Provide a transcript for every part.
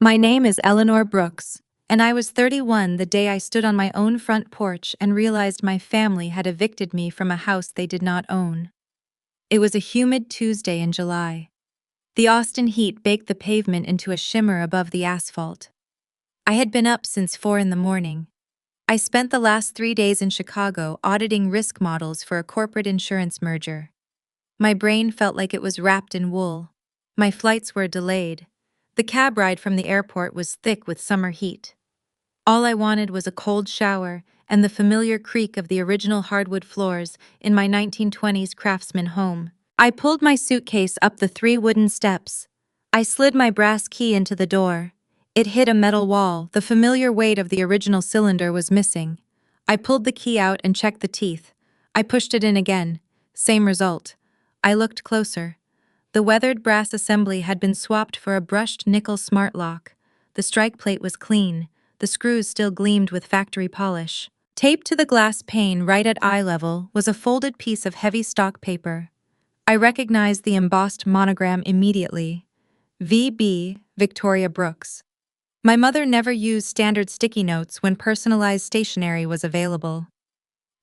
My name is Eleanor Brooks, and I was 31 the day I stood on my own front porch and realized my family had evicted me from a house they did not own. It was a humid Tuesday in July. The Austin heat baked the pavement into a shimmer above the asphalt. I had been up since 4 in the morning. I spent the last 3 days in Chicago auditing risk models for a corporate insurance merger. My brain felt like it was wrapped in wool. My flights were delayed. The cab ride from the airport was thick with summer heat. All I wanted was a cold shower and the familiar creak of the original hardwood floors in my 1920s craftsman home. I pulled my suitcase up the 3 wooden steps. I slid my brass key into the door. It hit a metal wall. The familiar weight of the original cylinder was missing. I pulled the key out and checked the teeth. I pushed it in again. Same result. I looked closer. The weathered brass assembly had been swapped for a brushed nickel smart lock. The strike plate was clean. The screws still gleamed with factory polish. Taped to the glass pane right at eye level was a folded piece of heavy stock paper. I recognized the embossed monogram immediately. V.B. Victoria Brooks. My mother never used standard sticky notes when personalized stationery was available.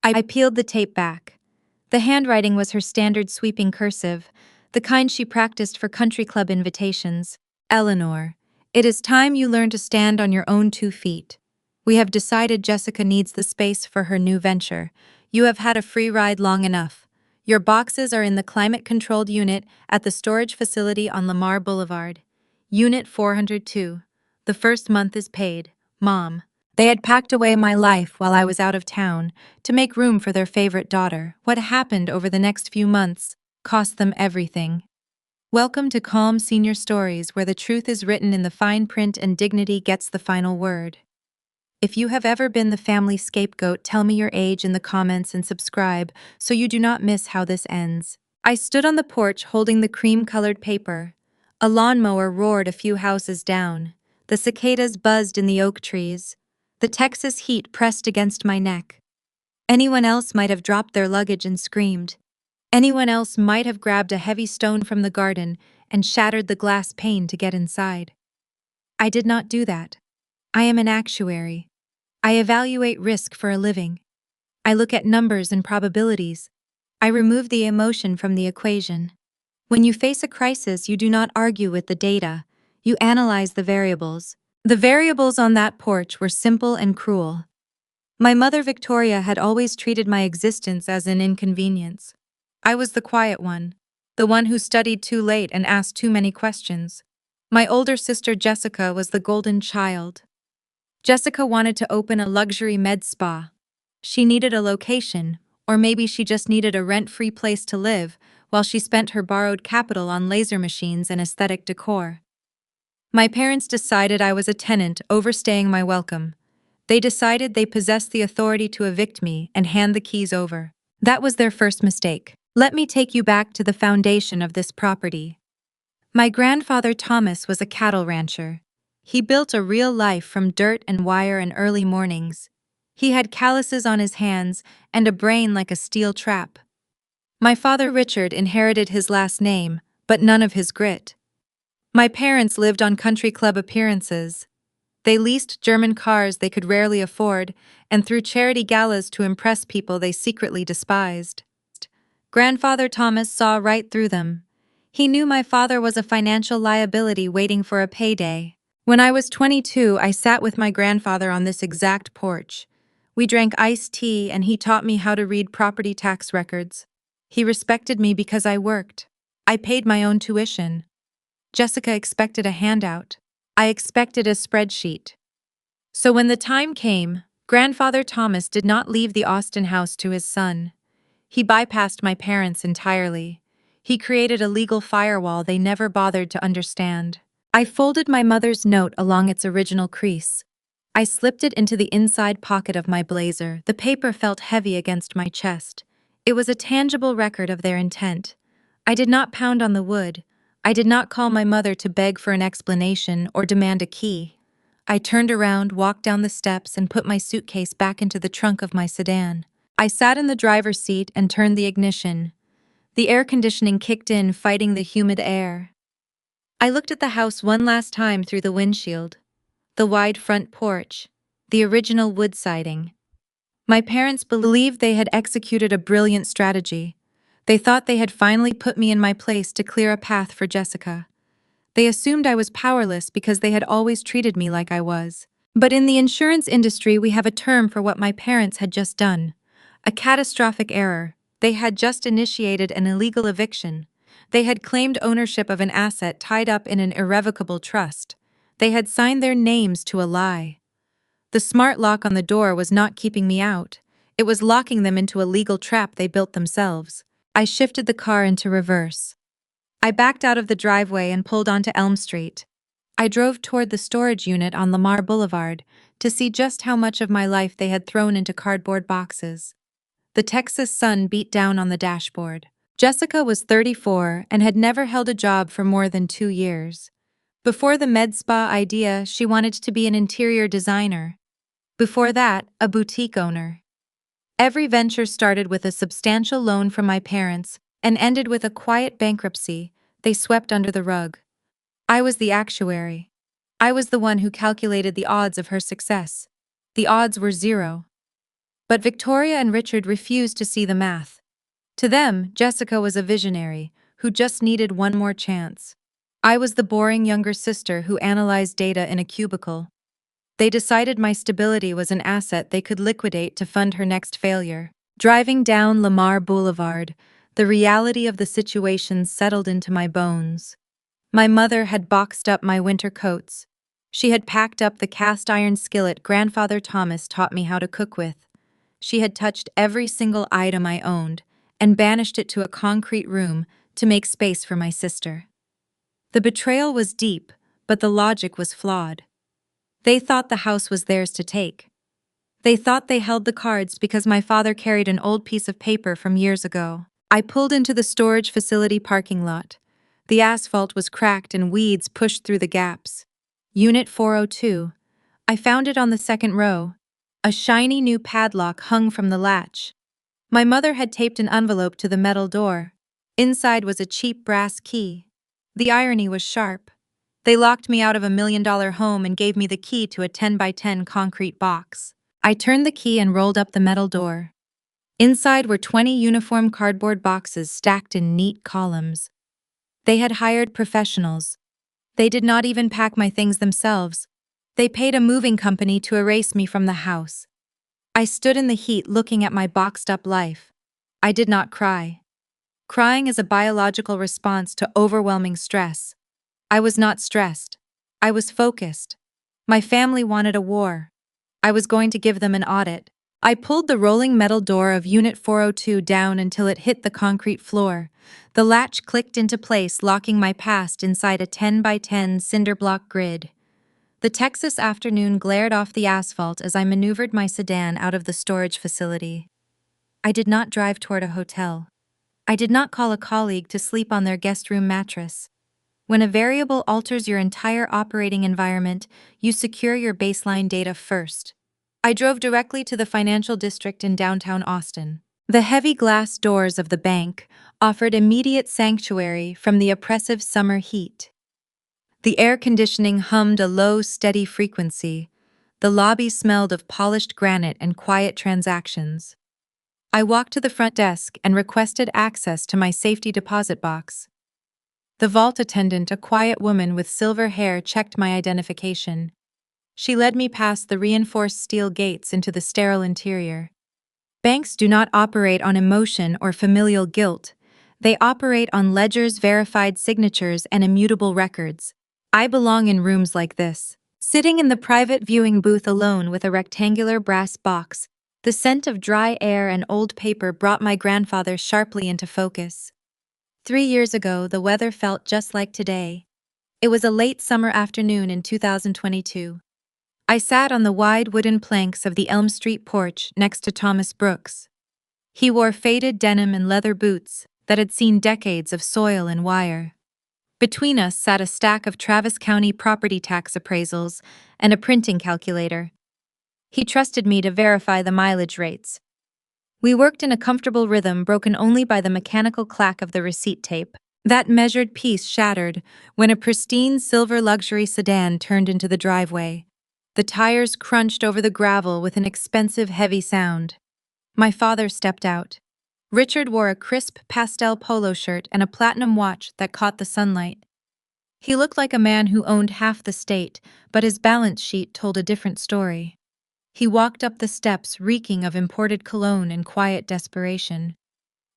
I peeled the tape back. The handwriting was her standard sweeping cursive, the kind she practiced for country club invitations. Eleanor, it is time you learn to stand on your own 2 feet. We have decided Jessica needs the space for her new venture. You have had a free ride long enough. Your boxes are in the climate-controlled unit at the storage facility on Lamar Boulevard. Unit 402. The first month is paid, Mom. They had packed away my life while I was out of town to make room for their favorite daughter. What happened over the next few months cost them everything. Welcome to Calm Senior Stories, where the truth is written in the fine print and dignity gets the final word. If you have ever been the family scapegoat, tell me your age in the comments and subscribe so you do not miss how this ends. I stood on the porch holding the cream-colored paper. A lawnmower roared a few houses down. The cicadas buzzed in the oak trees. The Texas heat pressed against my neck. Anyone else might have dropped their luggage and screamed. Anyone else might have grabbed a heavy stone from the garden and shattered the glass pane to get inside. I did not do that. I am an actuary. I evaluate risk for a living. I look at numbers and probabilities. I remove the emotion from the equation. When you face a crisis, you do not argue with the data. You analyze the variables. The variables on that porch were simple and cruel. My mother Victoria had always treated my existence as an inconvenience. I was the quiet one, the one who studied too late and asked too many questions. My older sister Jessica was the golden child. Jessica wanted to open a luxury med spa. She needed a location, or maybe she just needed a rent-free place to live, while she spent her borrowed capital on laser machines and aesthetic decor. My parents decided I was a tenant overstaying my welcome. They decided they possessed the authority to evict me and hand the keys over. That was their first mistake. Let me take you back to the foundation of this property. My grandfather Thomas was a cattle rancher. He built a real life from dirt and wire and early mornings. He had calluses on his hands and a brain like a steel trap. My father Richard inherited his last name, but none of his grit. My parents lived on country club appearances. They leased German cars they could rarely afford and threw charity galas to impress people they secretly despised. Grandfather Thomas saw right through them. He knew my father was a financial liability waiting for a payday. When I was 22, I sat with my grandfather on this exact porch. We drank iced tea and he taught me how to read property tax records. He respected me because I worked. I paid my own tuition. Jessica expected a handout. I expected a spreadsheet. So when the time came, Grandfather Thomas did not leave the Austin house to his son. He bypassed my parents entirely. He created a legal firewall they never bothered to understand. I folded my mother's note along its original crease. I slipped it into the inside pocket of my blazer. The paper felt heavy against my chest. It was a tangible record of their intent. I did not pound on the wood. I did not call my mother to beg for an explanation or demand a key. I turned around, walked down the steps, and put my suitcase back into the trunk of my sedan. I sat in the driver's seat and turned the ignition. The air conditioning kicked in, fighting the humid air. I looked at the house one last time through the windshield. The wide front porch. The original wood siding. My parents believed they had executed a brilliant strategy. They thought they had finally put me in my place to clear a path for Jessica. They assumed I was powerless because they had always treated me like I was. But in the insurance industry, we have a term for what my parents had just done. A catastrophic error. They had just initiated an illegal eviction. They had claimed ownership of an asset tied up in an irrevocable trust. They had signed their names to a lie. The smart lock on the door was not keeping me out. It was locking them into a legal trap they built themselves. I shifted the car into reverse. I backed out of the driveway and pulled onto Elm Street. I drove toward the storage unit on Lamar Boulevard to see just how much of my life they had thrown into cardboard boxes. The Texas sun beat down on the dashboard. Jessica was 34 and had never held a job for more than 2 years. Before the med spa idea, she wanted to be an interior designer. Before that, a boutique owner. Every venture started with a substantial loan from my parents and ended with a quiet bankruptcy they swept under the rug. I was the actuary. I was the one who calculated the odds of her success. The odds were 0. But Victoria and Richard refused to see the math. To them, Jessica was a visionary who just needed one more chance. I was the boring younger sister who analyzed data in a cubicle. They decided my stability was an asset they could liquidate to fund her next failure. Driving down Lamar Boulevard, the reality of the situation settled into my bones. My mother had boxed up my winter coats. She had packed up the cast iron skillet Grandfather Thomas taught me how to cook with. She had touched every single item I owned and banished it to a concrete room to make space for my sister. The betrayal was deep, but the logic was flawed. They thought the house was theirs to take. They thought they held the cards because my father carried an old piece of paper from years ago. I pulled into the storage facility parking lot. The asphalt was cracked and weeds pushed through the gaps. Unit 402. I found it on the second row. A shiny new padlock hung from the latch. My mother had taped an envelope to the metal door. Inside was a cheap brass key. The irony was sharp. They locked me out of $1 million home and gave me the key to a 10 by 10 concrete box. I turned the key and rolled up the metal door. Inside were 20 uniform cardboard boxes stacked in neat columns. They had hired professionals. They did not even pack my things themselves. They paid a moving company to erase me from the house. I stood in the heat looking at my boxed-up life. I did not cry. Crying is a biological response to overwhelming stress. I was not stressed. I was focused. My family wanted a war. I was going to give them an audit. I pulled the rolling metal door of Unit 402 down until it hit the concrete floor. The latch clicked into place, locking my past inside a 10 by 10 cinder block grid. The Texas afternoon glared off the asphalt as I maneuvered my sedan out of the storage facility. I did not drive toward a hotel. I did not call a colleague to sleep on their guest room mattress. When a variable alters your entire operating environment, you secure your baseline data first. I drove directly to the financial district in downtown Austin. The heavy glass doors of the bank offered immediate sanctuary from the oppressive summer heat. The air conditioning hummed a low, steady frequency. The lobby smelled of polished granite and quiet transactions. I walked to the front desk and requested access to my safety deposit box. The vault attendant, a quiet woman with silver hair, checked my identification. She led me past the reinforced steel gates into the sterile interior. Banks do not operate on emotion or familial guilt. They operate on ledgers, verified signatures, and immutable records. I belong in rooms like this. Sitting in the private viewing booth alone with a rectangular brass box, the scent of dry air and old paper brought my grandfather sharply into focus. 3 years ago, the weather felt just like today. It was a late summer afternoon in 2022. I sat on the wide wooden planks of the Elm Street porch next to Thomas Brooks. He wore faded denim and leather boots that had seen decades of soil and wire. Between us sat a stack of Travis County property tax appraisals and a printing calculator. He trusted me to verify the mileage rates. We worked in a comfortable rhythm broken only by the mechanical clack of the receipt tape. That measured peace shattered when a pristine silver luxury sedan turned into the driveway. The tires crunched over the gravel with an expensive, heavy sound. My father stepped out. Richard wore a crisp pastel polo shirt and a platinum watch that caught the sunlight. He looked like a man who owned half the state, but his balance sheet told a different story. He walked up the steps reeking of imported cologne and quiet desperation.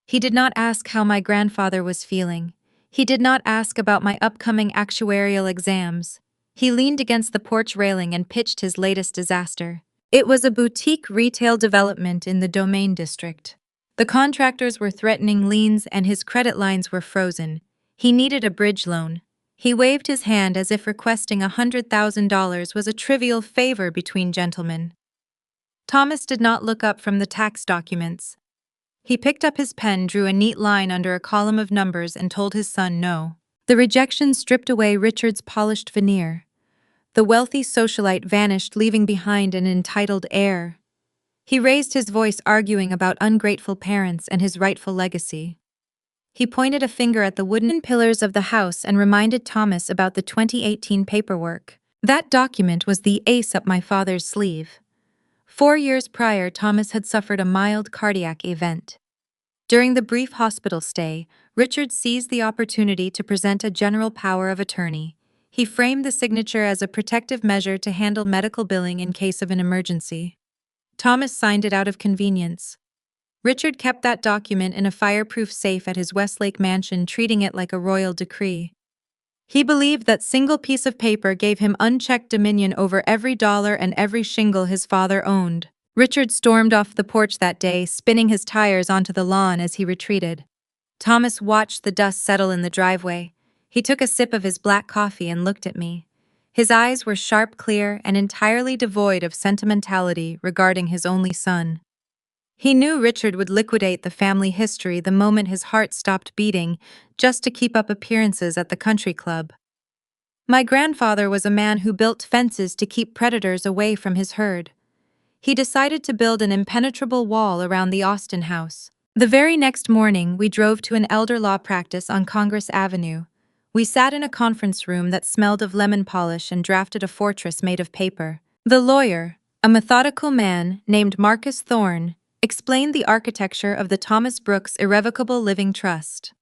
He did not ask how my grandfather was feeling. He did not ask about my upcoming actuarial exams. He leaned against the porch railing and pitched his latest disaster. It was a boutique retail development in the Domain District. The contractors were threatening liens and his credit lines were frozen. He needed a bridge loan. He waved his hand as if requesting $100,000 was a trivial favor between gentlemen. Thomas did not look up from the tax documents. He picked up his pen, drew a neat line under a column of numbers, and told his son no. The rejection stripped away Richard's polished veneer. The wealthy socialite vanished, leaving behind an entitled heir. He raised his voice, arguing about ungrateful parents and his rightful legacy. He pointed a finger at the wooden pillars of the house and reminded Thomas about the 2018 paperwork. That document was the ace up my father's sleeve. 4 years prior, Thomas had suffered a mild cardiac event. During the brief hospital stay, Richard seized the opportunity to present a general power of attorney. He framed the signature as a protective measure to handle medical billing in case of an emergency. Thomas signed it out of convenience. Richard kept that document in a fireproof safe at his Westlake mansion, treating it like a royal decree. He believed that single piece of paper gave him unchecked dominion over every dollar and every shingle his father owned. Richard stormed off the porch that day, spinning his tires onto the lawn as he retreated. Thomas watched the dust settle in the driveway. He took a sip of his black coffee and looked at me. His eyes were sharp, clear, and entirely devoid of sentimentality regarding his only son. He knew Richard would liquidate the family history the moment his heart stopped beating, just to keep up appearances at the country club. My grandfather was a man who built fences to keep predators away from his herd. He decided to build an impenetrable wall around the Austin house. The very next morning, we drove to an elder law practice on Congress Avenue. We sat in a conference room that smelled of lemon polish and drafted a fortress made of paper. The lawyer, a methodical man named Marcus Thorne, explained the architecture of the Thomas Brooks Irrevocable Living Trust.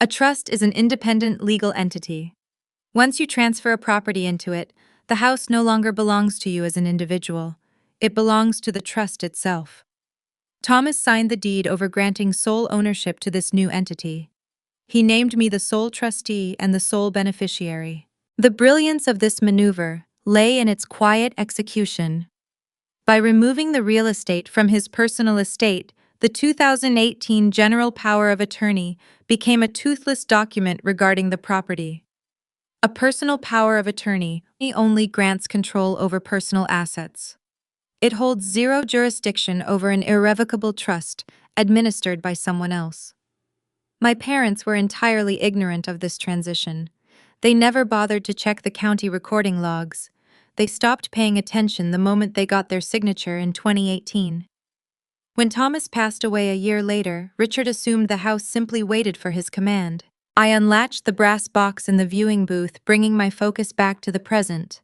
A trust is an independent legal entity. Once you transfer a property into it, the house no longer belongs to you as an individual. It belongs to the trust itself. Thomas signed the deed over granting sole ownership to this new entity. He named me the sole trustee and the sole beneficiary. The brilliance of this maneuver lay in its quiet execution. By removing the real estate from his personal estate, the 2018 General Power of Attorney became a toothless document regarding the property. A personal power of attorney only grants control over personal assets. It holds zero jurisdiction over an irrevocable trust administered by someone else. My parents were entirely ignorant of this transition. They never bothered to check the county recording logs. They stopped paying attention the moment they got their signature in 2018. When Thomas passed away a year later, Richard assumed the house simply waited for his command. I unlatched the brass box in the viewing booth, bringing my focus back to the present.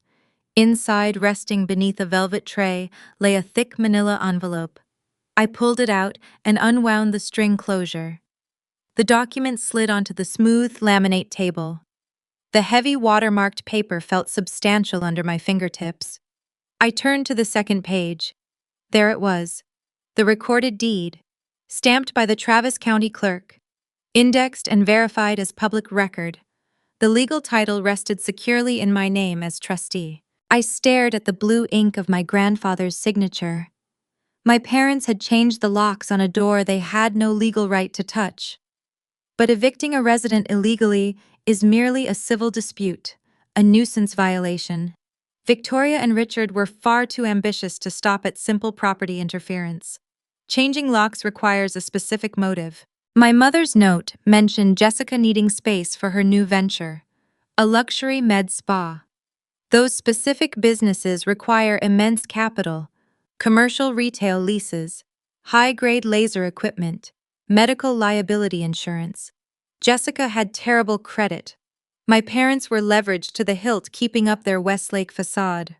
Inside, resting beneath a velvet tray, lay a thick manila envelope. I pulled it out and unwound the string closure. The document slid onto the smooth laminate table. The heavy watermarked paper felt substantial under my fingertips. I turned to the second page. There it was, the recorded deed, stamped by the Travis County Clerk, indexed and verified as public record. The legal title rested securely in my name as trustee. I stared at the blue ink of my grandfather's signature. My parents had changed the locks on a door they had no legal right to touch. But evicting a resident illegally is merely a civil dispute, a nuisance violation. Victoria and Richard were far too ambitious to stop at simple property interference. Changing locks requires a specific motive. My mother's note mentioned Jessica needing space for her new venture, a luxury med spa. Those specific businesses require immense capital, commercial retail leases, high-grade laser equipment, medical liability insurance. Jessica had terrible credit. My parents were leveraged to the hilt, keeping up their Westlake facade.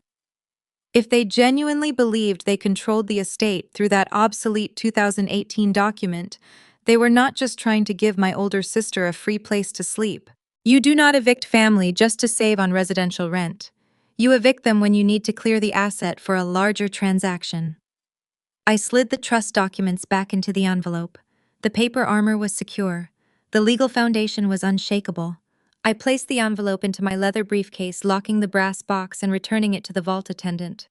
If they genuinely believed they controlled the estate through that obsolete 2018 document, they were not just trying to give my older sister a free place to sleep. You do not evict family just to save on residential rent. You evict them when you need to clear the asset for a larger transaction. I slid the trust documents back into the envelope. The paper armor was secure. The legal foundation was unshakable. I placed the envelope into my leather briefcase, locking the brass box and returning it to the vault attendant.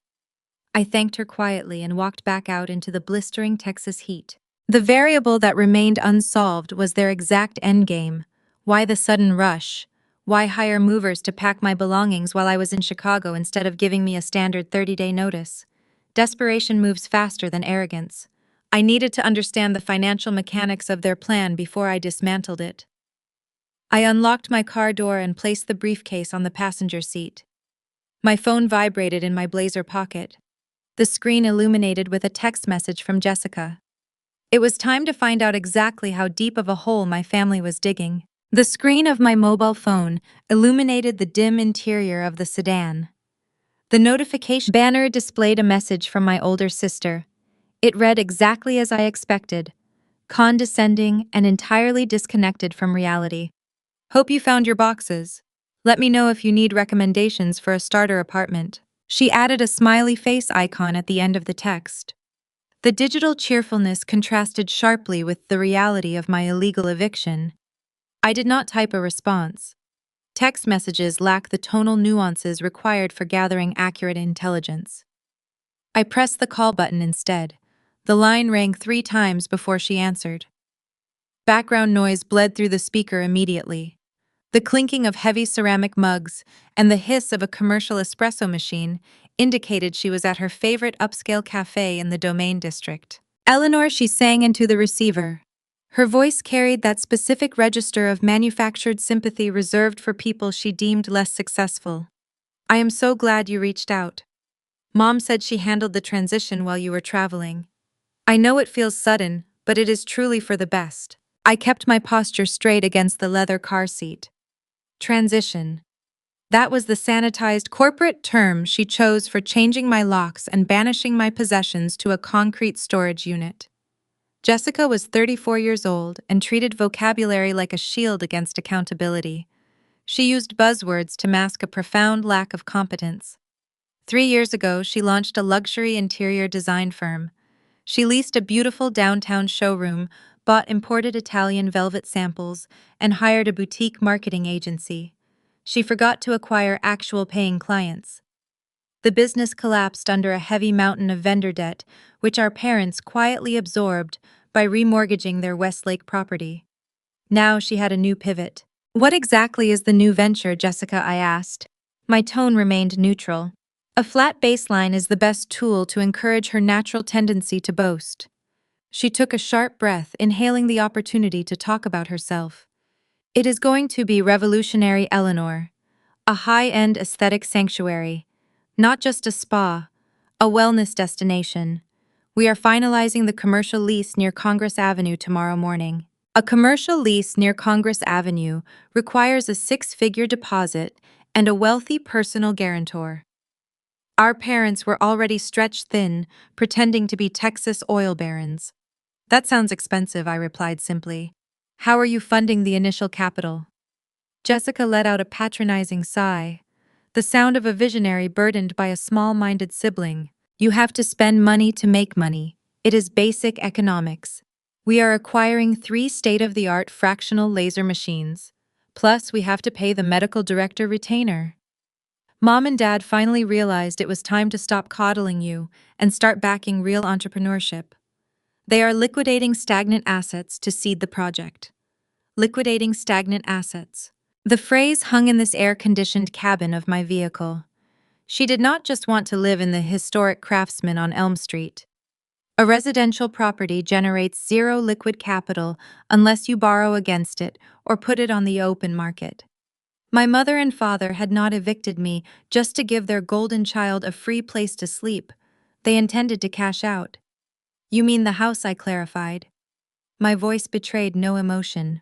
I thanked her quietly and walked back out into the blistering Texas heat. The variable that remained unsolved was their exact endgame. Why the sudden rush? Why hire movers to pack my belongings while I was in Chicago instead of giving me a standard 30-day notice? Desperation moves faster than arrogance. I needed to understand the financial mechanics of their plan before I dismantled it. I unlocked my car door and placed the briefcase on the passenger seat. My phone vibrated in my blazer pocket. The screen illuminated with a text message from Jessica. It was time to find out exactly how deep of a hole my family was digging. The screen of my mobile phone illuminated the dim interior of the sedan. The notification banner displayed a message from my older sister. It read exactly as I expected, condescending and entirely disconnected from reality. Hope you found your boxes. Let me know if you need recommendations for a starter apartment. She added a smiley face icon at the end of the text. The digital cheerfulness contrasted sharply with the reality of my illegal eviction. I did not type a response. Text messages lack the tonal nuances required for gathering accurate intelligence. I pressed the call button instead. The line rang 3 times before she answered. Background noise bled through the speaker immediately. The clinking of heavy ceramic mugs and the hiss of a commercial espresso machine indicated she was at her favorite upscale cafe in the Domain District. Eleanor, she sang into the receiver. Her voice carried that specific register of manufactured sympathy reserved for people she deemed less successful. I am so glad you reached out. Mom said she handled the transition while you were traveling. I know it feels sudden, but it is truly for the best. I kept my posture straight against the leather car seat. Transition. That was the sanitized corporate term she chose for changing my locks and banishing my possessions to a concrete storage unit. Jessica was 34 years old and treated vocabulary like a shield against accountability. She used buzzwords to mask a profound lack of competence. 3 years ago, she launched a luxury interior design firm. She leased a beautiful downtown showroom, bought imported Italian velvet samples, and hired a boutique marketing agency. She forgot to acquire actual paying clients. The business collapsed under a heavy mountain of vendor debt, which our parents quietly absorbed by remortgaging their Westlake property. Now she had a new pivot. What exactly is the new venture, Jessica? I asked. My tone remained neutral. A flat baseline is the best tool to encourage her natural tendency to boast. She took a sharp breath, inhaling the opportunity to talk about herself. It is going to be revolutionary, Eleanor. A high-end aesthetic sanctuary. Not just a spa, a wellness destination. We are finalizing the commercial lease near Congress Avenue tomorrow morning. A commercial lease near Congress Avenue requires a 6-figure deposit and a wealthy personal guarantor. Our parents were already stretched thin, pretending to be Texas oil barons. That sounds expensive, I replied simply. How are you funding the initial capital? Jessica let out a patronizing sigh, the sound of a visionary burdened by a small-minded sibling. You have to spend money to make money. It is basic economics. We are acquiring 3 state-of-the-art fractional laser machines. Plus, we have to pay the medical director retainer. Mom and Dad finally realized it was time to stop coddling you and start backing real entrepreneurship. They are liquidating stagnant assets to seed the project. Liquidating stagnant assets. The phrase hung in this air-conditioned cabin of my vehicle. She did not just want to live in the historic Craftsman on Elm Street. A residential property generates 0 liquid capital unless you borrow against it or put it on the open market. My mother and father had not evicted me just to give their golden child a free place to sleep. They intended to cash out. You mean the house, I clarified. My voice betrayed no emotion.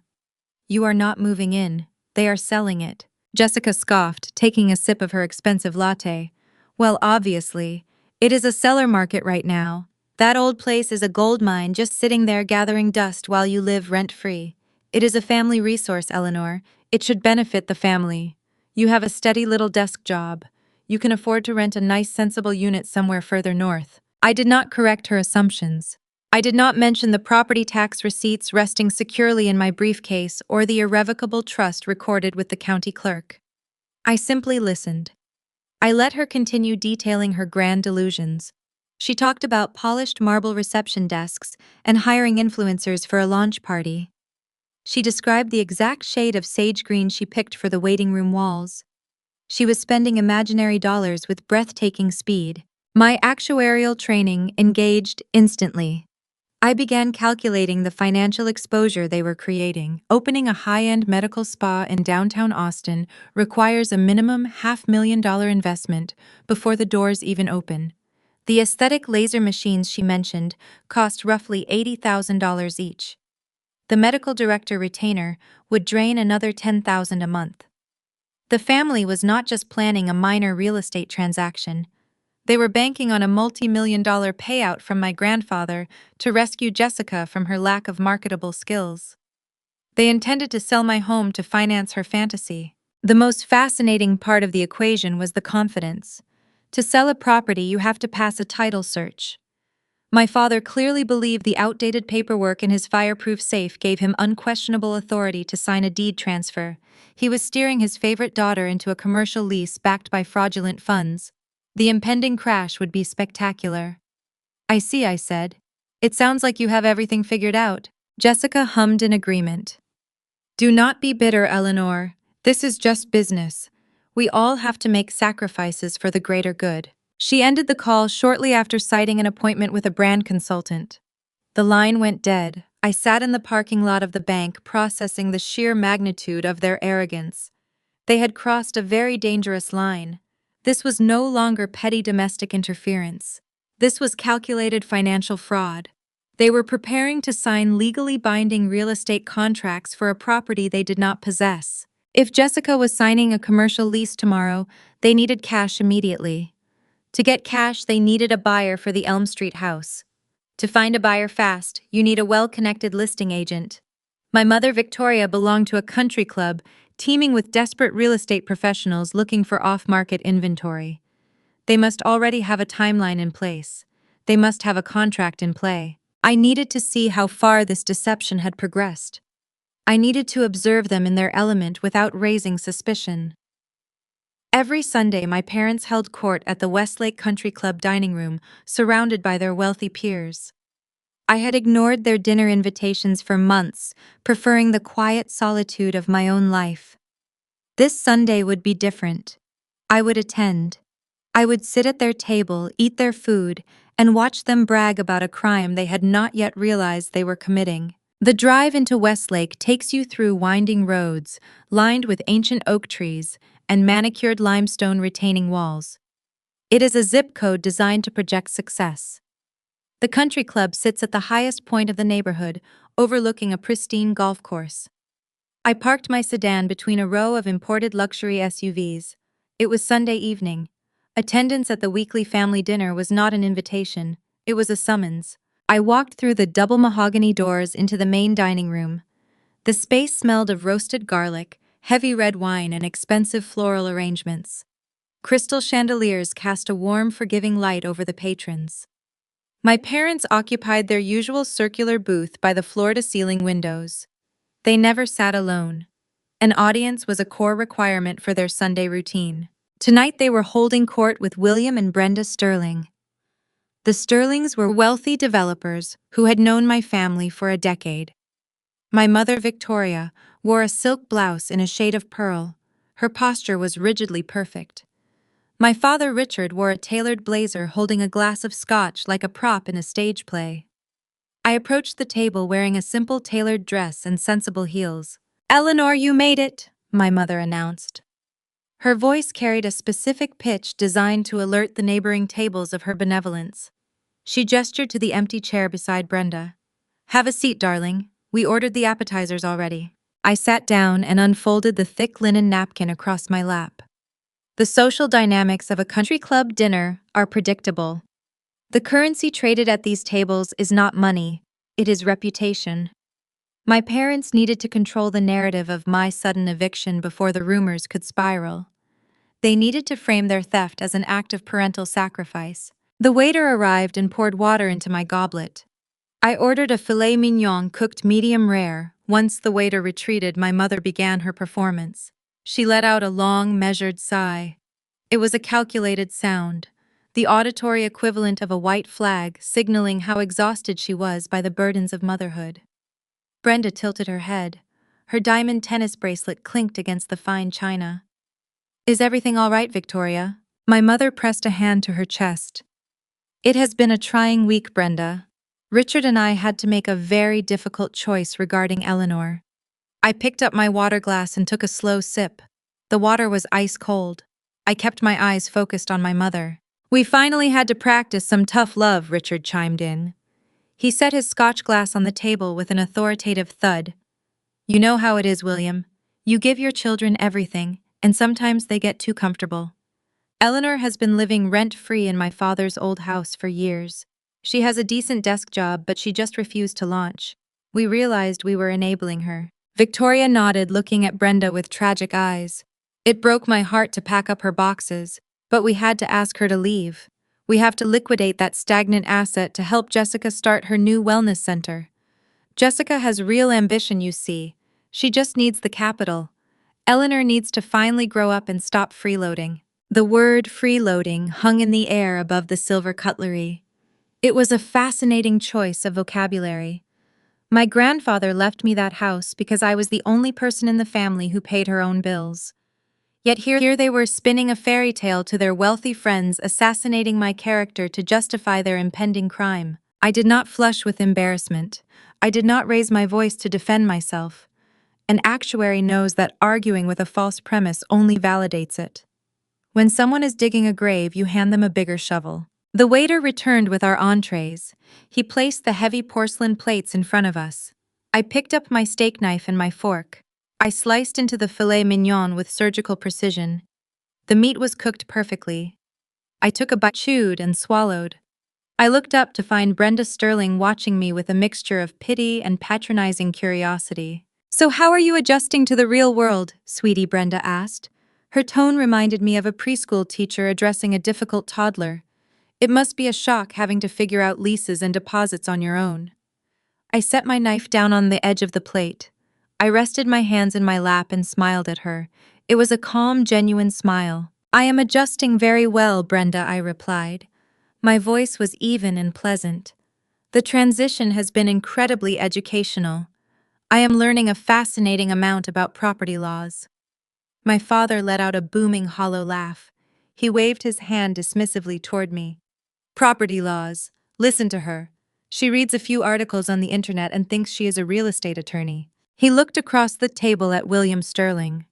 You are not moving in. They are selling it. Jessica scoffed, taking a sip of her expensive latte. Well, obviously. It is a seller market right now. That old place is a gold mine just sitting there gathering dust while you live rent-free. It is a family resource, Eleanor. It should benefit the family. You have a steady little desk job. You can afford to rent a nice, sensible unit somewhere further north. I did not correct her assumptions. I did not mention the property tax receipts resting securely in my briefcase or the irrevocable trust recorded with the county clerk. I simply listened. I let her continue detailing her grand delusions. She talked about polished marble reception desks and hiring influencers for a launch party. She described the exact shade of sage green she picked for the waiting room walls. She was spending imaginary dollars with breathtaking speed. My actuarial training engaged instantly. I began calculating the financial exposure they were creating. Opening a high-end medical spa in downtown Austin requires a minimum $500,000 investment before the doors even open. The aesthetic laser machines she mentioned cost roughly $80,000 each. The medical director retainer would drain another $10,000 a month. The family was not just planning a minor real estate transaction. They were banking on a multi-million-dollar payout from my grandfather to rescue Jessica from her lack of marketable skills. They intended to sell my home to finance her fantasy. The most fascinating part of the equation was the confidence. To sell a property, you have to pass a title search. My father clearly believed the outdated paperwork in his fireproof safe gave him unquestionable authority to sign a deed transfer. He was steering his favorite daughter into a commercial lease backed by fraudulent funds. The impending crash would be spectacular. I see, I said. It sounds like you have everything figured out. Jessica hummed in agreement. Do not be bitter, Eleanor. This is just business. We all have to make sacrifices for the greater good. She ended the call shortly after citing an appointment with a brand consultant. The line went dead. I sat in the parking lot of the bank processing the sheer magnitude of their arrogance. They had crossed a very dangerous line. This was no longer petty domestic interference. This was calculated financial fraud. They were preparing to sign legally binding real estate contracts for a property they did not possess. If Jessica was signing a commercial lease tomorrow, they needed cash immediately. To get cash, they needed a buyer for the Elm Street house. To find a buyer fast, you need a well-connected listing agent. My mother, Victoria, belonged to a country club teeming with desperate real estate professionals looking for off-market inventory. They must already have a timeline in place. They must have a contract in play. I needed to see how far this deception had progressed. I needed to observe them in their element without raising suspicion. Every Sunday, my parents held court at the Westlake Country Club dining room, surrounded by their wealthy peers. I had ignored their dinner invitations for months, preferring the quiet solitude of my own life. This Sunday would be different. I would attend. I would sit at their table, eat their food, and watch them brag about a crime they had not yet realized they were committing. The drive into Westlake takes you through winding roads, lined with ancient oak trees and manicured limestone retaining walls. It is a zip code designed to project success. The country club sits at the highest point of the neighborhood, overlooking a pristine golf course. I parked my sedan between a row of imported luxury SUVs. It was Sunday evening. Attendance at the weekly family dinner was not an invitation, it was a summons. I walked through the double mahogany doors into the main dining room. The space smelled of roasted garlic, heavy red wine, and expensive floral arrangements. Crystal chandeliers cast a warm, forgiving light over the patrons. My parents occupied their usual circular booth by the floor-to-ceiling windows. They never sat alone. An audience was a core requirement for their Sunday routine. Tonight they were holding court with William and Brenda Sterling. The Sterlings were wealthy developers who had known my family for a decade. My mother, Victoria, wore a silk blouse in a shade of pearl. Her posture was rigidly perfect. My father, Richard, wore a tailored blazer holding a glass of scotch like a prop in a stage play. I approached the table wearing a simple tailored dress and sensible heels. "Eleanor, you made it," my mother announced. Her voice carried a specific pitch designed to alert the neighboring tables of her benevolence. She gestured to the empty chair beside Brenda. "Have a seat, darling. We ordered the appetizers already." I sat down and unfolded the thick linen napkin across my lap. The social dynamics of a country club dinner are predictable. The currency traded at these tables is not money, it is reputation. My parents needed to control the narrative of my sudden eviction before the rumors could spiral. They needed to frame their theft as an act of parental sacrifice. The waiter arrived and poured water into my goblet. I ordered a filet mignon cooked medium rare. Once the waiter retreated, my mother began her performance. She let out a long, measured sigh. It was a calculated sound, the auditory equivalent of a white flag signaling how exhausted she was by the burdens of motherhood. Brenda tilted her head. Her diamond tennis bracelet clinked against the fine china. "Is everything all right, Victoria?" My mother pressed a hand to her chest. "It has been a trying week, Brenda. Richard and I had to make a very difficult choice regarding Eleanor." I picked up my water glass and took a slow sip. The water was ice cold. I kept my eyes focused on my mother. "We finally had to practice some tough love," Richard chimed in. He set his scotch glass on the table with an authoritative thud. "You know how it is, William. You give your children everything, and sometimes they get too comfortable. Eleanor has been living rent-free in my father's old house for years. She has a decent desk job, but she just refused to launch. We realized we were enabling her." Victoria nodded, looking at Brenda with tragic eyes. "It broke my heart to pack up her boxes, but we had to ask her to leave. We have to liquidate that stagnant asset to help Jessica start her new wellness center. Jessica has real ambition, you see. She just needs the capital. Eleanor needs to finally grow up and stop freeloading." The word freeloading hung in the air above the silver cutlery. It was a fascinating choice of vocabulary. My grandfather left me that house because I was the only person in the family who paid her own bills. Yet here they were spinning a fairy tale to their wealthy friends, assassinating my character to justify their impending crime. I did not flush with embarrassment. I did not raise my voice to defend myself. An actuary knows that arguing with a false premise only validates it. When someone is digging a grave, you hand them a bigger shovel. The waiter returned with our entrees. He placed the heavy porcelain plates in front of us. I picked up my steak knife and my fork. I sliced into the filet mignon with surgical precision. The meat was cooked perfectly. I took a bite, chewed, and swallowed. I looked up to find Brenda Sterling watching me with a mixture of pity and patronizing curiosity. "So how are you adjusting to the real world?" sweetie, Brenda asked. Her tone reminded me of a preschool teacher addressing a difficult toddler. "It must be a shock having to figure out leases and deposits on your own." I set my knife down on the edge of the plate. I rested my hands in my lap and smiled at her. It was a calm, genuine smile. "I am adjusting very well, Brenda," I replied. My voice was even and pleasant. "The transition has been incredibly educational. I am learning a fascinating amount about property laws." My father let out a booming, hollow laugh. He waved his hand dismissively toward me. "Property laws. Listen to her. She reads a few articles on the internet and thinks she is a real estate attorney." He looked across the table at William Sterling.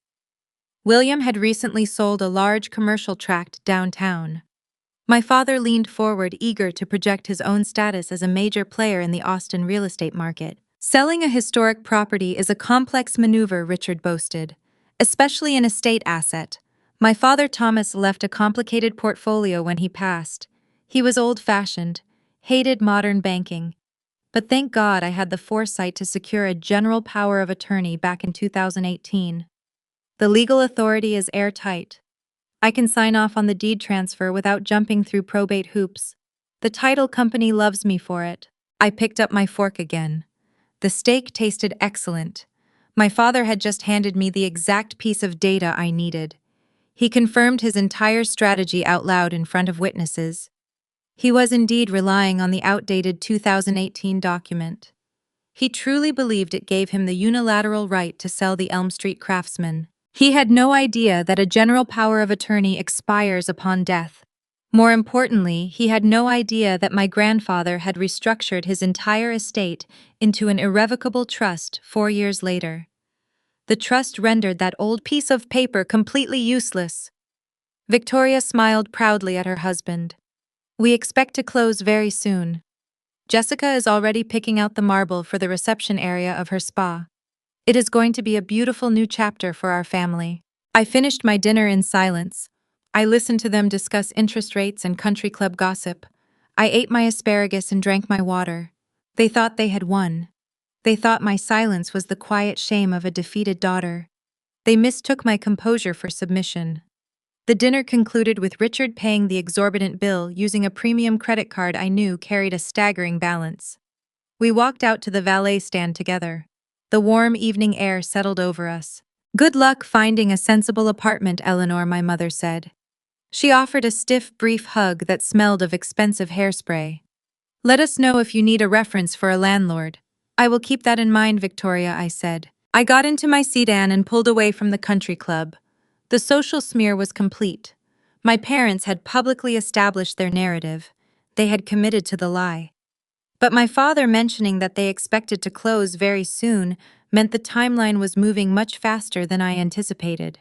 William had recently sold a large commercial tract downtown. My father leaned forward, eager to project his own status as a major player in the Austin real estate market. "Selling a historic property is a complex maneuver," Richard boasted, "especially an estate asset. My father Thomas left a complicated portfolio when he passed. He was old-fashioned, hated modern banking. But thank God I had the foresight to secure a general power of attorney back in 2018. The legal authority is airtight. I can sign off on the deed transfer without jumping through probate hoops. The title company loves me for it." I picked up my fork again. The steak tasted excellent. My father had just handed me the exact piece of data I needed. He confirmed his entire strategy out loud in front of witnesses. He was indeed relying on the outdated 2018 document. He truly believed it gave him the unilateral right to sell the Elm Street Craftsman. He had no idea that a general power of attorney expires upon death. More importantly, he had no idea that my grandfather had restructured his entire estate into an irrevocable trust 4 years later. The trust rendered that old piece of paper completely useless. Victoria smiled proudly at her husband. "We expect to close very soon. Jessica is already picking out the marble for the reception area of her spa. It is going to be a beautiful new chapter for our family. I finished my dinner in silence. I listened to them discuss interest rates and country club gossip. I ate my asparagus and drank my water. They thought they had won. They thought my silence was the quiet shame of a defeated daughter. They mistook my composure for submission. The dinner concluded with Richard paying the exorbitant bill using a premium credit card I knew carried a staggering balance. We walked out to the valet stand together. The warm evening air settled over us. "Good luck finding a sensible apartment, Eleanor," my mother said. She offered a stiff, brief hug that smelled of expensive hairspray. "Let us know if you need a reference for a landlord." "I will keep that in mind, Victoria," I said. I got into my sedan and pulled away from the country club. The social smear was complete. My parents had publicly established their narrative. They had committed to the lie. But my father mentioning that they expected to close very soon meant the timeline was moving much faster than I anticipated.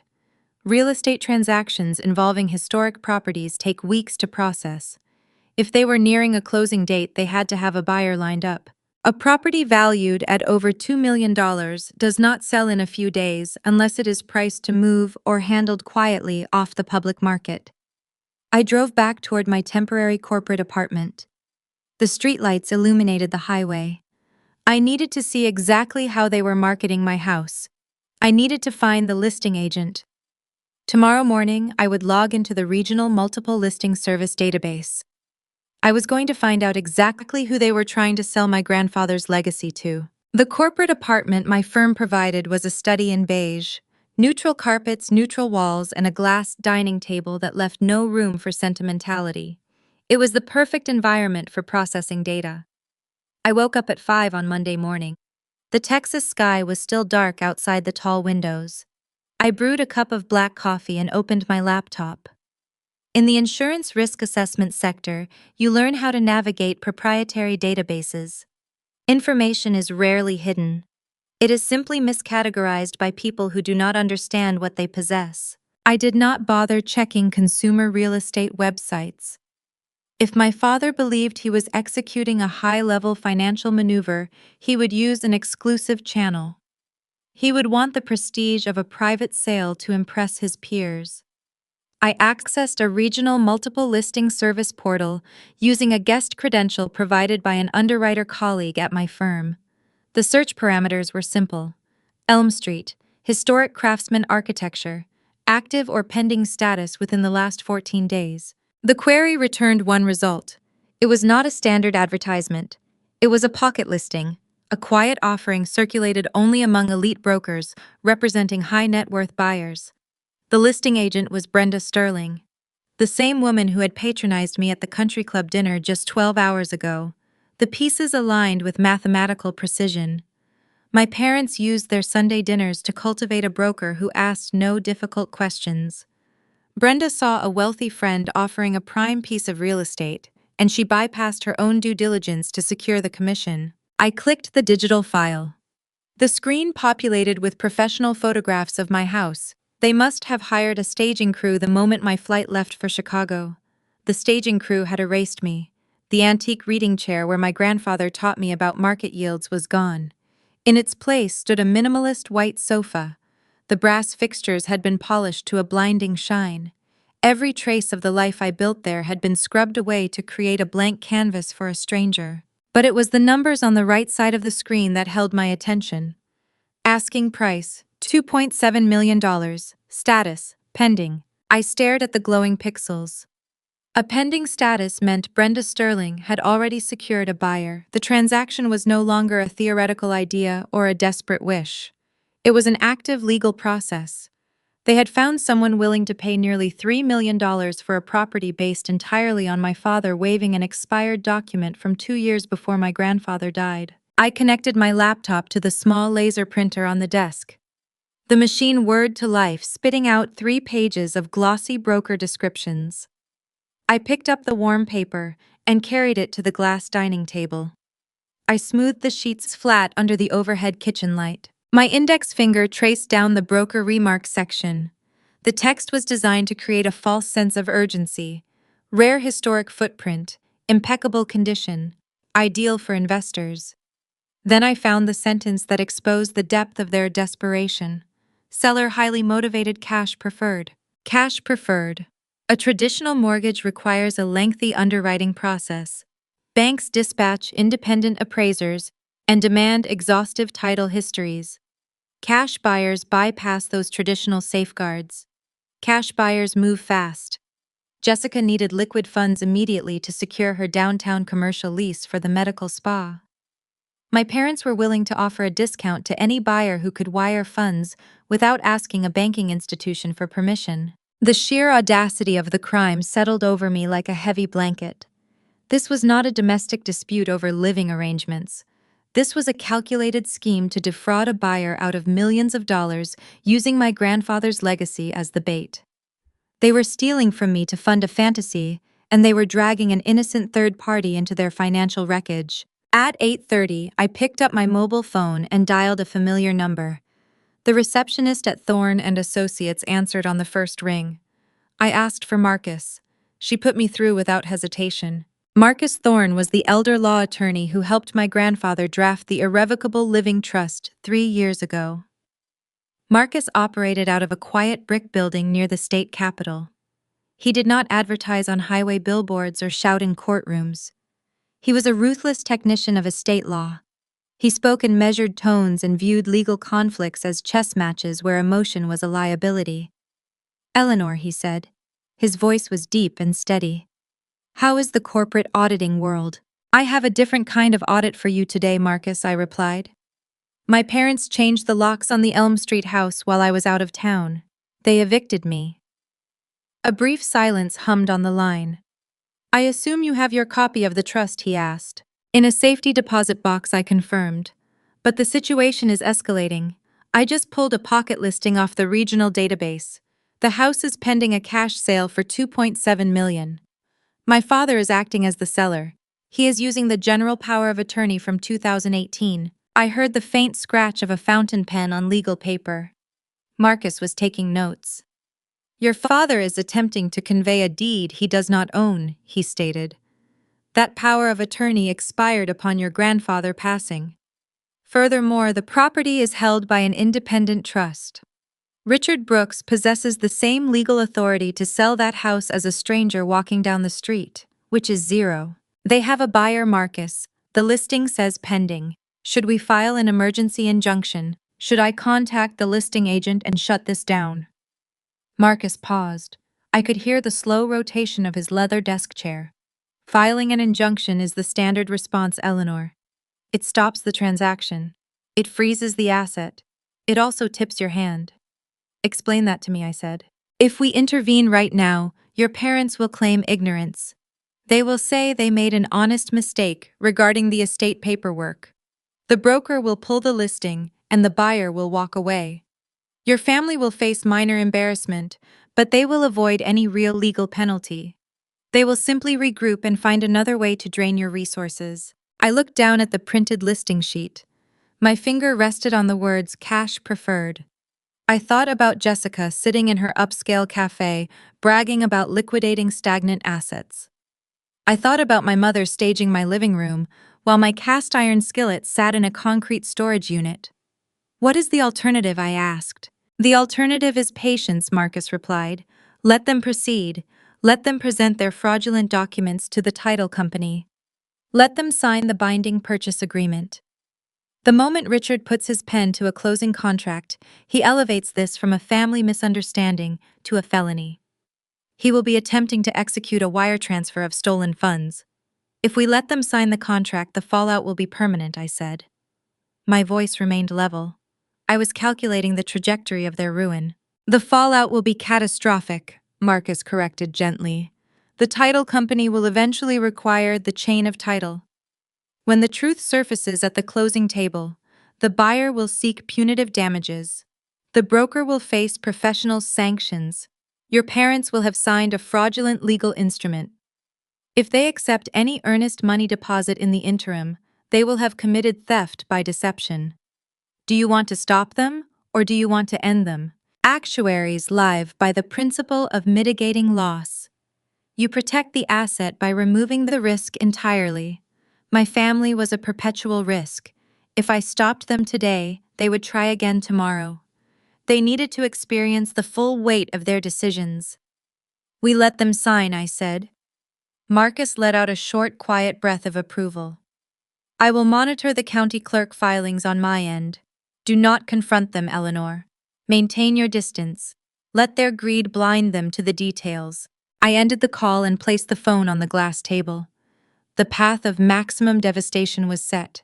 Real estate transactions involving historic properties take weeks to process. If they were nearing a closing date, they had to have a buyer lined up. A property valued at over $2 million does not sell in a few days unless it is priced to move or handled quietly off the public market. I drove back toward my temporary corporate apartment. The streetlights illuminated the highway. I needed to see exactly how they were marketing my house. I needed to find the listing agent. Tomorrow morning, I would log into the Regional Multiple Listing Service database. I was going to find out exactly who they were trying to sell my grandfather's legacy to. The corporate apartment my firm provided was a study in beige, neutral carpets, neutral walls, and a glass dining table that left no room for sentimentality. It was the perfect environment for processing data. I woke up at 5 on Monday morning. The Texas sky was still dark outside the tall windows. I brewed a cup of black coffee and opened my laptop. In the insurance risk assessment sector, you learn how to navigate proprietary databases. Information is rarely hidden. It is simply miscategorized by people who do not understand what they possess. I did not bother checking consumer real estate websites. If my father believed he was executing a high-level financial maneuver, he would use an exclusive channel. He would want the prestige of a private sale to impress his peers. I accessed a regional multiple listing service portal using a guest credential provided by an underwriter colleague at my firm. The search parameters were simple. Elm Street, historic craftsman architecture, active or pending status within the last 14 days. The query returned one result. It was not a standard advertisement. It was a pocket listing, a quiet offering circulated only among elite brokers representing high net worth buyers. The listing agent was Brenda Sterling, the same woman who had patronized me at the country club dinner just 12 hours ago. The pieces aligned with mathematical precision. My parents used their Sunday dinners to cultivate a broker who asked no difficult questions. Brenda saw a wealthy friend offering a prime piece of real estate, and she bypassed her own due diligence to secure the commission. I clicked the digital file. The screen populated with professional photographs of my house. They must have hired a staging crew the moment my flight left for Chicago. The staging crew had erased me. The antique reading chair where my grandfather taught me about market yields was gone. In its place stood a minimalist white sofa. The brass fixtures had been polished to a blinding shine. Every trace of the life I built there had been scrubbed away to create a blank canvas for a stranger. But it was the numbers on the right side of the screen that held my attention. Asking price, $2.7 million. Status, pending. I stared at the glowing pixels. A pending status meant Brenda Sterling had already secured a buyer. The transaction was no longer a theoretical idea or a desperate wish. It was an active legal process. They had found someone willing to pay nearly $3 million for a property based entirely on my father waiving an expired document from 2 years before my grandfather died. I connected my laptop to the small laser printer on the desk. The machine whirred to life, spitting out 3 pages of glossy broker descriptions. I picked up the warm paper and carried it to the glass dining table. I smoothed the sheets flat under the overhead kitchen light. My index finger traced down the broker remarks section. The text was designed to create a false sense of urgency. Rare historic footprint, impeccable condition, ideal for investors. Then I found the sentence that exposed the depth of their desperation. Seller highly motivated, cash preferred. Cash preferred. A traditional mortgage requires a lengthy underwriting process. Banks dispatch independent appraisers and demand exhaustive title histories. Cash buyers bypass those traditional safeguards. Cash buyers move fast. Jessica needed liquid funds immediately to secure her downtown commercial lease for the medical spa. My parents were willing to offer a discount to any buyer who could wire funds without asking a banking institution for permission. The sheer audacity of the crime settled over me like a heavy blanket. This was not a domestic dispute over living arrangements. This was a calculated scheme to defraud a buyer out of millions of dollars using my grandfather's legacy as the bait. They were stealing from me to fund a fantasy, and they were dragging an innocent third party into their financial wreckage. At 8:30, I picked up my mobile phone and dialed a familiar number. The receptionist at Thorne and Associates answered on the first ring. I asked for Marcus. She put me through without hesitation. Marcus Thorne was the elder law attorney who helped my grandfather draft the irrevocable living trust 3 years ago. Marcus operated out of a quiet brick building near the state capitol. He did not advertise on highway billboards or shout in courtrooms. He was a ruthless technician of estate law. He spoke in measured tones and viewed legal conflicts as chess matches where emotion was a liability. "Eleanor," he said. His voice was deep and steady. "How is the corporate auditing world?" "I have a different kind of audit for you today, Marcus," I replied. "My parents changed the locks on the Elm Street house while I was out of town. They evicted me." A brief silence hummed on the line. "I assume you have your copy of the trust," he asked. "In a safety deposit box," I confirmed. "But the situation is escalating. I just pulled a pocket listing off the regional database. The house is pending a cash sale for $2.7 million. My father is acting as the seller. He is using the general power of attorney from 2018. I heard the faint scratch of a fountain pen on legal paper. Marcus was taking notes. "Your father is attempting to convey a deed he does not own," he stated. "That power of attorney expired upon your grandfather passing. Furthermore, the property is held by an independent trust. Richard Brooks possesses the same legal authority to sell that house as a stranger walking down the street, which is zero. They have a buyer, Marcus. The listing says pending. Should we file an emergency injunction? Should I contact the listing agent and shut this down?" Marcus paused. I could hear the slow rotation of his leather desk chair. "Filing an injunction is the standard response, Eleanor. It stops the transaction. It freezes the asset. It also tips your hand." "Explain that to me," I said. "If we intervene right now, your parents will claim ignorance. They will say they made an honest mistake regarding the estate paperwork. The broker will pull the listing, and the buyer will walk away. Your family will face minor embarrassment, but they will avoid any real legal penalty. They will simply regroup and find another way to drain your resources." I looked down at the printed listing sheet. My finger rested on the words "cash preferred." I thought about Jessica sitting in her upscale cafe, bragging about liquidating stagnant assets. I thought about my mother staging my living room, while my cast iron skillet sat in a concrete storage unit. "What is the alternative?" I asked. "The alternative is patience," Marcus replied. "Let them proceed. Let them present their fraudulent documents to the title company. Let them sign the binding purchase agreement. The moment Richard puts his pen to a closing contract, he elevates this from a family misunderstanding to a felony. He will be attempting to execute a wire transfer of stolen funds. If we let them sign the contract, the fallout will be permanent," I said. My voice remained level. I was calculating the trajectory of their ruin. "The fallout will be catastrophic," Marcus corrected gently. "The title company will eventually require the chain of title. When the truth surfaces at the closing table, the buyer will seek punitive damages. The broker will face professional sanctions. Your parents will have signed a fraudulent legal instrument. If they accept any earnest money deposit in the interim, they will have committed theft by deception. Do you want to stop them, or do you want to end them? Actuaries live by the principle of mitigating loss. You protect the asset by removing the risk entirely. My family was a perpetual risk. If I stopped them today, they would try again tomorrow. They needed to experience the full weight of their decisions. We let them sign, I said. Marcus let out a short, quiet breath of approval. I will monitor the county clerk filings on my end. Do not confront them, Eleanor. Maintain your distance. Let their greed blind them to the details. I ended the call and placed the phone on the glass table. The path of maximum devastation was set.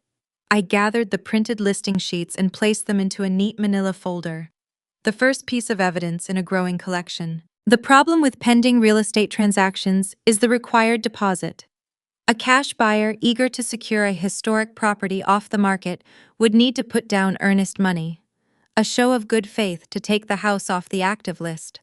I gathered the printed listing sheets and placed them into a neat manila folder. The first piece of evidence in a growing collection. The problem with pending real estate transactions is the required deposit. A cash buyer eager to secure a historic property off the market would need to put down earnest money, a show of good faith to take the house off the active list.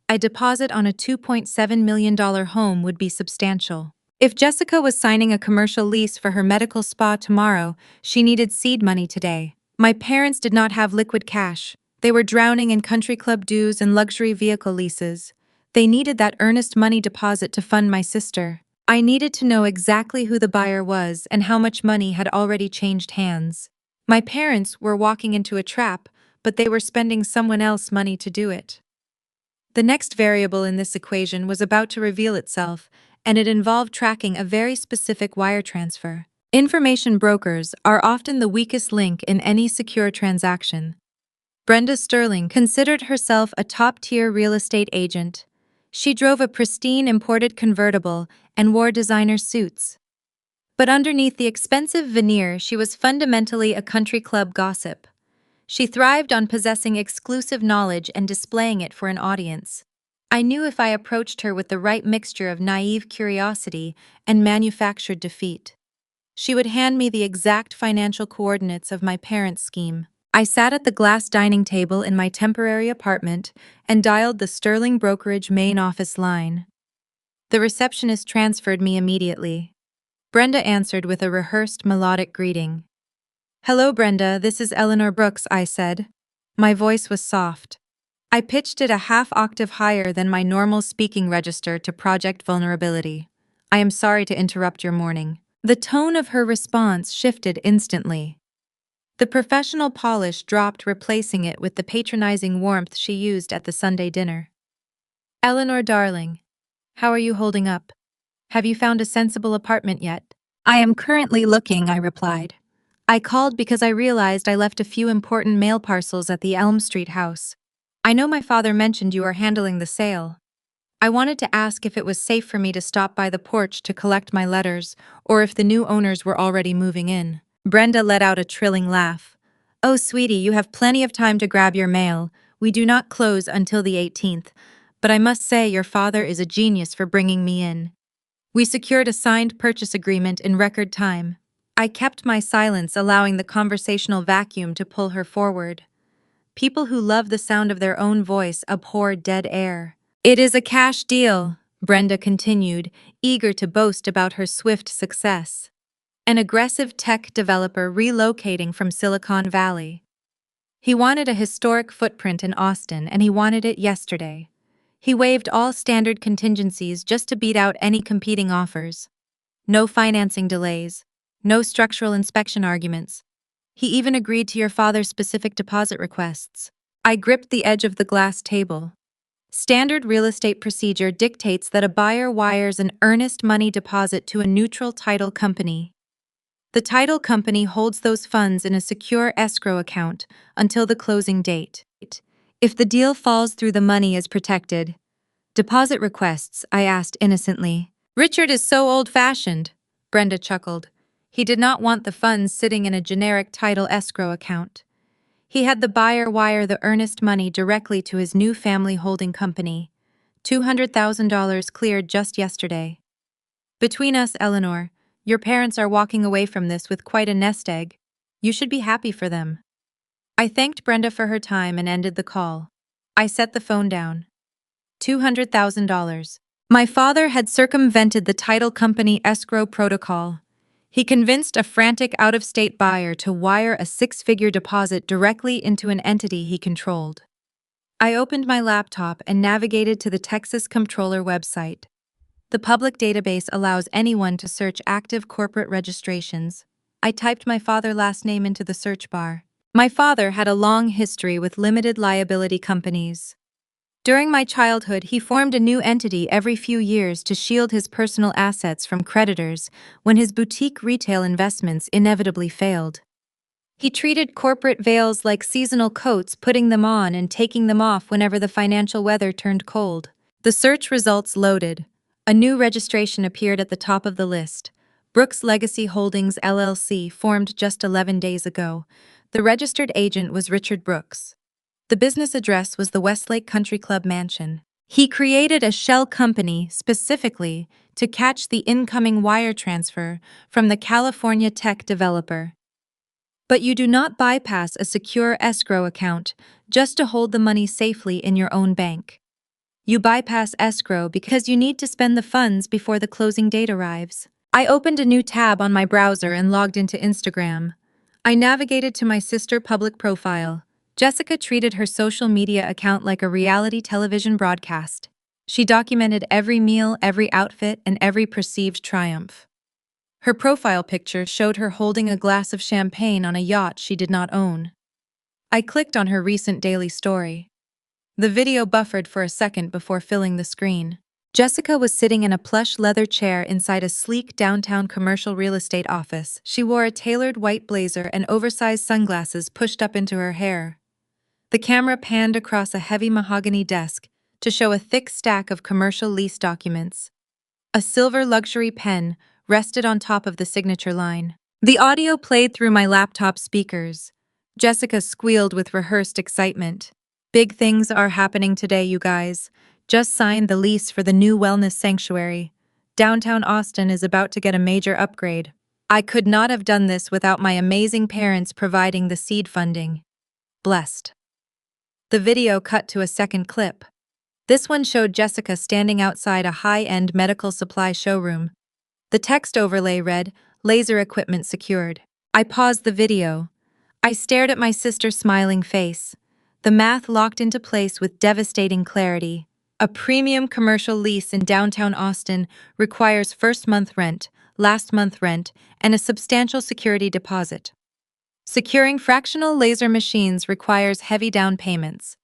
A deposit on a $2.7 million home would be substantial. If Jessica was signing a commercial lease for her medical spa tomorrow, she needed seed money today. My parents did not have liquid cash. They were drowning in country club dues and luxury vehicle leases. They needed that earnest money deposit to fund my sister. I needed to know exactly who the buyer was and how much money had already changed hands. My parents were walking into a trap, but they were spending someone else's money to do it. The next variable in this equation was about to reveal itself, and it involved tracking a very specific wire transfer. Information brokers are often the weakest link in any secure transaction. Brenda Sterling considered herself a top-tier real estate agent. She drove a pristine imported convertible and wore designer suits. But underneath the expensive veneer, she was fundamentally a country club gossip. She thrived on possessing exclusive knowledge and displaying it for an audience. I knew if I approached her with the right mixture of naive curiosity and manufactured defeat, she would hand me the exact financial coordinates of my parents' scheme. I sat at the glass dining table in my temporary apartment and dialed the Sterling Brokerage main office line. The receptionist transferred me immediately. Brenda answered with a rehearsed melodic greeting. "Hello, Brenda, this is Eleanor Brooks," I said. My voice was soft. I pitched it a half-octave higher than my normal speaking register to project vulnerability. "I am sorry to interrupt your morning." The tone of her response shifted instantly. The professional polish dropped, replacing it with the patronizing warmth she used at the Sunday dinner. "Eleanor, darling, how are you holding up? Have you found a sensible apartment yet?" "I am currently looking," I replied. "I called because I realized I left a few important mail parcels at the Elm Street house. I know my father mentioned you are handling the sale. I wanted to ask if it was safe for me to stop by the porch to collect my letters, or if the new owners were already moving in." Brenda let out a trilling laugh. "Oh, sweetie, you have plenty of time to grab your mail. We do not close until the 18th, but I must say your father is a genius for bringing me in." We secured a signed purchase agreement in record time. I kept my silence, allowing the conversational vacuum to pull her forward. People who love the sound of their own voice abhor dead air. "It is a cash deal," Brenda continued, eager to boast about her swift success. "An aggressive tech developer relocating from Silicon Valley. He wanted a historic footprint in Austin, and he wanted it yesterday. He waived all standard contingencies just to beat out any competing offers. No financing delays, no structural inspection arguments. He even agreed to your father's specific deposit requests." I gripped the edge of the glass table. Standard real estate procedure dictates that a buyer wires an earnest money deposit to a neutral title company. The title company holds those funds in a secure escrow account until the closing date. If the deal falls through, the money is protected. "Deposit requests?" I asked innocently. "Richard is so old-fashioned," Brenda chuckled. He did not want the funds sitting in a generic title escrow account. He had the buyer wire the earnest money directly to his new family holding company. $200,000 cleared just yesterday. "Between us, Eleanor, your parents are walking away from this with quite a nest egg. You should be happy for them." I thanked Brenda for her time and ended the call. I set the phone down. $200,000. My father had circumvented the title company escrow protocol. He convinced a frantic out-of-state buyer to wire a six-figure deposit directly into an entity he controlled. I opened my laptop and navigated to the Texas Comptroller website. The public database allows anyone to search active corporate registrations. I typed my father's last name into the search bar. My father had a long history with limited liability companies. During my childhood, he formed a new entity every few years to shield his personal assets from creditors when his boutique retail investments inevitably failed. He treated corporate veils like seasonal coats, putting them on and taking them off whenever the financial weather turned cold. The search results loaded. A new registration appeared at the top of the list. Brooks Legacy Holdings LLC, formed just 11 days ago. The registered agent was Richard Brooks. The business address was the Westlake Country Club mansion. He created a shell company specifically to catch the incoming wire transfer from the California tech developer. But you do not bypass a secure escrow account just to hold the money safely in your own bank. You bypass escrow because you need to spend the funds before the closing date arrives. I opened a new tab on my browser and logged into Instagram. I navigated to my sister's public profile. Jessica treated her social media account like a reality television broadcast. She documented every meal, every outfit, and every perceived triumph. Her profile picture showed her holding a glass of champagne on a yacht she did not own. I clicked on her recent daily story. The video buffered for a second before filling the screen. Jessica was sitting in a plush leather chair inside a sleek downtown commercial real estate office. She wore a tailored white blazer and oversized sunglasses pushed up into her hair. The camera panned across a heavy mahogany desk to show a thick stack of commercial lease documents. A silver luxury pen rested on top of the signature line. The audio played through my laptop speakers. Jessica squealed with rehearsed excitement. "Big things are happening today, you guys. Just signed the lease for the new wellness sanctuary. Downtown Austin is about to get a major upgrade. I could not have done this without my amazing parents providing the seed funding. Blessed." The video cut to a second clip. This one showed Jessica standing outside a high-end medical supply showroom. The text overlay read, "Laser equipment secured." I paused the video. I stared at my sister's smiling face. The math locked into place with devastating clarity. A premium commercial lease in downtown Austin requires first month rent, last month rent, and a substantial security deposit. Securing fractional laser machines requires heavy down payments.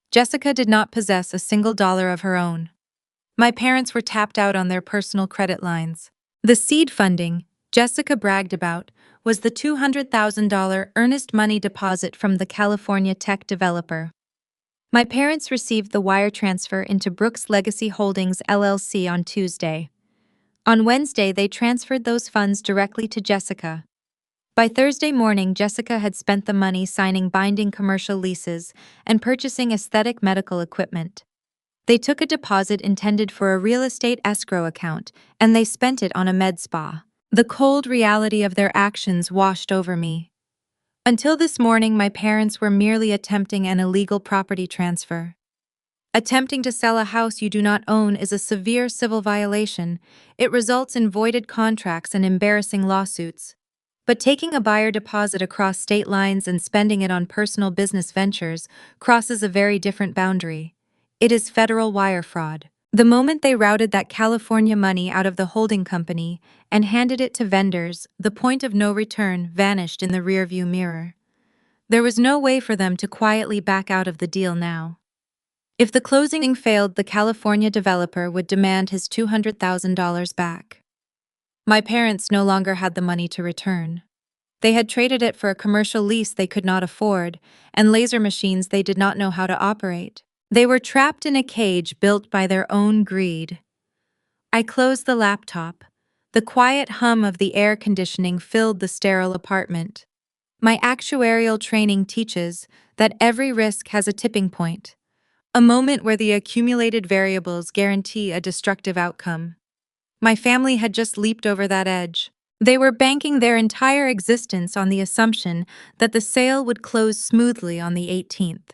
Jessica did not possess a single dollar of her own. My parents were tapped out on their personal credit lines. The seed funding Jessica bragged about was the $200,000 earnest money deposit from the California tech developer. My parents received the wire transfer into Brooks Legacy Holdings LLC on Tuesday. On Wednesday, they transferred those funds directly to Jessica. By Thursday morning, Jessica had spent the money signing binding commercial leases and purchasing aesthetic medical equipment. They took a deposit intended for a real estate escrow account, and they spent it on a med spa. The cold reality of their actions washed over me. Until this morning, my parents were merely attempting an illegal property transfer. Attempting to sell a house you do not own is a severe civil violation. It results in voided contracts and embarrassing lawsuits. But taking a buyer deposit across state lines and spending it on personal business ventures crosses a very different boundary. It is federal wire fraud. The moment they routed that California money out of the holding company and handed it to vendors, the point of no return vanished in the rearview mirror. There was no way for them to quietly back out of the deal now. If the closing failed, the California developer would demand his $200,000 back. My parents no longer had the money to return. They had traded it for a commercial lease they could not afford, and laser machines they did not know how to operate. They were trapped in a cage built by their own greed. I closed the laptop. The quiet hum of the air conditioning filled the sterile apartment. My actuarial training teaches that every risk has a tipping point, a moment where the accumulated variables guarantee a destructive outcome. My family had just leaped over that edge. They were banking their entire existence on the assumption that the sale would close smoothly on the 18th.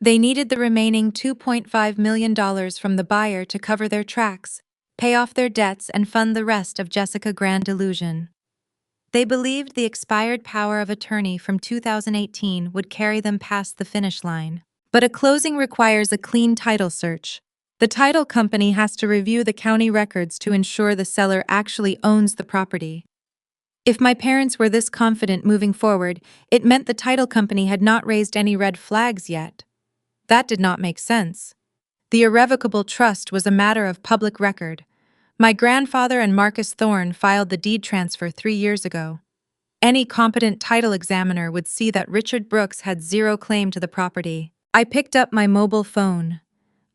They needed the remaining $2.5 million from the buyer to cover their tracks, pay off their debts, and fund the rest of Jessica's grand illusion. They believed the expired power of attorney from 2018 would carry them past the finish line. But a closing requires a clean title search. The title company has to review the county records to ensure the seller actually owns the property. If my parents were this confident moving forward, it meant the title company had not raised any red flags yet. That did not make sense. The irrevocable trust was a matter of public record. My grandfather and Marcus Thorne filed the deed transfer 3 years ago. Any competent title examiner would see that Richard Brooks had zero claim to the property. I picked up my mobile phone.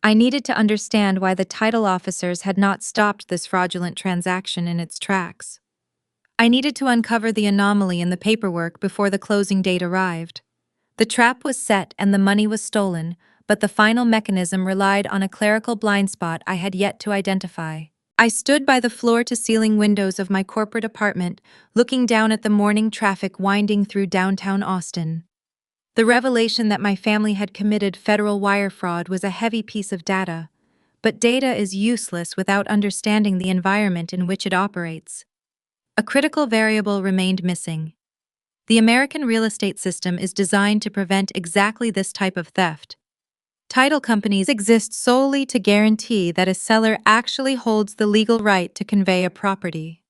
I needed to understand why the title officers had not stopped this fraudulent transaction in its tracks. I needed to uncover the anomaly in the paperwork before the closing date arrived. The trap was set and the money was stolen, but the final mechanism relied on a clerical blind spot I had yet to identify. I stood by the floor-to-ceiling windows of my corporate apartment, looking down at the morning traffic winding through downtown Austin. The revelation that my family had committed federal wire fraud was a heavy piece of data, but data is useless without understanding the environment in which it operates. A critical variable remained missing. The American real estate system is designed to prevent exactly this type of theft. Title companies exist solely to guarantee that a seller actually holds the legal right to convey a property.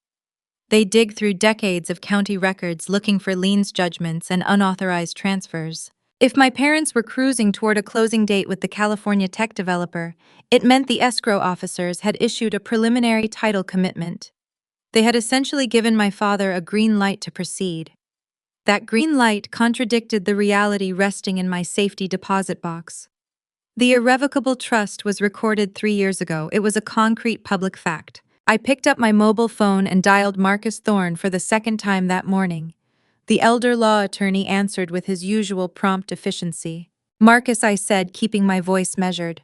They dig through decades of county records looking for liens judgments and unauthorized transfers. If my parents were cruising toward a closing date with the California tech developer, it meant the escrow officers had issued a preliminary title commitment. They had essentially given my father a green light to proceed. That green light contradicted the reality resting in my safety deposit box. The irrevocable trust was recorded 3 years ago. It was a concrete public fact. I picked up my mobile phone and dialed Marcus Thorne for the second time that morning. The elder law attorney answered with his usual prompt efficiency. "Marcus," I said, keeping my voice measured,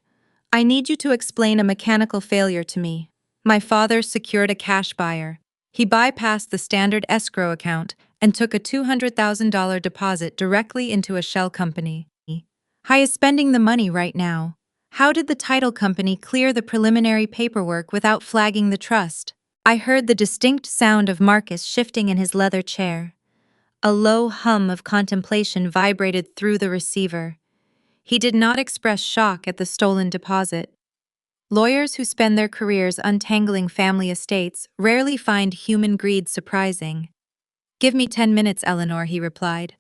"I need you to explain a mechanical failure to me. My father secured a cash buyer. He bypassed the standard escrow account and took a $200,000 deposit directly into a shell company. He is spending the money right now. How did the title company clear the preliminary paperwork without flagging the trust?" I heard the distinct sound of Marcus shifting in his leather chair. A low hum of contemplation vibrated through the receiver. He did not express shock at the stolen deposit. Lawyers who spend their careers untangling family estates rarely find human greed surprising. "Give me 10 minutes, Eleanor," he replied.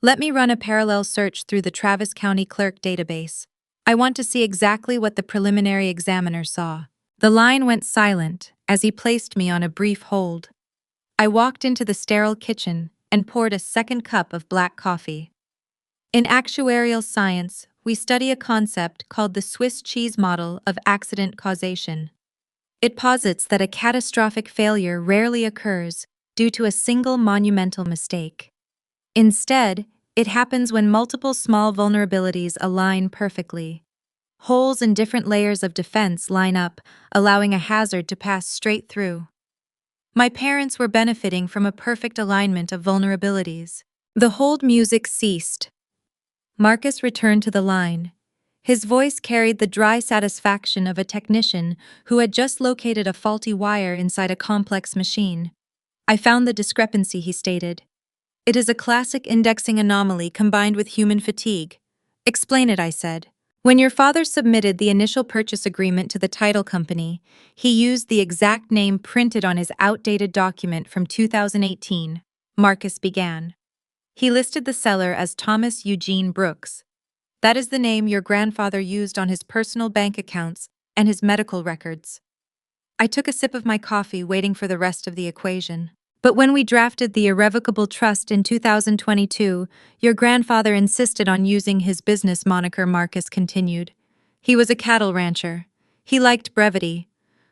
"Let me run a parallel search through the Travis County Clerk database. I want to see exactly what the preliminary examiner saw." The line went silent as he placed me on a brief hold. I walked into the sterile kitchen and poured a second cup of black coffee. In actuarial science, we study a concept called the Swiss cheese model of accident causation. It posits that a catastrophic failure rarely occurs due to a single monumental mistake. Instead, it happens when multiple small vulnerabilities align perfectly. Holes in different layers of defense line up, allowing a hazard to pass straight through. My parents were benefiting from a perfect alignment of vulnerabilities. The hold music ceased. Marcus returned to the line. His voice carried the dry satisfaction of a technician who had just located a faulty wire inside a complex machine. "I found the discrepancy," he stated. "It is a classic indexing anomaly combined with human fatigue." "Explain it," I said. "When your father submitted the initial purchase agreement to the title company, he used the exact name printed on his outdated document from 2018, Marcus began. He listed the seller as Thomas Eugene Brooks. That is the name your grandfather used on his personal bank accounts and his medical records." I took a sip of my coffee, waiting for the rest of the equation. "But when we drafted the irrevocable trust in 2022, your grandfather insisted on using his business moniker," Marcus continued. "He was a cattle rancher. He liked brevity.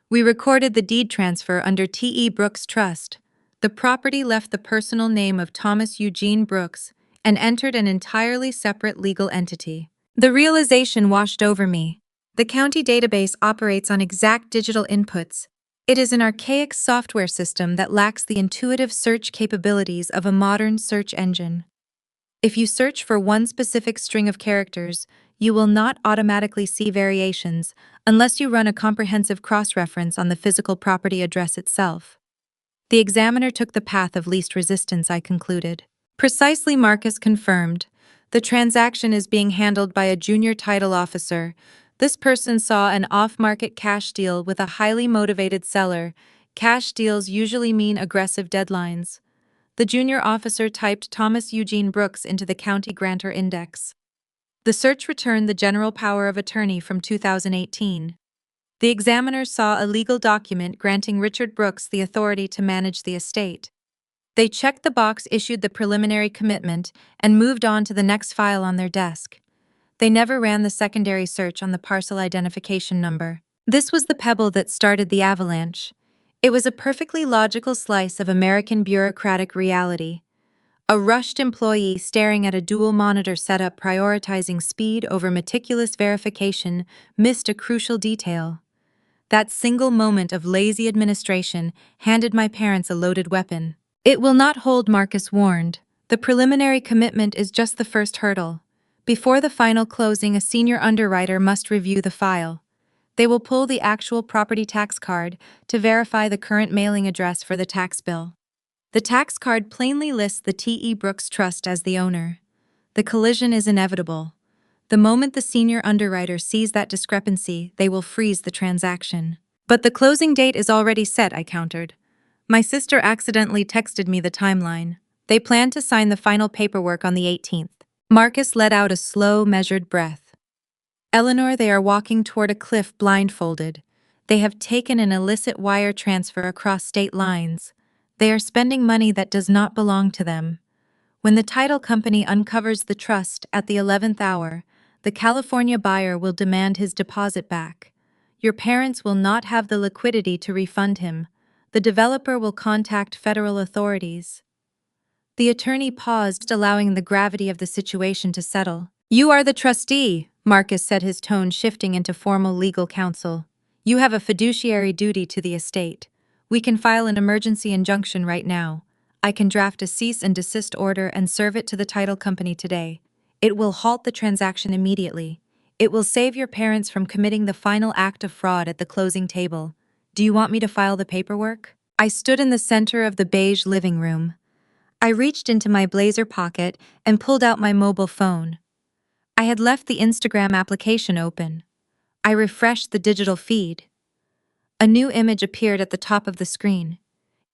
We recorded the deed transfer under T.E. Brooks Trust. The property left the personal name of Thomas Eugene Brooks and entered an entirely separate legal entity." The realization washed over me. The county database operates on exact digital inputs. It is an archaic software system that lacks the intuitive search capabilities of a modern search engine. If you search for one specific string of characters, you will not automatically see variations unless you run a comprehensive cross-reference on the physical property address itself. The examiner took the path of least resistance, I concluded. "Precisely," Marcus confirmed. "The transaction is being handled by a junior title officer. This person saw an off-market cash deal with a highly motivated seller. Cash deals usually mean aggressive deadlines. The junior officer typed Thomas Eugene Brooks into the county grantor index. The search returned the general power of attorney from 2018. The examiners saw a legal document granting Richard Brooks the authority to manage the estate. They checked the box, issued the preliminary commitment, and moved on to the next file on their desk. They never ran the secondary search on the parcel identification number. This was the pebble that started the avalanche. It was a perfectly logical slice of American bureaucratic reality. A rushed employee staring at a dual monitor setup prioritizing speed over meticulous verification missed a crucial detail. That single moment of lazy administration handed my parents a loaded weapon. It will not hold, Marcus warned. The preliminary commitment is just the first hurdle. Before the final closing, a senior underwriter must review the file. They will pull the actual property tax card to verify the current mailing address for the tax bill. The tax card plainly lists the T.E. Brooks Trust as the owner. The collision is inevitable. The moment the senior underwriter sees that discrepancy, they will freeze the transaction. But the closing date is already set, I countered. My sister accidentally texted me the timeline. They plan to sign the final paperwork on the 18th. Marcus let out a slow, measured breath. Eleanor, they are walking toward a cliff blindfolded. They have taken an illicit wire transfer across state lines. They are spending money that does not belong to them. When the title company uncovers the trust at the 11th hour, the California buyer will demand his deposit back. Your parents will not have the liquidity to refund him. The developer will contact federal authorities. The attorney paused, allowing the gravity of the situation to settle. You are the trustee, Marcus said, his tone shifting into formal legal counsel. You have a fiduciary duty to the estate. We can file an emergency injunction right now. I can draft a cease and desist order and serve it to the title company today. It will halt the transaction immediately. It will save your parents from committing the final act of fraud at the closing table. Do you want me to file the paperwork? I stood in the center of the beige living room. I reached into my blazer pocket and pulled out my mobile phone. I had left the Instagram application open. I refreshed the digital feed. A new image appeared at the top of the screen.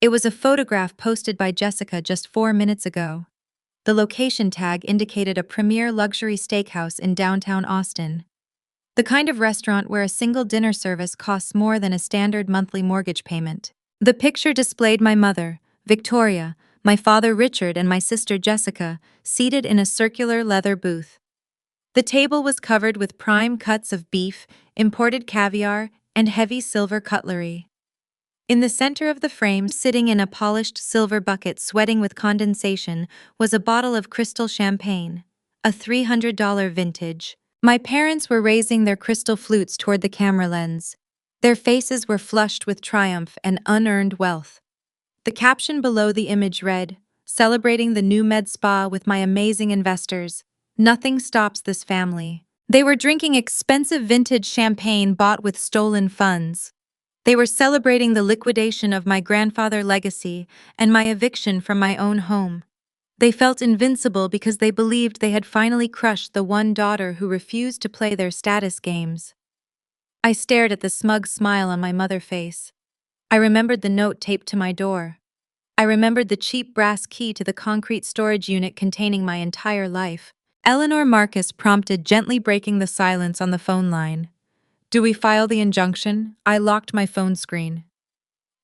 It was a photograph posted by Jessica just 4 minutes ago. The location tag indicated a premier luxury steakhouse in downtown Austin. The kind of restaurant where a single dinner service costs more than a standard monthly mortgage payment. The picture displayed my mother, Victoria, my father Richard, and my sister Jessica, seated in a circular leather booth. The table was covered with prime cuts of beef, imported caviar, and heavy silver cutlery. In the center of the frame, sitting in a polished silver bucket sweating with condensation, was a bottle of crystal champagne, a $300 vintage. My parents were raising their crystal flutes toward the camera lens. Their faces were flushed with triumph and unearned wealth. The caption below the image read, "Celebrating the new med spa with my amazing investors. Nothing stops this family." They were drinking expensive vintage champagne bought with stolen funds. They were celebrating the liquidation of my grandfather's legacy and my eviction from my own home. They felt invincible because they believed they had finally crushed the one daughter who refused to play their status games. I stared at the smug smile on my mother's face. I remembered the note taped to my door. I remembered the cheap brass key to the concrete storage unit containing my entire life. Eleanor, Marcus prompted, gently breaking the silence on the phone line. Do we file the injunction? I locked my phone screen.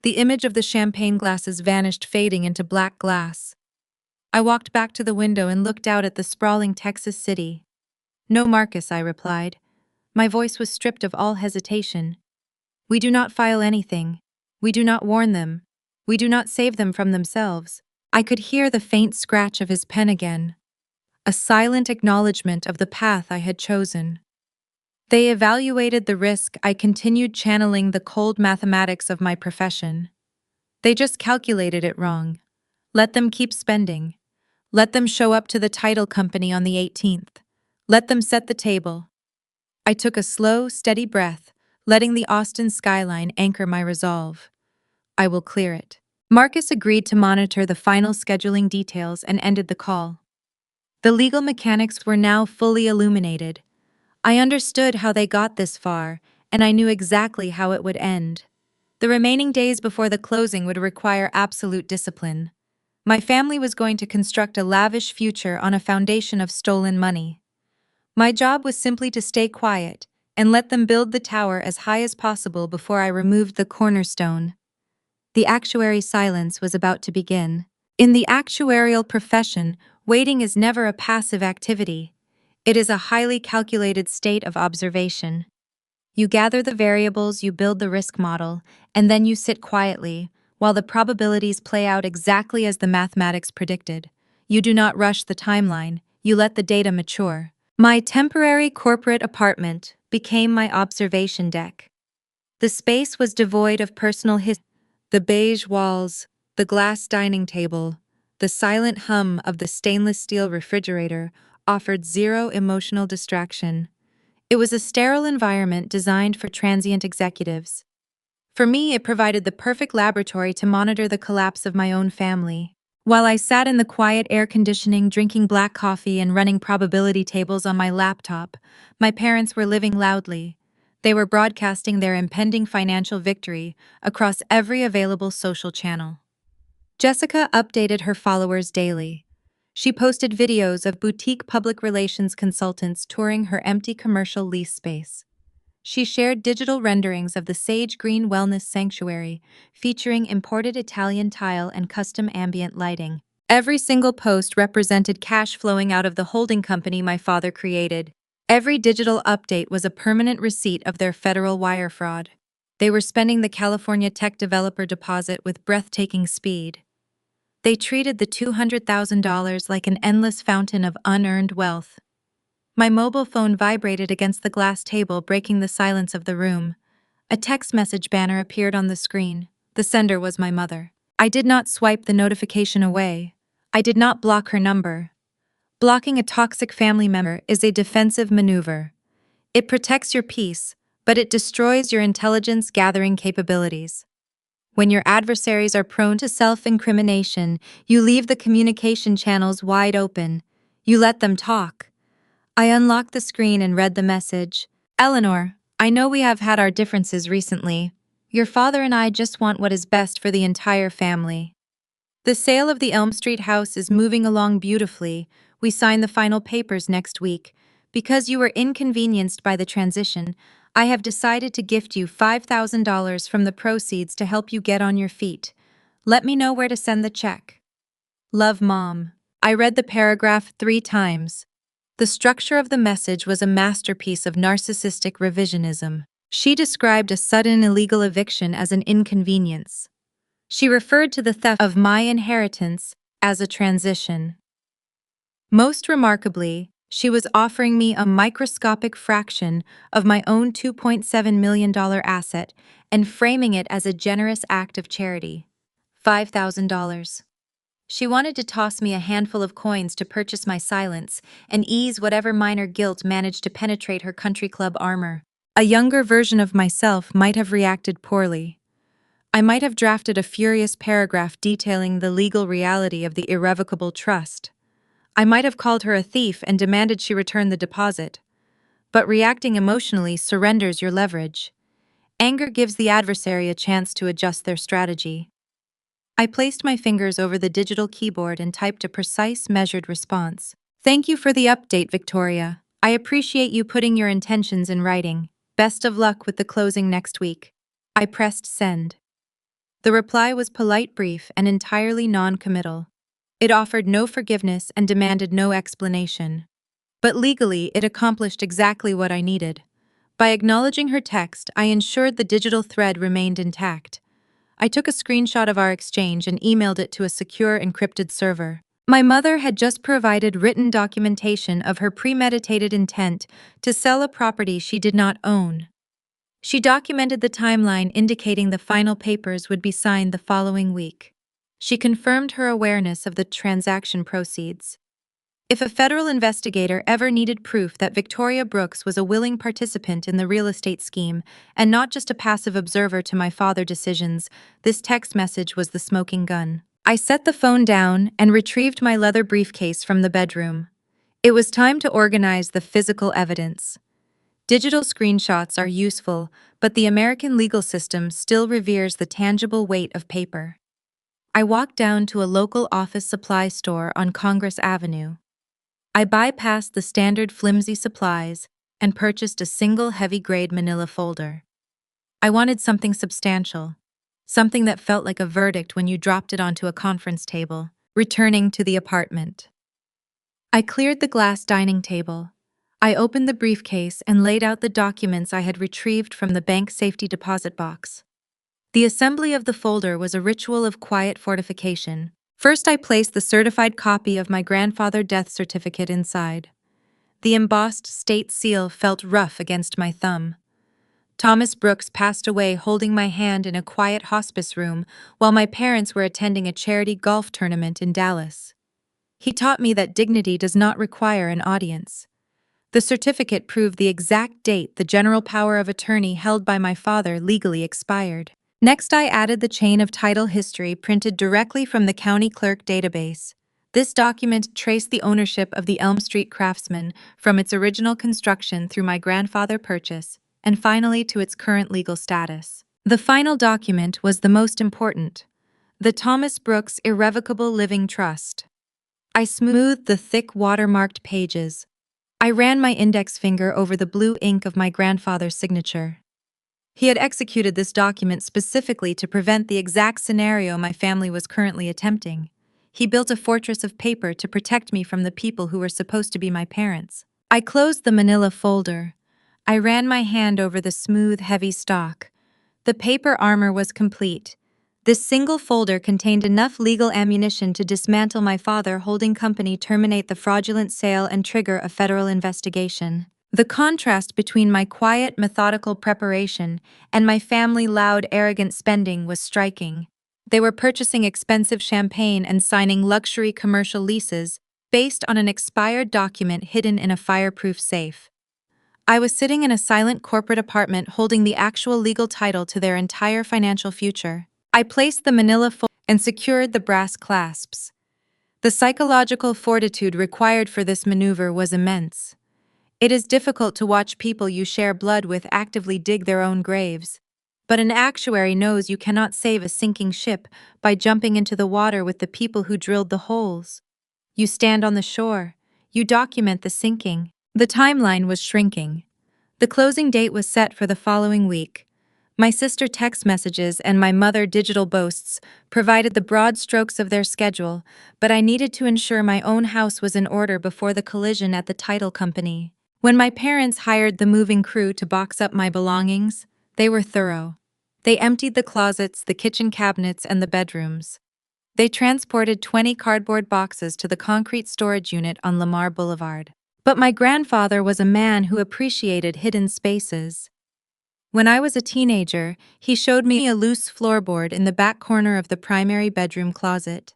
The image of the champagne glasses vanished, fading into black glass. I walked back to the window and looked out at the sprawling Texas city. No, Marcus, I replied. My voice was stripped of all hesitation. We do not file anything. We do not warn them. We do not save them from themselves. I could hear the faint scratch of his pen again. A silent acknowledgement of the path I had chosen. They evaluated the risk. I continued channeling the cold mathematics of my profession. They just calculated it wrong. Let them keep spending. Let them show up to the title company on the 18th. Let them set the table. I took a slow, steady breath, letting the Austin skyline anchor my resolve. I will clear it. Marcus agreed to monitor the final scheduling details and ended the call. The legal mechanics were now fully illuminated. I understood how they got this far, and I knew exactly how it would end. The remaining days before the closing would require absolute discipline. My family was going to construct a lavish future on a foundation of stolen money. My job was simply to stay quiet and let them build the tower as high as possible before I removed the cornerstone. The actuary's silence was about to begin. In the actuarial profession, waiting is never a passive activity. It is a highly calculated state of observation. You gather the variables, you build the risk model, and then you sit quietly, while the probabilities play out exactly as the mathematics predicted. You do not rush the timeline, you let the data mature. My temporary corporate apartment became my observation deck. The space was devoid of personal history. The beige walls, the glass dining table, the silent hum of the stainless steel refrigerator offered zero emotional distraction. It was a sterile environment designed for transient executives. For me, it provided the perfect laboratory to monitor the collapse of my own family. While I sat in the quiet air conditioning, drinking black coffee and running probability tables on my laptop, my parents were living loudly. They were broadcasting their impending financial victory across every available social channel. Jessica updated her followers daily. She posted videos of boutique public relations consultants touring her empty commercial lease space. She shared digital renderings of the Sage Green Wellness Sanctuary, featuring imported Italian tile and custom ambient lighting. Every single post represented cash flowing out of the holding company my father created. Every digital update was a permanent receipt of their federal wire fraud. They were spending the California tech developer deposit with breathtaking speed. They treated the $200,000 like an endless fountain of unearned wealth. My mobile phone vibrated against the glass table, breaking the silence of the room. A text message banner appeared on the screen. The sender was my mother. I did not swipe the notification away. I did not block her number. Blocking a toxic family member is a defensive maneuver. It protects your peace, but it destroys your intelligence-gathering capabilities. When your adversaries are prone to self-incrimination, you leave the communication channels wide open. You let them talk. I unlocked the screen and read the message. Eleanor, I know we have had our differences recently. Your father and I just want what is best for the entire family. The sale of the Elm Street house is moving along beautifully. We sign the final papers next week. Because you were inconvenienced by the transition, I have decided to gift you $5,000 from the proceeds to help you get on your feet. Let me know where to send the check. Love, Mom. I read the paragraph 3 times. The structure of the message was a masterpiece of narcissistic revisionism. She described a sudden illegal eviction as an inconvenience. She referred to the theft of my inheritance as a transition. Most remarkably, she was offering me a microscopic fraction of my own $2.7 million asset and framing it as a generous act of charity. $5,000. She wanted to toss me a handful of coins to purchase my silence and ease whatever minor guilt managed to penetrate her country club armor. A younger version of myself might have reacted poorly. I might have drafted a furious paragraph detailing the legal reality of the irrevocable trust. I might have called her a thief and demanded she return the deposit. But reacting emotionally surrenders your leverage. Anger gives the adversary a chance to adjust their strategy. I placed my fingers over the digital keyboard and typed a precise, measured response. Thank you for the update, Victoria. I appreciate you putting your intentions in writing. Best of luck with the closing next week. I pressed send. The reply was polite, brief, and entirely non-committal. It offered no forgiveness and demanded no explanation. But legally, it accomplished exactly what I needed. By acknowledging her text, I ensured the digital thread remained intact. I took a screenshot of our exchange and emailed it to a secure, encrypted server. My mother had just provided written documentation of her premeditated intent to sell a property she did not own. She documented the timeline indicating the final papers would be signed the following week. She confirmed her awareness of the transaction proceeds. If a federal investigator ever needed proof that Victoria Brooks was a willing participant in the real estate scheme and not just a passive observer to my father's decisions, this text message was the smoking gun. I set the phone down and retrieved my leather briefcase from the bedroom. It was time to organize the physical evidence. Digital screenshots are useful, but the American legal system still reveres the tangible weight of paper. I walked down to a local office supply store on Congress Avenue. I bypassed the standard flimsy supplies and purchased a single heavy-grade manila folder. I wanted something substantial, something that felt like a verdict when you dropped it onto a conference table. Returning to the apartment, I cleared the glass dining table. I opened the briefcase and laid out the documents I had retrieved from the bank safety deposit box. The assembly of the folder was a ritual of quiet fortification. First, I placed the certified copy of my grandfather's death certificate inside. The embossed state seal felt rough against my thumb. Thomas Brooks passed away holding my hand in a quiet hospice room while my parents were attending a charity golf tournament in Dallas. He taught me that dignity does not require an audience. The certificate proved the exact date the general power of attorney held by my father legally expired. Next, I added the chain of title history printed directly from the county clerk database. This document traced the ownership of the Elm Street Craftsman from its original construction through my grandfather's purchase, and finally to its current legal status. The final document was the most important: the Thomas Brooks Irrevocable Living Trust. I smoothed the thick watermarked pages. I ran my index finger over the blue ink of my grandfather's signature. He had executed this document specifically to prevent the exact scenario my family was currently attempting. He built a fortress of paper to protect me from the people who were supposed to be my parents. I closed the manila folder. I ran my hand over the smooth, heavy stock. The paper armor was complete. This single folder contained enough legal ammunition to dismantle my father holding company, terminate the fraudulent sale, and trigger a federal investigation. The contrast between my quiet, methodical preparation and my family's loud, arrogant spending was striking. They were purchasing expensive champagne and signing luxury commercial leases based on an expired document hidden in a fireproof safe. I was sitting in a silent corporate apartment holding the actual legal title to their entire financial future. I placed the manila folder and secured the brass clasps. The psychological fortitude required for this maneuver was immense. It is difficult to watch people you share blood with actively dig their own graves. But an actuary knows you cannot save a sinking ship by jumping into the water with the people who drilled the holes. You stand on the shore. You document the sinking. The timeline was shrinking. The closing date was set for the following week. My sister text messages and my mother digital boasts provided the broad strokes of their schedule, but I needed to ensure my own house was in order before the collision at the title company. When my parents hired the moving crew to box up my belongings, they were thorough. They emptied the closets, the kitchen cabinets, and the bedrooms. They transported 20 cardboard boxes to the concrete storage unit on Lamar Boulevard. But my grandfather was a man who appreciated hidden spaces. When I was a teenager, he showed me a loose floorboard in the back corner of the primary bedroom closet.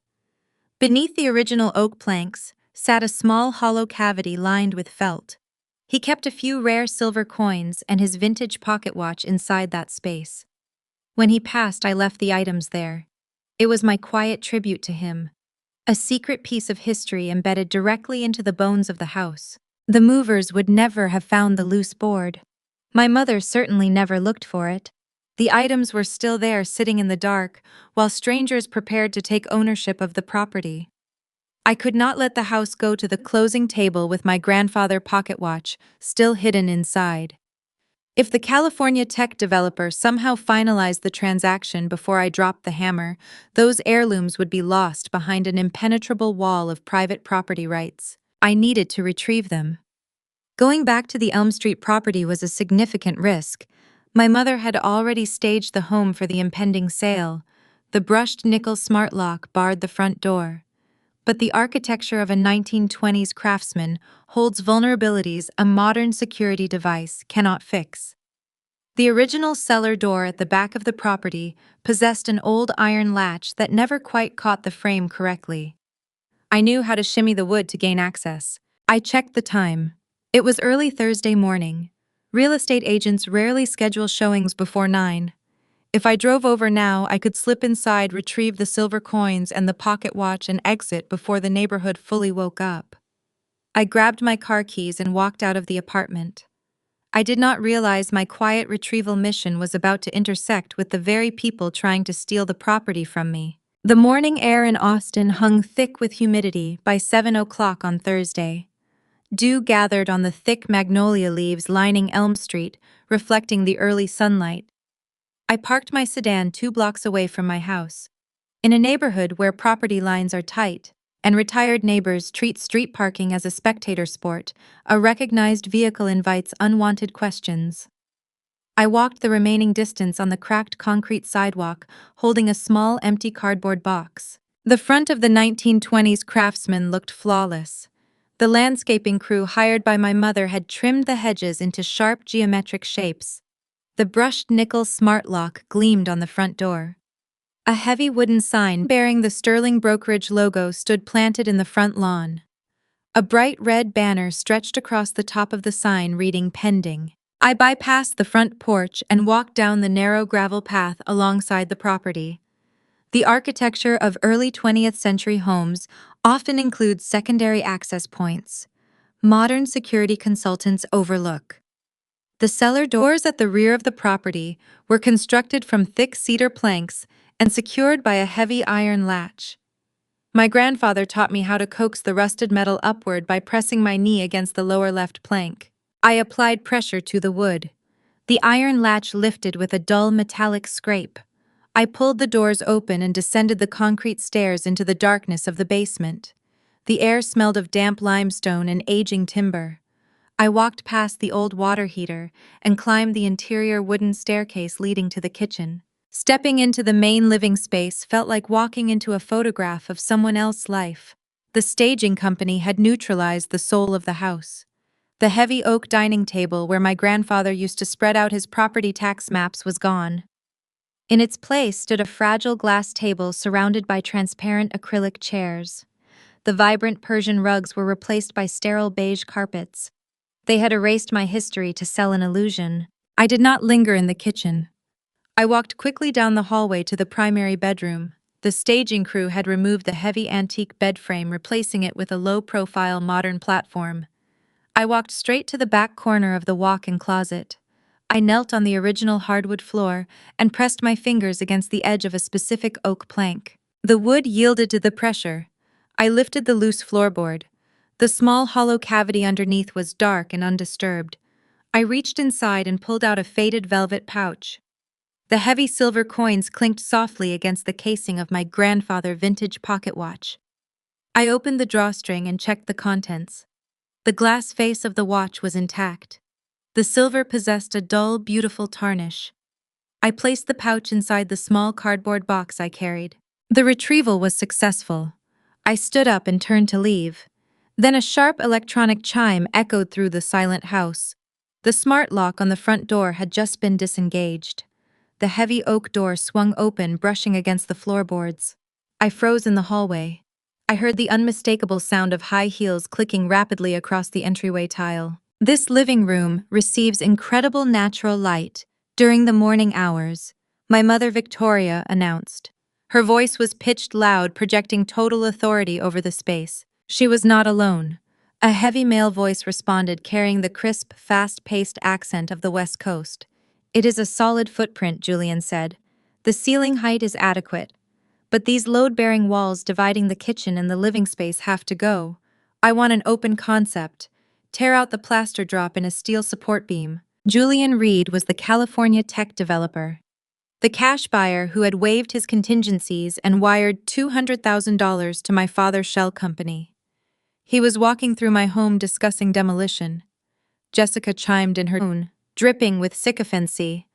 Beneath the original oak planks sat a small hollow cavity lined with felt. He kept a few rare silver coins and his vintage pocket watch inside that space. When he passed, I left the items there. It was my quiet tribute to him, a secret piece of history embedded directly into the bones of the house. The movers would never have found the loose board. My mother certainly never looked for it. The items were still there sitting in the dark, while strangers prepared to take ownership of the property. I could not let the house go to the closing table with my grandfather's pocket watch still hidden inside. If the California tech developer somehow finalized the transaction before I dropped the hammer, those heirlooms would be lost behind an impenetrable wall of private property rights. I needed to retrieve them. Going back to the Elm Street property was a significant risk. My mother had already staged the home for the impending sale. The brushed nickel smart lock barred the front door. But the architecture of a 1920s craftsman holds vulnerabilities a modern security device cannot fix. The original cellar door at the back of the property possessed an old iron latch that never quite caught the frame correctly. I knew how to shimmy the wood to gain access. I checked the time. It was early Thursday morning. Real estate agents rarely schedule showings before 9. If I drove over now, I could slip inside, retrieve the silver coins and the pocket watch, and exit before the neighborhood fully woke up. I grabbed my car keys and walked out of the apartment. I did not realize my quiet retrieval mission was about to intersect with the very people trying to steal the property from me. The morning air in Austin hung thick with humidity by 7 o'clock on Thursday. Dew gathered on the thick magnolia leaves lining Elm Street, reflecting the early sunlight. I parked my sedan 2 blocks away from my house. In a neighborhood where property lines are tight, and retired neighbors treat street parking as a spectator sport, a recognized vehicle invites unwanted questions. I walked the remaining distance on the cracked concrete sidewalk, holding a small empty cardboard box. The front of the 1920s Craftsman looked flawless. The landscaping crew hired by my mother had trimmed the hedges into sharp geometric shapes. The brushed nickel smart lock gleamed on the front door. A heavy wooden sign bearing the Sterling Brokerage logo stood planted in the front lawn. A bright red banner stretched across the top of the sign reading "Pending." I bypassed the front porch and walked down the narrow gravel path alongside the property. The architecture of early 20th century homes often includes secondary access points. Modern security consultants overlook. The cellar doors at the rear of the property were constructed from thick cedar planks and secured by a heavy iron latch. My grandfather taught me how to coax the rusted metal upward by pressing my knee against the lower left plank. I applied pressure to the wood. The iron latch lifted with a dull metallic scrape. I pulled the doors open and descended the concrete stairs into the darkness of the basement. The air smelled of damp limestone and aging timber. I walked past the old water heater and climbed the interior wooden staircase leading to the kitchen. Stepping into the main living space felt like walking into a photograph of someone else's life. The staging company had neutralized the soul of the house. The heavy oak dining table where my grandfather used to spread out his property tax maps was gone. In its place stood a fragile glass table surrounded by transparent acrylic chairs. The vibrant Persian rugs were replaced by sterile beige carpets. They had erased my history to sell an illusion. I did not linger in the kitchen. I walked quickly down the hallway to the primary bedroom. The staging crew had removed the heavy antique bed frame, replacing it with a low-profile modern platform. I walked straight to the back corner of the walk-in closet. I knelt on the original hardwood floor and pressed my fingers against the edge of a specific oak plank. The wood yielded to the pressure. I lifted the loose floorboard. The small hollow cavity underneath was dark and undisturbed. I reached inside and pulled out a faded velvet pouch. The heavy silver coins clinked softly against the casing of my grandfather's vintage pocket watch. I opened the drawstring and checked the contents. The glass face of the watch was intact. The silver possessed a dull, beautiful tarnish. I placed the pouch inside the small cardboard box I carried. The retrieval was successful. I stood up and turned to leave. Then a sharp electronic chime echoed through the silent house. The smart lock on the front door had just been disengaged. The heavy oak door swung open, brushing against the floorboards. I froze in the hallway. I heard the unmistakable sound of high heels clicking rapidly across the entryway tile. This living room receives incredible natural light during the morning hours, my mother Victoria announced. Her voice was pitched loud, projecting total authority over the space. She was not alone. A heavy male voice responded, carrying the crisp, fast-paced accent of the West Coast. "It is a solid footprint," Julian said. "The ceiling height is adequate. But these load-bearing walls dividing the kitchen and the living space have to go. I want an open concept. Tear out the plaster drop in a steel support beam." Julian Reed was the California tech developer. The cash buyer who had waived his contingencies and wired $200,000 to my father's shell company. He was walking through my home discussing demolition. Jessica chimed in her tone, dripping with sycophancy.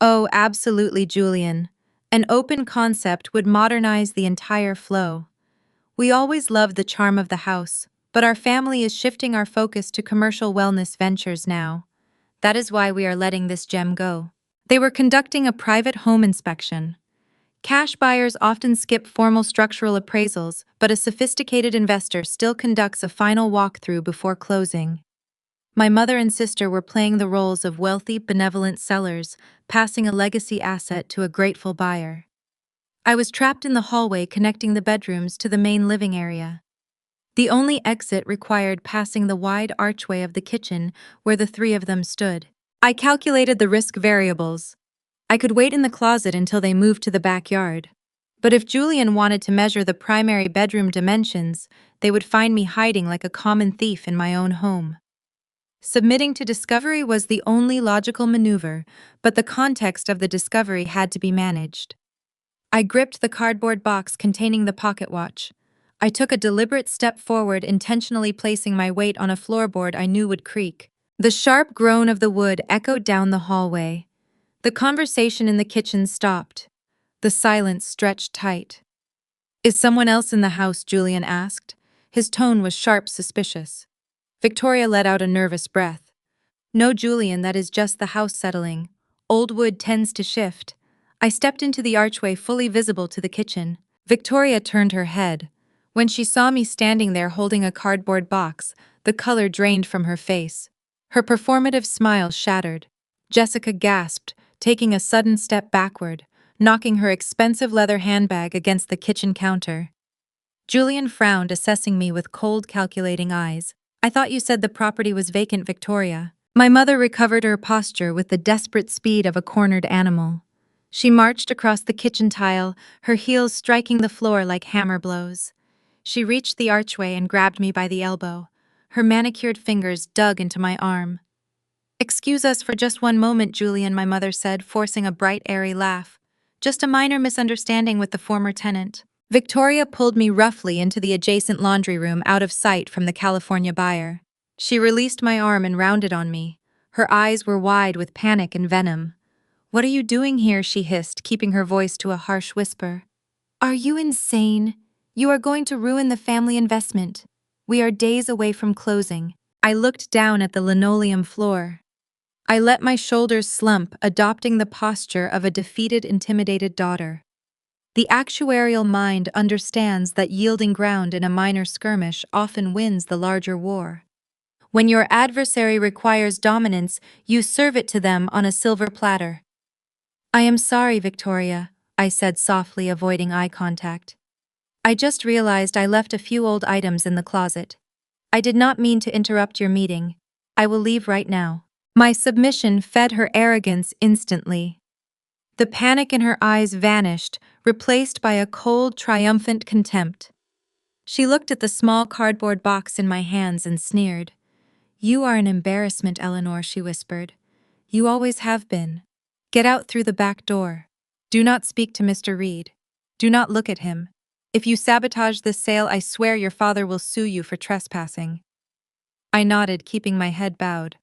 "Oh, absolutely, Julian. An open concept would modernize the entire flow. We always loved the charm of the house, but our family is shifting our focus to commercial wellness ventures now. That is why we are letting this gem go." They were conducting a private home inspection. Cash buyers often skip formal structural appraisals, but a sophisticated investor still conducts a final walkthrough before closing. My mother and sister were playing the roles of wealthy, benevolent sellers, passing a legacy asset to a grateful buyer. I was trapped in the hallway connecting the bedrooms to the main living area. The only exit required passing the wide archway of the kitchen where the three of them stood. I calculated the risk variables. I could wait in the closet until they moved to the backyard. But if Julian wanted to measure the primary bedroom dimensions, they would find me hiding like a common thief in my own home. Submitting to discovery was the only logical maneuver, but the context of the discovery had to be managed. I gripped the cardboard box containing the pocket watch. I took a deliberate step forward, intentionally placing my weight on a floorboard I knew would creak. The sharp groan of the wood echoed down the hallway. The conversation in the kitchen stopped. The silence stretched tight. "Is someone else in the house?" Julian asked. His tone was sharp, suspicious. Victoria let out a nervous breath. "No, Julian, that is just the house settling. Old wood tends to shift." I stepped into the archway fully visible to the kitchen. Victoria turned her head. When she saw me standing there holding a cardboard box, the color drained from her face. Her performative smile shattered. Jessica gasped, taking a sudden step backward, knocking her expensive leather handbag against the kitchen counter. Julian frowned, assessing me with cold, calculating eyes. "I thought you said the property was vacant, Victoria." My mother recovered her posture with the desperate speed of a cornered animal. She marched across the kitchen tile, her heels striking the floor like hammer blows. She reached the archway and grabbed me by the elbow. Her manicured fingers dug into my arm. "Excuse us for just one moment, Julian," my mother said, forcing a bright, airy laugh. "Just a minor misunderstanding with the former tenant." Victoria pulled me roughly into the adjacent laundry room, out of sight from the California buyer. She released my arm and rounded on me. Her eyes were wide with panic and venom. "What are you doing here?" she hissed, keeping her voice to a harsh whisper. "Are you insane? You are going to ruin the family investment. We are days away from closing." I looked down at the linoleum floor. I let my shoulders slump, adopting the posture of a defeated, intimidated daughter. The actuarial mind understands that yielding ground in a minor skirmish often wins the larger war. When your adversary requires dominance, you serve it to them on a silver platter. "I am sorry, Victoria," I said softly, avoiding eye contact. "I just realized I left a few old items in the closet. I did not mean to interrupt your meeting. I will leave right now." My submission fed her arrogance instantly. The panic in her eyes vanished, replaced by a cold, triumphant contempt. She looked at the small cardboard box in my hands and sneered. "You are an embarrassment, Eleanor," she whispered. "You always have been. Get out through the back door. Do not speak to Mr. Reed. Do not look at him. If you sabotage this sale, I swear your father will sue you for trespassing." I nodded, keeping my head bowed.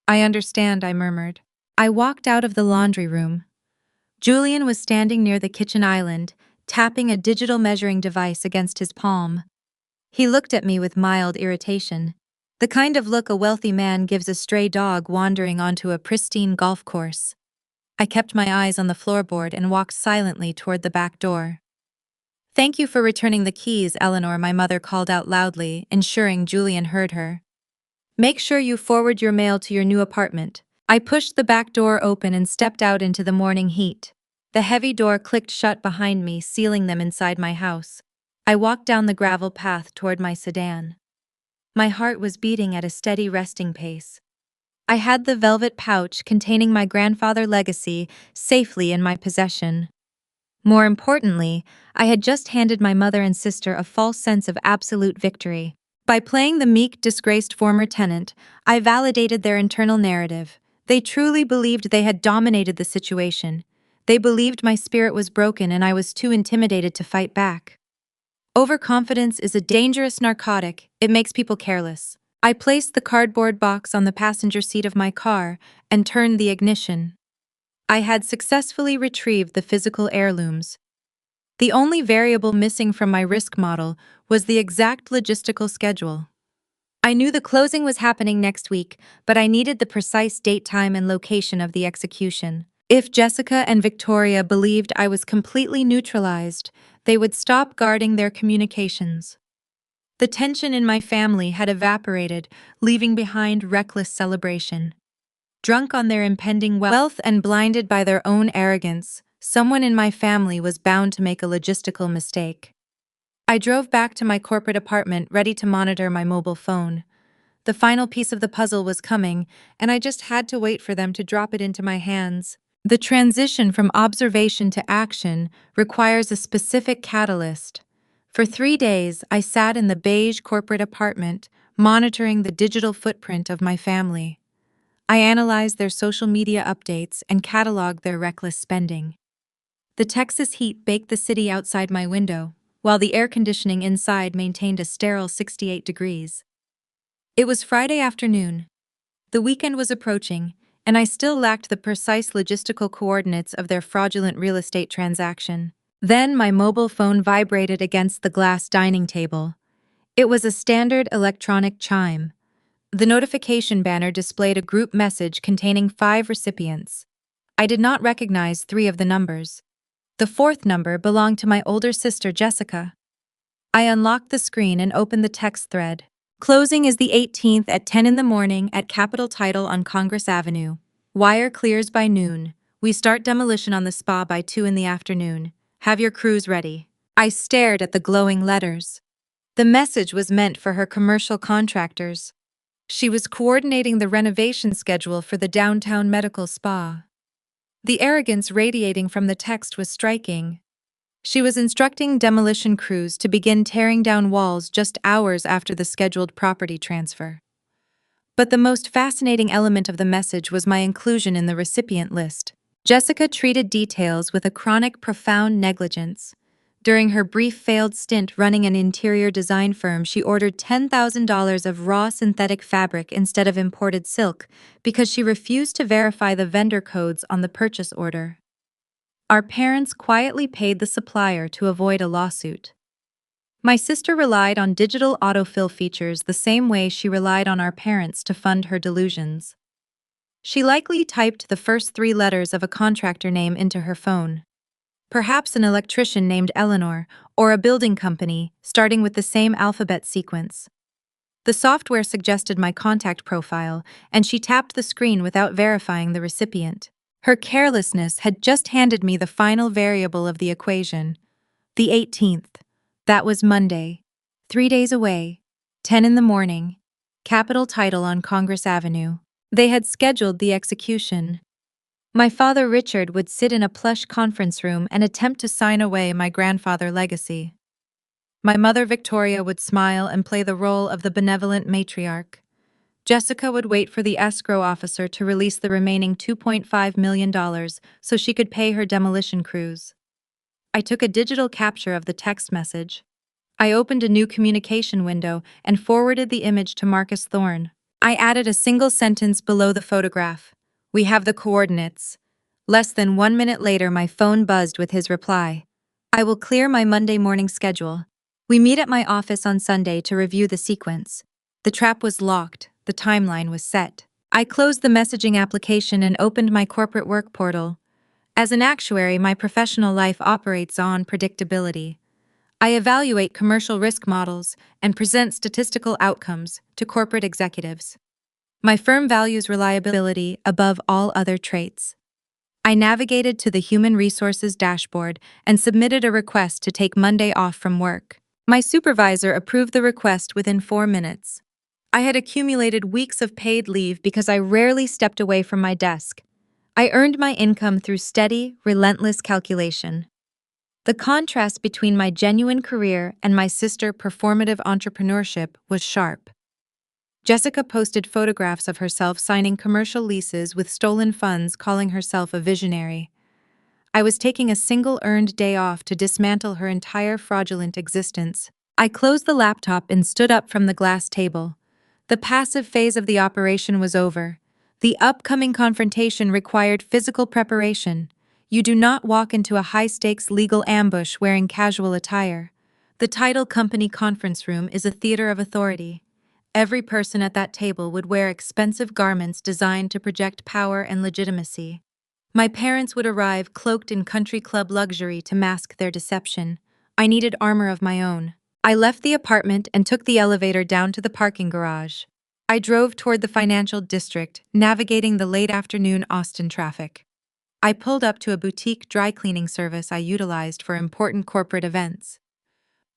"I understand," I murmured. I walked out of the laundry room. Julian was standing near the kitchen island, tapping a digital measuring device against his palm. He looked at me with mild irritation, the kind of look a wealthy man gives a stray dog wandering onto a pristine golf course. I kept my eyes on the floorboard and walked silently toward the back door. "Thank you for returning the keys, Eleanor," my mother called out loudly, ensuring Julian heard her. "Make sure you forward your mail to your new apartment." I pushed the back door open and stepped out into the morning heat. The heavy door clicked shut behind me, sealing them inside my house. I walked down the gravel path toward my sedan. My heart was beating at a steady, resting pace. I had the velvet pouch containing my grandfather's legacy safely in my possession. More importantly, I had just handed my mother and sister a false sense of absolute victory. By playing the meek, disgraced former tenant, I validated their internal narrative. They truly believed they had dominated the situation. They believed my spirit was broken and I was too intimidated to fight back. Overconfidence is a dangerous narcotic. It makes people careless. I placed the cardboard box on the passenger seat of my car and turned the ignition. I had successfully retrieved the physical heirlooms. The only variable missing from my risk model was the exact logistical schedule. I knew the closing was happening next week, but I needed the precise date, time, and location of the execution. If Jessica and Victoria believed I was completely neutralized, they would stop guarding their communications. The tension in my family had evaporated, leaving behind reckless celebration. Drunk on their impending wealth and blinded by their own arrogance, someone in my family was bound to make a logistical mistake. I drove back to my corporate apartment, ready to monitor my mobile phone. The final piece of the puzzle was coming, and I just had to wait for them to drop it into my hands. The transition from observation to action requires a specific catalyst. For 3 days, I sat in the beige corporate apartment, monitoring the digital footprint of my family. I analyzed their social media updates and cataloged their reckless spending. The Texas heat baked the city outside my window, while the air conditioning inside maintained a sterile 68 degrees. It was Friday afternoon. The weekend was approaching, and I still lacked the precise logistical coordinates of their fraudulent real estate transaction. Then my mobile phone vibrated against the glass dining table. It was a standard electronic chime. The notification banner displayed a group message containing 5 recipients. I did not recognize 3 of the numbers. The 4th number belonged to my older sister, Jessica. I unlocked the screen and opened the text thread. Closing is the 18th at 10 in the morning at Capitol Title on Congress Avenue. Wire clears by noon. We start demolition on the spa by 2 in the afternoon. Have your crews ready. I stared at the glowing letters. The message was meant for her commercial contractors. She was coordinating the renovation schedule for the downtown medical spa. The arrogance radiating from the text was striking. She was instructing demolition crews to begin tearing down walls just hours after the scheduled property transfer. But the most fascinating element of the message was my inclusion in the recipient list. Jessica treated details with a chronic, profound negligence. During her brief failed stint running an interior design firm, she ordered $10,000 of raw synthetic fabric instead of imported silk because she refused to verify the vendor codes on the purchase order. Our parents quietly paid the supplier to avoid a lawsuit. My sister relied on digital autofill features the same way she relied on our parents to fund her delusions. She likely typed the first 3 letters of a contractor name into her phone. Perhaps an electrician named Eleanor, or a building company, starting with the same alphabet sequence. The software suggested my contact profile, and she tapped the screen without verifying the recipient. Her carelessness had just handed me the final variable of the equation. The 18th. That was Monday. 3 days away. 10 in the morning. Capitol Title on Congress Avenue. They had scheduled the execution. My father Richard would sit in a plush conference room and attempt to sign away my grandfather's legacy. My mother Victoria would smile and play the role of the benevolent matriarch. Jessica would wait for the escrow officer to release the remaining $2.5 million so she could pay her demolition crews. I took a digital capture of the text message. I opened a new communication window and forwarded the image to Marcus Thorne. I added a single sentence below the photograph. We have the coordinates. Less than 1 minute later, my phone buzzed with his reply. I will clear my Monday morning schedule. We meet at my office on Sunday to review the sequence. The trap was locked. The timeline was set. I closed the messaging application and opened my corporate work portal. As an actuary, my professional life operates on predictability. I evaluate commercial risk models and present statistical outcomes to corporate executives. My firm values reliability above all other traits. I navigated to the Human Resources dashboard and submitted a request to take Monday off from work. My supervisor approved the request within 4 minutes. I had accumulated weeks of paid leave because I rarely stepped away from my desk. I earned my income through steady, relentless calculation. The contrast between my genuine career and my sister's performative entrepreneurship was sharp. Jessica posted photographs of herself signing commercial leases with stolen funds, calling herself a visionary. I was taking a single earned day off to dismantle her entire fraudulent existence. I closed the laptop and stood up from the glass table. The passive phase of the operation was over. The upcoming confrontation required physical preparation. You do not walk into a high-stakes legal ambush wearing casual attire. The title company conference room is a theater of authority. Every person at that table would wear expensive garments designed to project power and legitimacy. My parents would arrive cloaked in country club luxury to mask their deception. I needed armor of my own. I left the apartment and took the elevator down to the parking garage. I drove toward the financial district, navigating the late afternoon Austin traffic. I pulled up to a boutique dry cleaning service I utilized for important corporate events.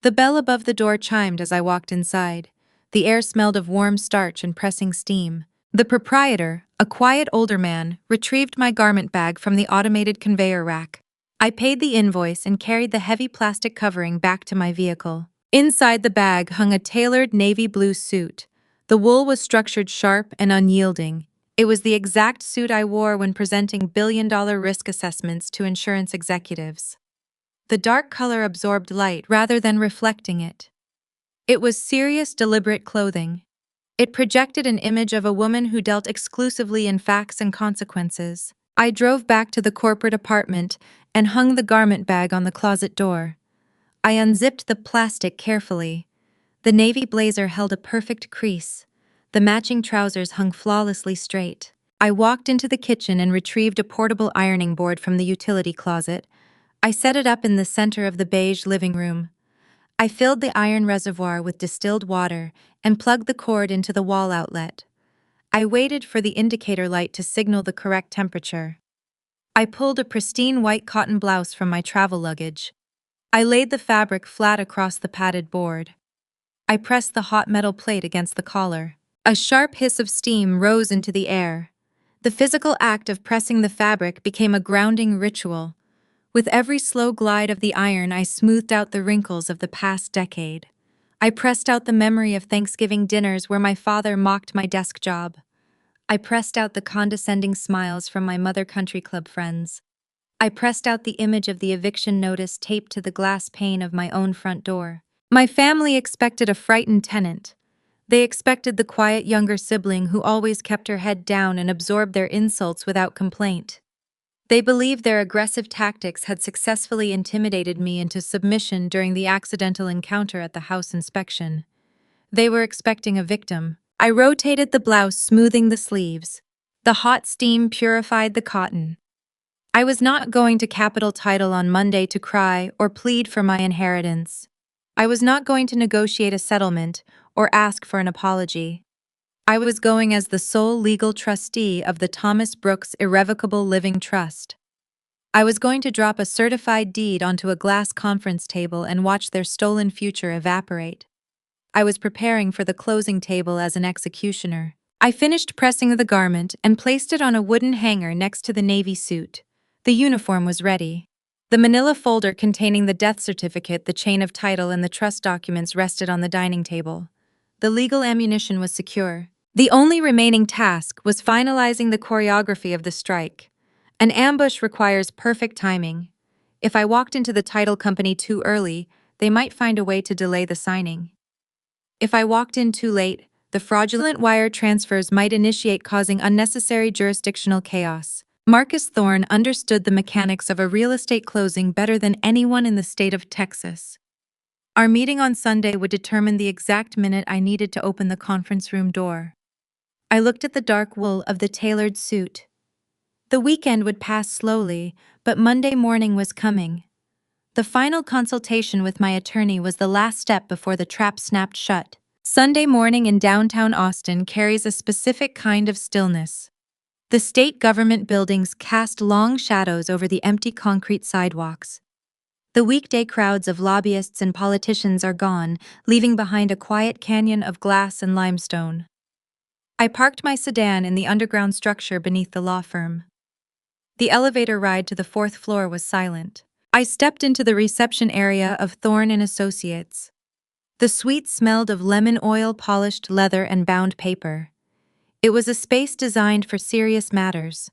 The bell above the door chimed as I walked inside. The air smelled of warm starch and pressing steam. The proprietor, a quiet older man, retrieved my garment bag from the automated conveyor rack. I paid the invoice and carried the heavy plastic covering back to my vehicle. Inside the bag hung a tailored navy blue suit. The wool was structured sharp and unyielding. It was the exact suit I wore when presenting billion-dollar risk assessments to insurance executives. The dark color absorbed light rather than reflecting it. It was serious, deliberate clothing. It projected an image of a woman who dealt exclusively in facts and consequences. I drove back to the corporate apartment and hung the garment bag on the closet door. I unzipped the plastic carefully. The navy blazer held a perfect crease. The matching trousers hung flawlessly straight. I walked into the kitchen and retrieved a portable ironing board from the utility closet. I set it up in the center of the beige living room. I filled the iron reservoir with distilled water and plugged the cord into the wall outlet. I waited for the indicator light to signal the correct temperature. I pulled a pristine white cotton blouse from my travel luggage. I laid the fabric flat across the padded board. I pressed the hot metal plate against the collar. A sharp hiss of steam rose into the air. The physical act of pressing the fabric became a grounding ritual. With every slow glide of the iron, I smoothed out the wrinkles of the past decade. I pressed out the memory of Thanksgiving dinners where my father mocked my desk job. I pressed out the condescending smiles from my Mother Country Club friends. I pressed out the image of the eviction notice taped to the glass pane of my own front door. My family expected a frightened tenant. They expected the quiet younger sibling who always kept her head down and absorbed their insults without complaint. They believed their aggressive tactics had successfully intimidated me into submission during the accidental encounter at the house inspection. They were expecting a victim. I rotated the blouse, smoothing the sleeves. The hot steam purified the cotton. I was not going to Capital Title on Monday to cry or plead for my inheritance. I was not going to negotiate a settlement or ask for an apology. I was going as the sole legal trustee of the Thomas Brooks Irrevocable Living Trust. I was going to drop a certified deed onto a glass conference table and watch their stolen future evaporate. I was preparing for the closing table as an executioner. I finished pressing the garment and placed it on a wooden hanger next to the navy suit. The uniform was ready. The manila folder containing the death certificate, the chain of title, and the trust documents rested on the dining table. The legal ammunition was secure. The only remaining task was finalizing the choreography of the strike. An ambush requires perfect timing. If I walked into the title company too early, they might find a way to delay the signing. If I walked in too late, the fraudulent wire transfers might initiate, causing unnecessary jurisdictional chaos. Marcus Thorne understood the mechanics of a real estate closing better than anyone in the state of Texas. Our meeting on Sunday would determine the exact minute I needed to open the conference room door. I looked at the dark wool of the tailored suit. The weekend would pass slowly, but Monday morning was coming. The final consultation with my attorney was the last step before the trap snapped shut. Sunday morning in downtown Austin carries a specific kind of stillness. The state government buildings cast long shadows over the empty concrete sidewalks. The weekday crowds of lobbyists and politicians are gone, leaving behind a quiet canyon of glass and limestone. I parked my sedan in the underground structure beneath the law firm. The elevator ride to the fourth floor was silent. I stepped into the reception area of Thorne & Associates. The suite smelled of lemon oil, polished leather, and bound paper. It was a space designed for serious matters.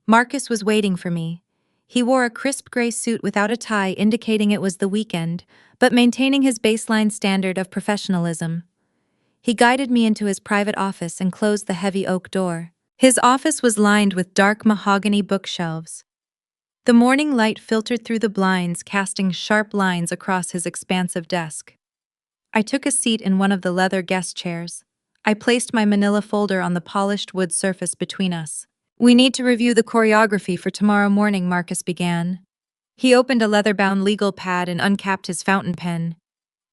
Marcus was waiting for me. He wore a crisp gray suit without a tie, indicating it was the weekend, but maintaining his baseline standard of professionalism. He guided me into his private office and closed the heavy oak door. His office was lined with dark mahogany bookshelves. The morning light filtered through the blinds, casting sharp lines across his expansive desk. I took a seat in one of the leather guest chairs. I placed my manila folder on the polished wood surface between us. "We need to review the choreography for tomorrow morning," Marcus began. He opened a leather-bound legal pad and uncapped his fountain pen.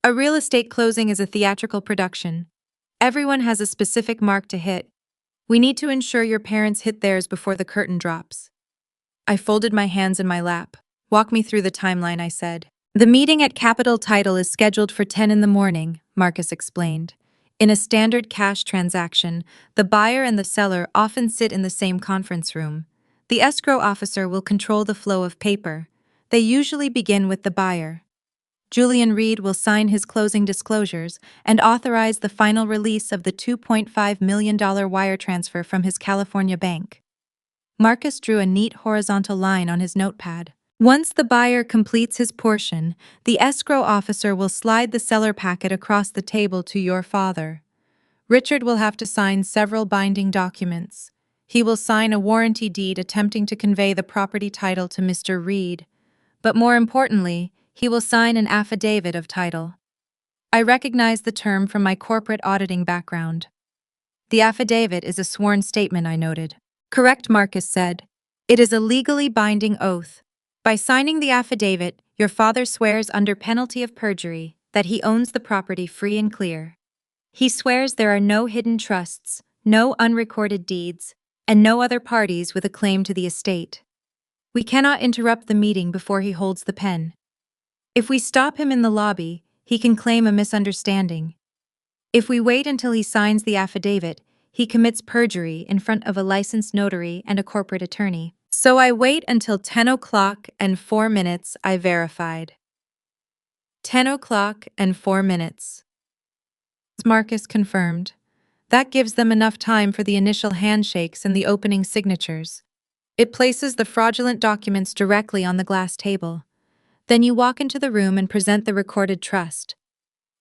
"A real estate closing is a theatrical production. Everyone has a specific mark to hit. We need to ensure your parents hit theirs before the curtain drops." I folded my hands in my lap. "Walk me through the timeline," I said. "The meeting at Capital Title is scheduled for 10 in the morning," Marcus explained. In a standard cash transaction, the buyer and the seller often sit in the same conference room. The escrow officer will control the flow of paper. They usually begin with the buyer. Julian Reed will sign his closing disclosures and authorize the final release of the $2.5 million wire transfer from his California bank. Marcus drew a neat horizontal line on his notepad. Once the buyer completes his portion, the escrow officer will slide the seller packet across the table to your father. Richard will have to sign several binding documents. He will sign a warranty deed attempting to convey the property title to Mr. Reed. But more importantly, he will sign an affidavit of title. I recognize the term from my corporate auditing background. The affidavit is a sworn statement, I noted. Correct, Marcus said. It is a legally binding oath. By signing the affidavit, your father swears under penalty of perjury that he owns the property free and clear. He swears there are no hidden trusts, no unrecorded deeds, and no other parties with a claim to the estate. We cannot interrupt the meeting before he holds the pen. If we stop him in the lobby, he can claim a misunderstanding. If we wait until he signs the affidavit, he commits perjury in front of a licensed notary and a corporate attorney. So I wait until 10 o'clock and 4 minutes, I verified. 10 o'clock and 4 minutes. Marcus confirmed. That gives them enough time for the initial handshakes and the opening signatures. It places the fraudulent documents directly on the glass table. Then you walk into the room and present the recorded trust.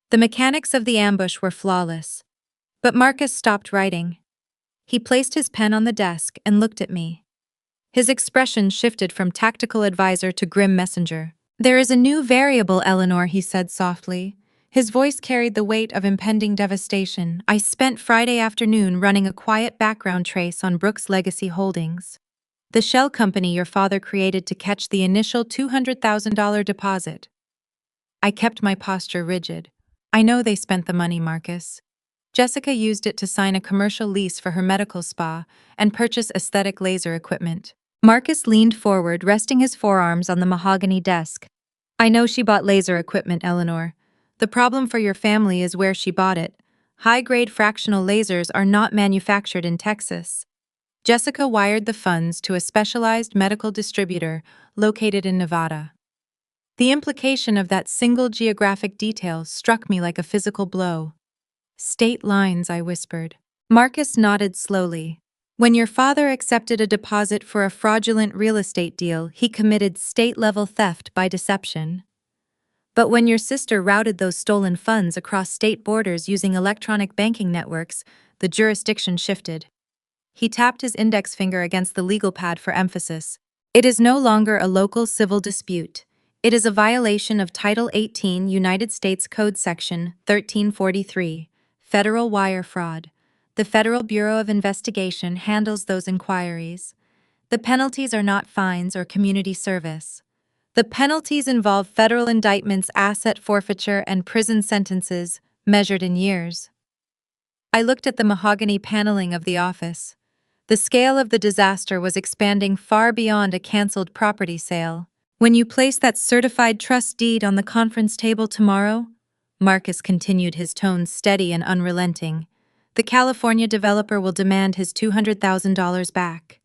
The mechanics of the ambush were flawless. But Marcus stopped writing. He placed his pen on the desk and looked at me. His expression shifted from tactical advisor to grim messenger. There is a new variable, Eleanor, he said softly. His voice carried the weight of impending devastation. I spent Friday afternoon running a quiet background trace on Brooks Legacy Holdings, the shell company your father created to catch the initial $200,000 deposit. I kept my posture rigid. I know they spent the money, Marcus. Jessica used it to sign a commercial lease for her medical spa and purchase aesthetic laser equipment. Marcus leaned forward, resting his forearms on the mahogany desk. I know she bought laser equipment, Eleanor. The problem for your family is where she bought it. High-grade fractional lasers are not manufactured in Texas. Jessica wired the funds to a specialized medical distributor located in Nevada. The implication of that single geographic detail struck me like a physical blow. State lines, I whispered. Marcus nodded slowly. When your father accepted a deposit for a fraudulent real estate deal, he committed state-level theft by deception. But when your sister routed those stolen funds across state borders using electronic banking networks, the jurisdiction shifted. He tapped his index finger against the legal pad for emphasis. It is no longer a local civil dispute. It is a violation of Title 18 United States Code Section 1343, Federal Wire Fraud. The Federal Bureau of Investigation handles those inquiries. The penalties are not fines or community service. The penalties involve federal indictments, asset forfeiture, and prison sentences, measured in years. I looked at the mahogany paneling of the office. The scale of the disaster was expanding far beyond a canceled property sale. When you place that certified trust deed on the conference table tomorrow, Marcus continued, his tone steady and unrelenting, the California developer will demand his $200,000 back.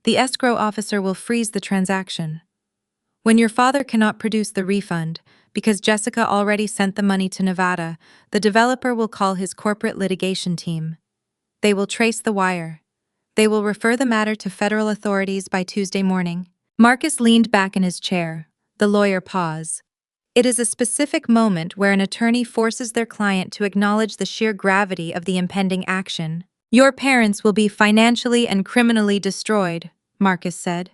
The escrow officer will freeze the transaction. When your father cannot produce the refund, because Jessica already sent the money to Nevada, the developer will call his corporate litigation team. They will trace the wire. They will refer the matter to federal authorities by Tuesday morning. Marcus leaned back in his chair. The lawyer paused. It is a specific moment where an attorney forces their client to acknowledge the sheer gravity of the impending action. Your parents will be financially and criminally destroyed, Marcus said.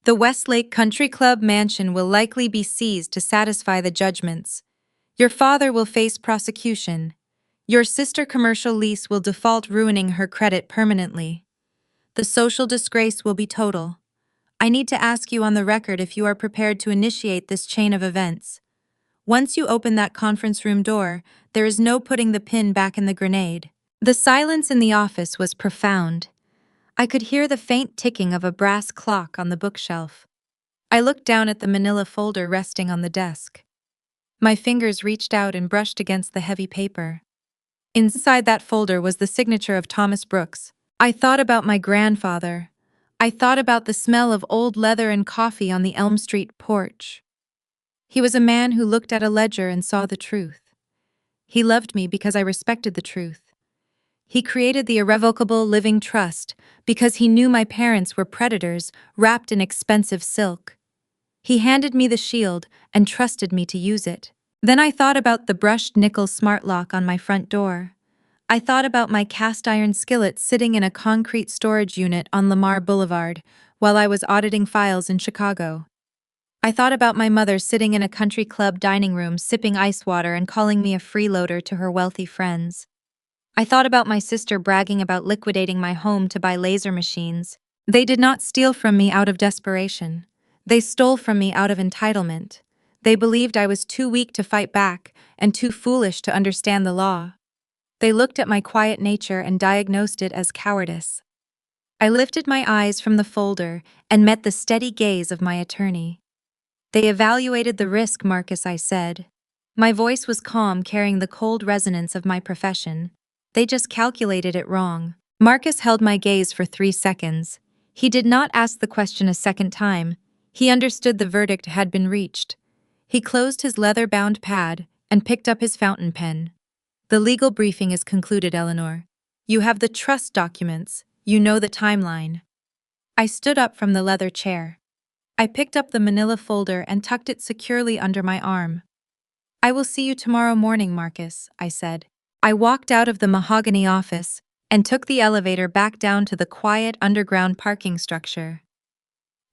The Westlake Country Club mansion will likely be seized to satisfy the judgments. Your father will face prosecution. Your sister commercial lease will default, ruining her credit permanently. The social disgrace will be total. I need to ask you on the record if you are prepared to initiate this chain of events. Once you open that conference room door, there is no putting the pin back in the grenade. The silence in the office was profound. I could hear the faint ticking of a brass clock on the bookshelf. I looked down at the manila folder resting on the desk. My fingers reached out and brushed against the heavy paper. Inside that folder was the signature of Thomas Brooks. I thought about my grandfather. I thought about the smell of old leather and coffee on the Elm Street porch. He was a man who looked at a ledger and saw the truth. He loved me because I respected the truth. He created the irrevocable living trust because he knew my parents were predators wrapped in expensive silk. He handed me the shield and trusted me to use it. Then I thought about the brushed nickel smart lock on my front door. I thought about my cast iron skillet sitting in a concrete storage unit on Lamar Boulevard while I was auditing files in Chicago. I thought about my mother sitting in a country club dining room sipping ice water and calling me a freeloader to her wealthy friends. I thought about my sister bragging about liquidating my home to buy laser machines. They did not steal from me out of desperation. They stole from me out of entitlement. They believed I was too weak to fight back and too foolish to understand the law. They looked at my quiet nature and diagnosed it as cowardice. I lifted my eyes from the folder and met the steady gaze of my attorney. They evaluated the risk, Marcus, I said. My voice was calm, carrying the cold resonance of my profession. They just calculated it wrong. Marcus held my gaze for 3 seconds. He did not ask the question a second time. He understood the verdict had been reached. He closed his leather-bound pad and picked up his fountain pen. The legal briefing is concluded, Eleanor. You have the trust documents. You know the timeline. I stood up from the leather chair. I picked up the manila folder and tucked it securely under my arm. I will see you tomorrow morning, Marcus, I said. I walked out of the mahogany office and took the elevator back down to the quiet underground parking structure.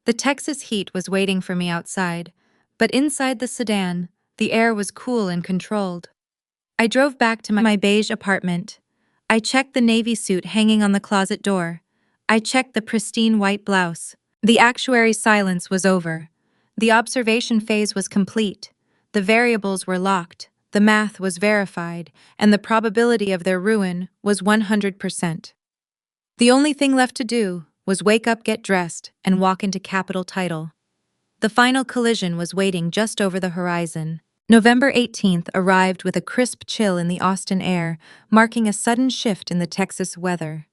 The Texas heat was waiting for me outside, but inside the sedan, the air was cool and controlled. I drove back to my beige apartment. I checked the navy suit hanging on the closet door. I checked the pristine white blouse. The actuary's silence was over. The observation phase was complete. The variables were locked, the math was verified, and the probability of their ruin was 100%. The only thing left to do was wake up, get dressed, and walk into Capital Title. The final collision was waiting just over the horizon. November 18th arrived with a crisp chill in the Austin air, marking a sudden shift in the Texas weather.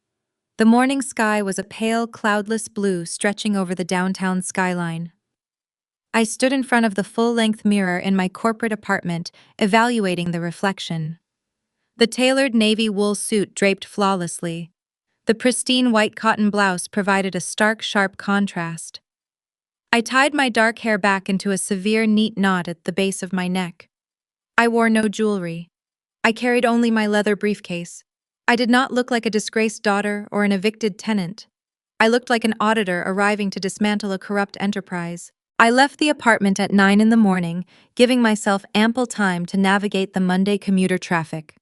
The morning sky was a pale, cloudless blue stretching over the downtown skyline. I stood in front of the full-length mirror in my corporate apartment, evaluating the reflection. The tailored navy wool suit draped flawlessly. The pristine white cotton blouse provided a stark, sharp contrast. I tied my dark hair back into a severe, neat knot at the base of my neck. I wore no jewelry. I carried only my leather briefcase. I did not look like a disgraced daughter or an evicted tenant. I looked like an auditor arriving to dismantle a corrupt enterprise. I left the apartment at 9 in the morning, giving myself ample time to navigate the Monday commuter traffic.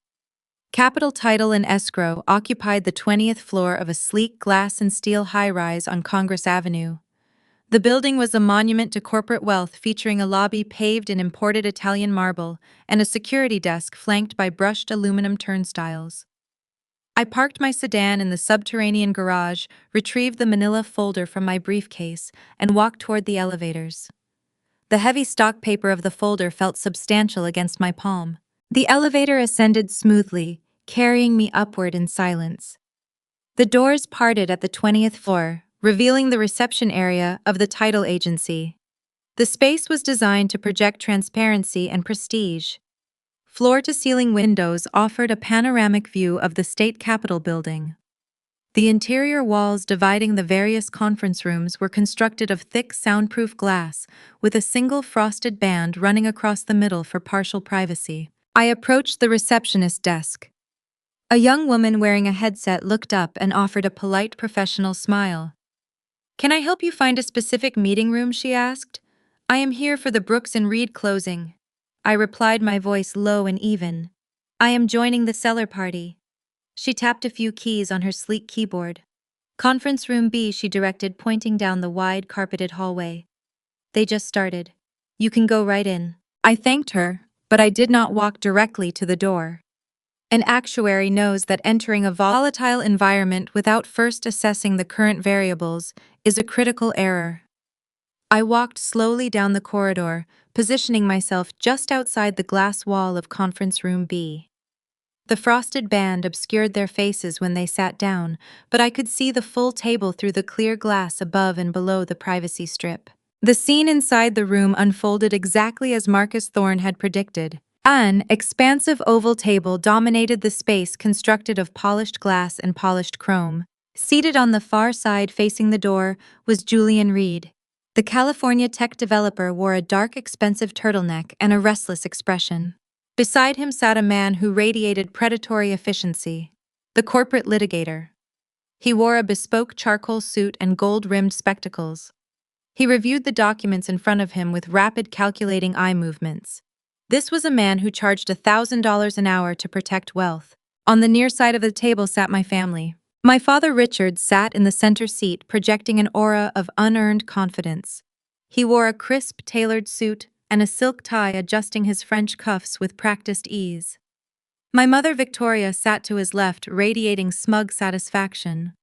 Capital Title and Escrow occupied the 20th floor of a sleek glass and steel high-rise on Congress Avenue. The building was a monument to corporate wealth, featuring a lobby paved in imported Italian marble and a security desk flanked by brushed aluminum turnstiles. I parked my sedan in the subterranean garage, retrieved the manila folder from my briefcase, and walked toward the elevators. The heavy stock paper of the folder felt substantial against my palm. The elevator ascended smoothly, carrying me upward in silence. The doors parted at the 20th floor, revealing the reception area of the title agency. The space was designed to project transparency and prestige. Floor-to-ceiling windows offered a panoramic view of the state capitol building. The interior walls dividing the various conference rooms were constructed of thick, soundproof glass, with a single frosted band running across the middle for partial privacy. I approached the receptionist desk. A young woman wearing a headset looked up and offered a polite, professional smile. "Can I help you find a specific meeting room?" she asked. "I am here for the Brooks and Reed closing." I replied, my voice low and even. "I am joining the cellar party." She tapped a few keys on her sleek keyboard. "Conference room B," she directed, pointing down the wide, carpeted hallway. "They just started. You can go right in." I thanked her, but I did not walk directly to the door. An actuary knows that entering a volatile environment without first assessing the current variables is a critical error. I walked slowly down the corridor, positioning myself just outside the glass wall of Conference Room B. The frosted band obscured their faces when they sat down, but I could see the full table through the clear glass above and below the privacy strip. The scene inside the room unfolded exactly as Marcus Thorne had predicted. An expansive oval table dominated the space constructed of polished glass and polished chrome. Seated on the far side facing the door was Julian Reed. The California tech developer wore a dark, expensive turtleneck and a restless expression. Beside him sat a man who radiated predatory efficiency, the corporate litigator. He wore a bespoke charcoal suit and gold-rimmed spectacles. He reviewed the documents in front of him with rapid calculating eye movements. This was a man who charged $1,000 an hour to protect wealth. On the near side of the table sat my family. My father Richard sat in the center seat, projecting an aura of unearned confidence. He wore a crisp, tailored suit and a silk tie adjusting his French cuffs with practiced ease. My mother Victoria sat to his left, radiating smug satisfaction.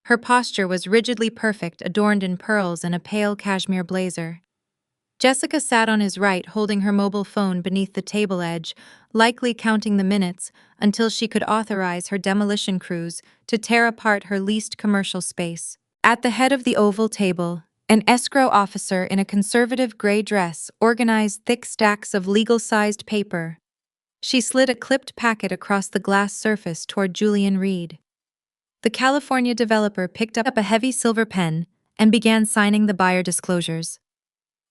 Her posture was rigidly perfect, adorned in pearls and a pale cashmere blazer. Jessica sat on his right, holding her mobile phone beneath the table edge, likely counting the minutes until she could authorize her demolition crews to tear apart her leased commercial space. At the head of the oval table, an escrow officer in a conservative gray dress organized thick stacks of legal-sized paper. She slid a clipped packet across the glass surface toward Julian Reed. The California developer picked up a heavy silver pen and began signing the buyer disclosures.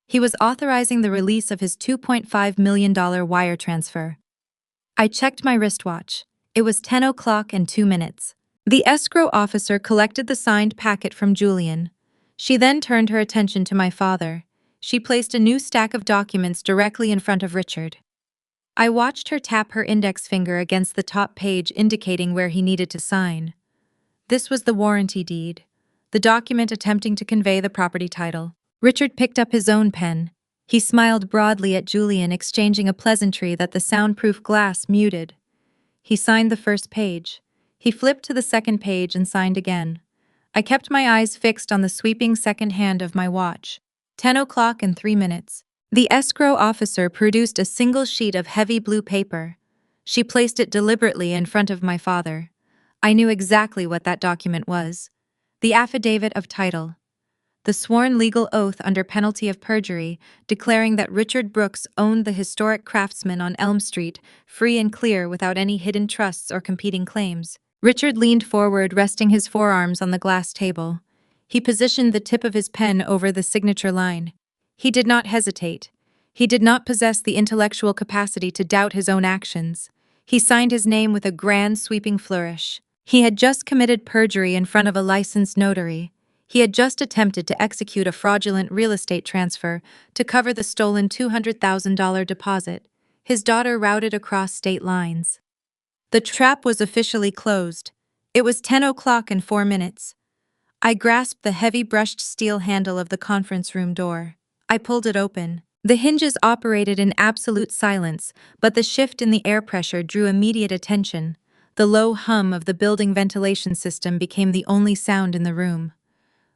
He was authorizing the release of his $2.5 million wire transfer. I checked my wristwatch. It was 10 o'clock and 2 minutes. The escrow officer collected the signed packet from Julian. She then turned her attention to my father. She placed a new stack of documents directly in front of Richard. I watched her tap her index finger against the top page, indicating where he needed to sign. This was the warranty deed, the document attempting to convey the property title. Richard picked up his own pen. He smiled broadly at Julian, exchanging a pleasantry that the soundproof glass muted. He signed the first page. He flipped to the second page and signed again. I kept my eyes fixed on the sweeping second hand of my watch. 10 o'clock and 3 minutes. The escrow officer produced a single sheet of heavy blue paper. She placed it deliberately in front of my father. I knew exactly what that document was. The affidavit of title. The sworn legal oath under penalty of perjury, declaring that Richard Brooks owned the historic Craftsman on Elm Street, free and clear without any hidden trusts or competing claims. Richard leaned forward, resting his forearms on the glass table. He positioned the tip of his pen over the signature line. He did not hesitate. He did not possess the intellectual capacity to doubt his own actions. He signed his name with a grand, sweeping flourish. He had just committed perjury in front of a licensed notary. He had just attempted to execute a fraudulent real estate transfer to cover the stolen $200,000 deposit. His daughter routed across state lines. The trap was officially closed. It was 10 o'clock and 4 minutes. I grasped the heavy brushed steel handle of the conference room door. I pulled it open. The hinges operated in absolute silence, but the shift in the air pressure drew immediate attention. The low hum of the building ventilation system became the only sound in the room.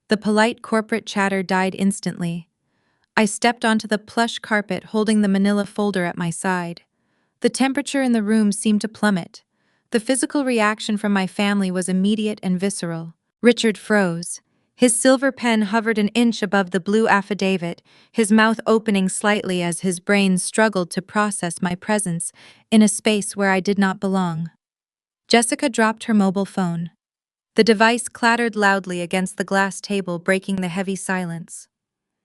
The polite corporate chatter died instantly. I stepped onto the plush carpet, holding the manila folder at my side. The temperature in the room seemed to plummet. The physical reaction from my family was immediate and visceral. Richard froze. His silver pen hovered an inch above the blue affidavit, his mouth opening slightly as his brain struggled to process my presence in a space where I did not belong. Jessica dropped her mobile phone. The device clattered loudly against the glass table, breaking the heavy silence.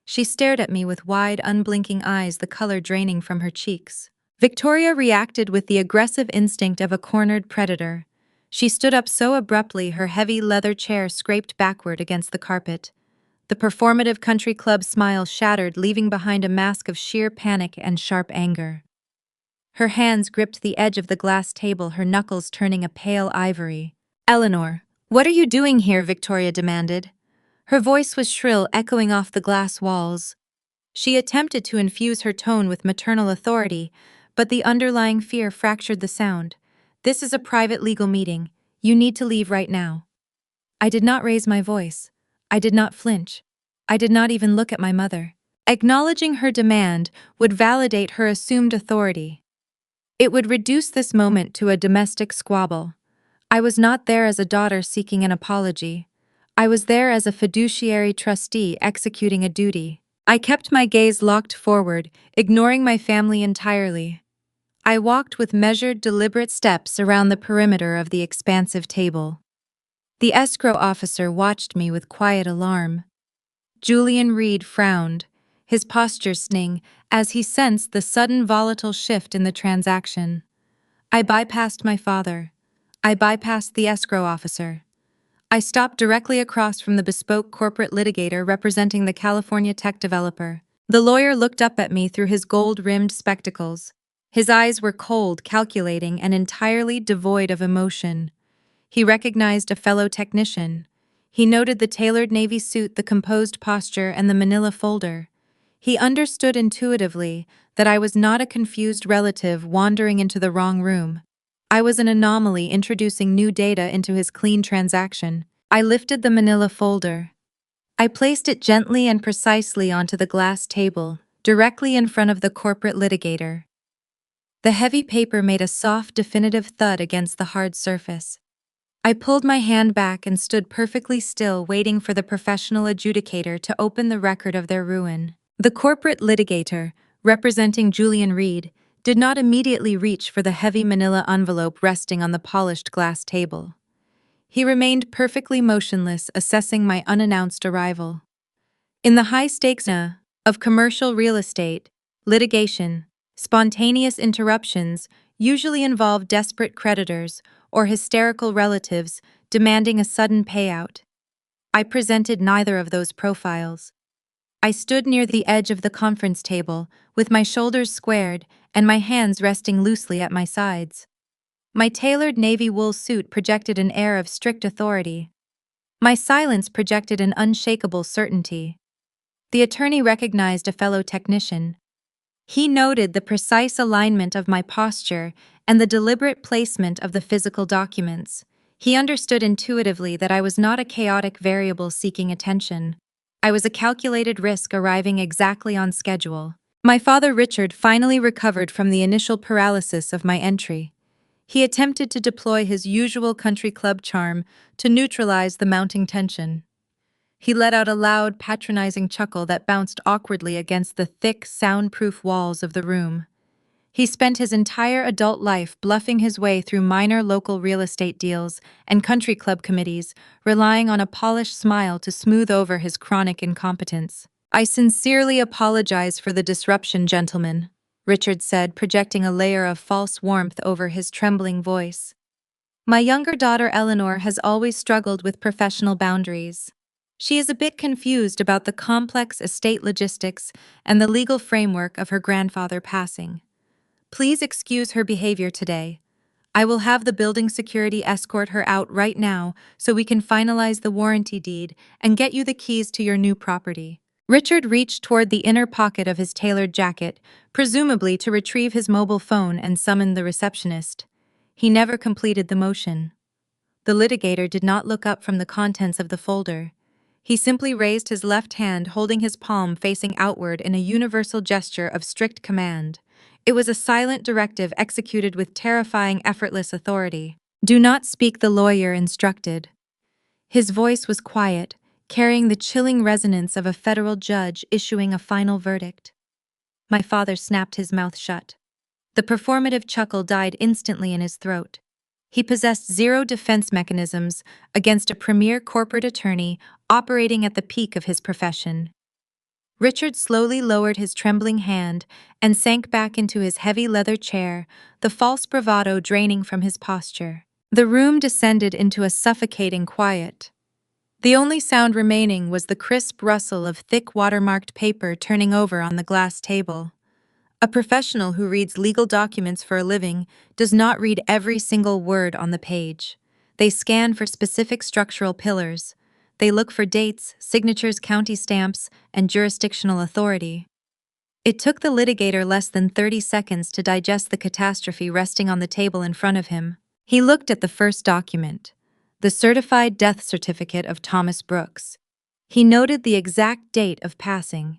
She stared at me with wide, unblinking eyes, the color draining from her cheeks. Victoria reacted with the aggressive instinct of a cornered predator. She stood up so abruptly her heavy leather chair scraped backward against the carpet. The performative country club smile shattered, leaving behind a mask of sheer panic and sharp anger. Her hands gripped the edge of the glass table, her knuckles turning a pale ivory. "Eleanor, what are you doing here?" Victoria demanded. Her voice was shrill, echoing off the glass walls. She attempted to infuse her tone with maternal authority, but the underlying fear fractured the sound. "This is a private legal meeting. You need to leave right now." I did not raise my voice. I did not flinch. I did not even look at my mother. Acknowledging her demand would validate her assumed authority. It would reduce this moment to a domestic squabble. I was not there as a daughter seeking an apology. I was there as a fiduciary trustee executing a duty. I kept my gaze locked forward, ignoring my family entirely. I walked with measured, deliberate steps around the perimeter of the expansive table. The escrow officer watched me with quiet alarm. Julian Reed frowned, his posture stiffening as he sensed the sudden volatile shift in the transaction. I bypassed my father. I bypassed the escrow officer. I stopped directly across from the bespoke corporate litigator representing the California tech developer. The lawyer looked up at me through his gold-rimmed spectacles. His eyes were cold, calculating, and entirely devoid of emotion. He recognized a fellow technician. He noted the tailored navy suit, the composed posture, and the manila folder. He understood intuitively that I was not a confused relative wandering into the wrong room. I was an anomaly introducing new data into his clean transaction. I lifted the manila folder. I placed it gently and precisely onto the glass table, directly in front of the corporate litigator. The heavy paper made a soft, definitive thud against the hard surface. I pulled my hand back and stood perfectly still, waiting for the professional adjudicator to open the record of their ruin. The corporate litigator, representing Julian Reed, did not immediately reach for the heavy manila envelope resting on the polished glass table. He remained perfectly motionless, assessing my unannounced arrival. In the high-stakes of commercial real estate, litigation, spontaneous interruptions usually involve desperate creditors or hysterical relatives demanding a sudden payout. I presented neither of those profiles. I stood near the edge of the conference table, with my shoulders squared and my hands resting loosely at my sides. My tailored navy wool suit projected an air of strict authority. My silence projected an unshakable certainty. The attorney recognized a fellow technician. He noted the precise alignment of my posture and the deliberate placement of the physical documents. He understood intuitively that I was not a chaotic variable seeking attention. I was a calculated risk arriving exactly on schedule. My father Richard finally recovered from the initial paralysis of my entry. He attempted to deploy his usual country club charm to neutralize the mounting tension. He let out a loud, patronizing chuckle that bounced awkwardly against the thick, soundproof walls of the room. He spent his entire adult life bluffing his way through minor local real estate deals and country club committees, relying on a polished smile to smooth over his chronic incompetence. "I sincerely apologize for the disruption, gentlemen," Richard said, projecting a layer of false warmth over his trembling voice. "My younger daughter Eleanor has always struggled with professional boundaries. She is a bit confused about the complex estate logistics and the legal framework of her grandfather passing. Please excuse her behavior today. I will have the building security escort her out right now so we can finalize the warranty deed and get you the keys to your new property." Richard reached toward the inner pocket of his tailored jacket, presumably to retrieve his mobile phone and summon the receptionist. He never completed the motion. The litigator did not look up from the contents of the folder. He simply raised his left hand, holding his palm facing outward in a universal gesture of strict command. It was a silent directive executed with terrifying, effortless authority. "Do not speak," the lawyer instructed. His voice was quiet, carrying the chilling resonance of a federal judge issuing a final verdict. My father snapped his mouth shut. The performative chuckle died instantly in his throat. He possessed zero defense mechanisms against a premier corporate attorney operating at the peak of his profession. Richard slowly lowered his trembling hand and sank back into his heavy leather chair, the false bravado draining from his posture. The room descended into a suffocating quiet. The only sound remaining was the crisp rustle of thick watermarked paper turning over on the glass table. A professional who reads legal documents for a living does not read every single word on the page. They scan for specific structural pillars. They look for dates, signatures, county stamps, and jurisdictional authority. It took the litigator less than 30 seconds to digest the catastrophe resting on the table in front of him. He looked at the first document, the certified death certificate of Thomas Brooks. He noted the exact date of passing.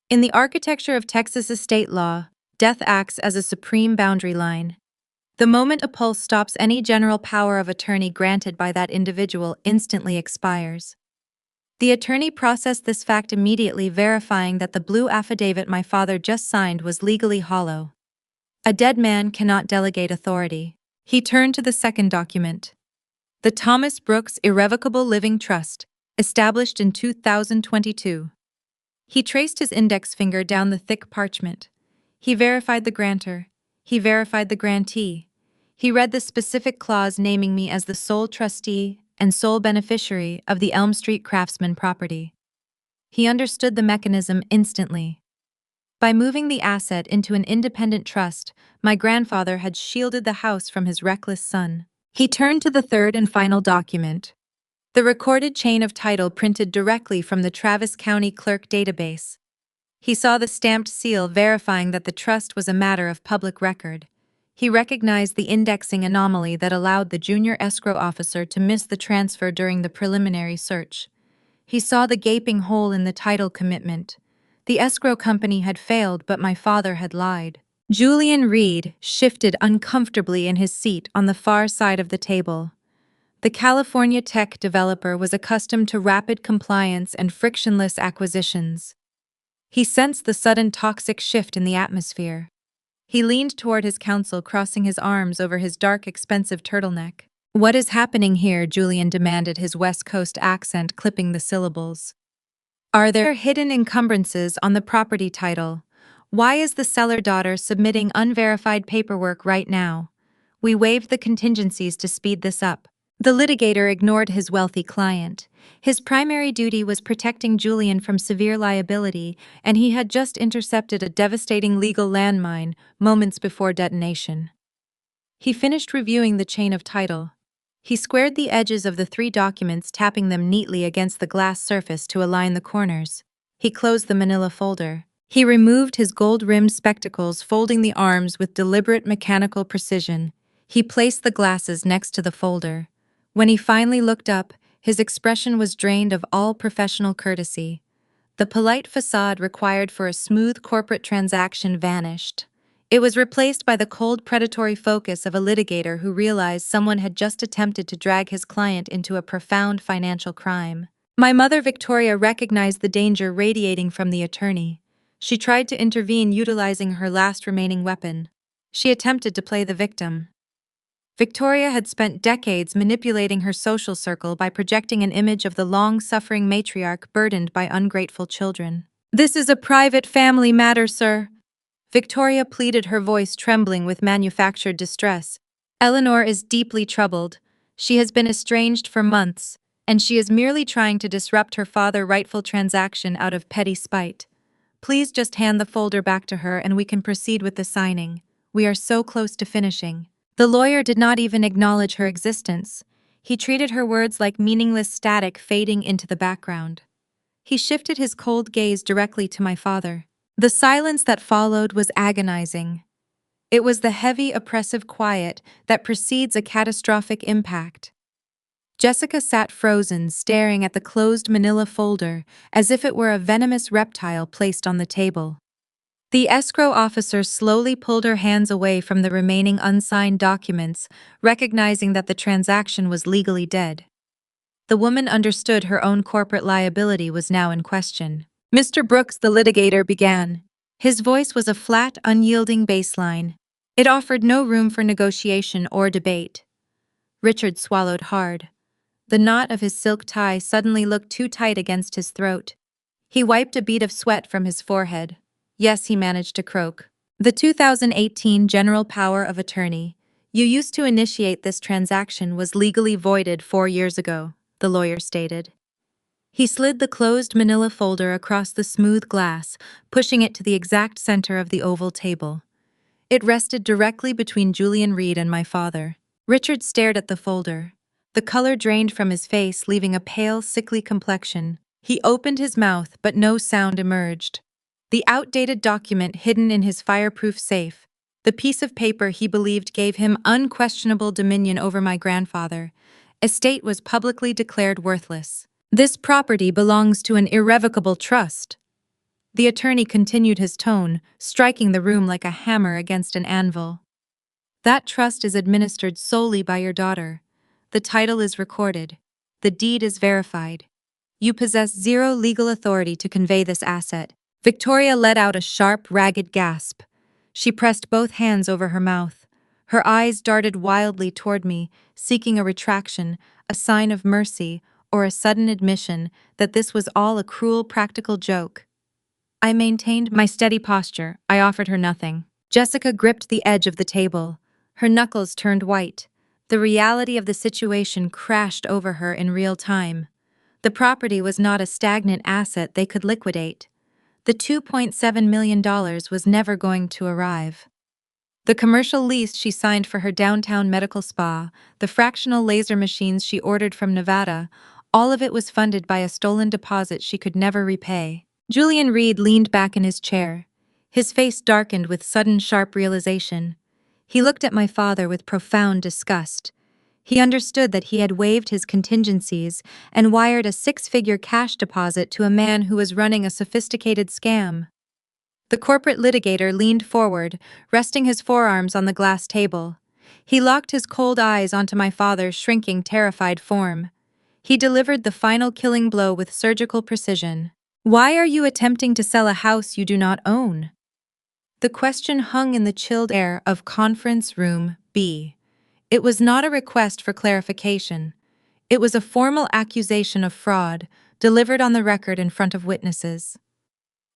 In the architecture of Texas estate law, Death acts as a supreme boundary line. The moment a pulse stops, any general power of attorney granted by that individual instantly expires. The attorney processed this fact immediately, verifying that the blue affidavit my father just signed was legally hollow. A dead man cannot delegate authority. He turned to the second document. The Thomas Brooks Irrevocable Living Trust, established in 2022. He traced his index finger down the thick parchment. He verified the grantor. He verified the grantee. He read the specific clause naming me as the sole trustee and sole beneficiary of the Elm Street Craftsman property. He understood the mechanism instantly. By moving the asset into an independent trust, my grandfather had shielded the house from his reckless son. He turned to the third and final document. The recorded chain of title printed directly from the Travis County Clerk database. He saw the stamped seal verifying that the trust was a matter of public record. He recognized the indexing anomaly that allowed the junior escrow officer to miss the transfer during the preliminary search. He saw the gaping hole in the title commitment. The escrow company had failed, but my father had lied. Julian Reed shifted uncomfortably in his seat on the far side of the table. The California tech developer was accustomed to rapid compliance and frictionless acquisitions. He sensed the sudden toxic shift in the atmosphere. He leaned toward his counsel, crossing his arms over his dark, expensive turtleneck. "What is happening here?" Julian demanded, his West Coast accent clipping the syllables. "Are there hidden encumbrances on the property title? Why is the seller daughter submitting unverified paperwork right now? We waived the contingencies to speed this up." The litigator ignored his wealthy client. His primary duty was protecting Julian from severe liability, and he had just intercepted a devastating legal landmine moments before detonation. He finished reviewing the chain of title. He squared the edges of the three documents, tapping them neatly against the glass surface to align the corners. He closed the manila folder. He removed his gold-rimmed spectacles, folding the arms with deliberate mechanical precision. He placed the glasses next to the folder. When he finally looked up, his expression was drained of all professional courtesy. The polite facade required for a smooth corporate transaction vanished. It was replaced by the cold, predatory focus of a litigator who realized someone had just attempted to drag his client into a profound financial crime. My mother, Victoria, recognized the danger radiating from the attorney. She tried to intervene, utilizing her last remaining weapon. She attempted to play the victim. Victoria had spent decades manipulating her social circle by projecting an image of the long-suffering matriarch burdened by ungrateful children. "This is a private family matter, sir," Victoria pleaded, her voice trembling with manufactured distress. "Eleanor is deeply troubled. She has been estranged for months, and she is merely trying to disrupt her father's rightful transaction out of petty spite. Please just hand the folder back to her and we can proceed with the signing. We are so close to finishing." The lawyer did not even acknowledge her existence. He treated her words like meaningless static fading into the background. He shifted his cold gaze directly to my father. The silence that followed was agonizing. It was the heavy, oppressive quiet that precedes a catastrophic impact. Jessica sat frozen, staring at the closed manila folder as if it were a venomous reptile placed on the table. The escrow officer slowly pulled her hands away from the remaining unsigned documents, recognizing that the transaction was legally dead. The woman understood her own corporate liability was now in question. "Mr. Brooks," the litigator began. His voice was a flat, unyielding baseline. It offered no room for negotiation or debate. Richard swallowed hard. The knot of his silk tie suddenly looked too tight against his throat. He wiped a bead of sweat from his forehead. "Yes," he managed to croak. "The 2018 General Power of Attorney you used to initiate this transaction was legally voided 4 years ago," the lawyer stated. He slid the closed manila folder across the smooth glass, pushing it to the exact center of the oval table. It rested directly between Julian Reed and my father. Richard stared at the folder. The color drained from his face, leaving a pale, sickly complexion. He opened his mouth, but no sound emerged. The outdated document hidden in his fireproof safe, the piece of paper he believed gave him unquestionable dominion over my grandfather, estate, was publicly declared worthless. "This property belongs to an irrevocable trust." The attorney continued his tone, striking the room like a hammer against an anvil. That trust is administered solely by your daughter. The title is recorded. The deed is verified. You possess zero legal authority to convey this asset. Victoria let out a sharp, ragged gasp. She pressed both hands over her mouth. Her eyes darted wildly toward me, seeking a retraction, a sign of mercy, or a sudden admission that this was all a cruel practical joke. I maintained my steady posture. I offered her nothing. Jessica gripped the edge of the table. Her knuckles turned white. The reality of the situation crashed over her in real time. The property was not a stagnant asset they could liquidate. The $2.7 million was never going to arrive. The commercial lease she signed for her downtown medical spa, the fractional laser machines she ordered from Nevada, all of it was funded by a stolen deposit she could never repay. Julian Reed leaned back in his chair. His face darkened with sudden sharp realization. He looked at my father with profound disgust. He understood that he had waived his contingencies and wired a six-figure cash deposit to a man who was running a sophisticated scam. The corporate litigator leaned forward, resting his forearms on the glass table. He locked his cold eyes onto my father's shrinking, terrified form. He delivered the final killing blow with surgical precision. Why are you attempting to sell a house you do not own? The question hung in the chilled air of Conference Room B. It was not a request for clarification. It was a formal accusation of fraud, delivered on the record in front of witnesses.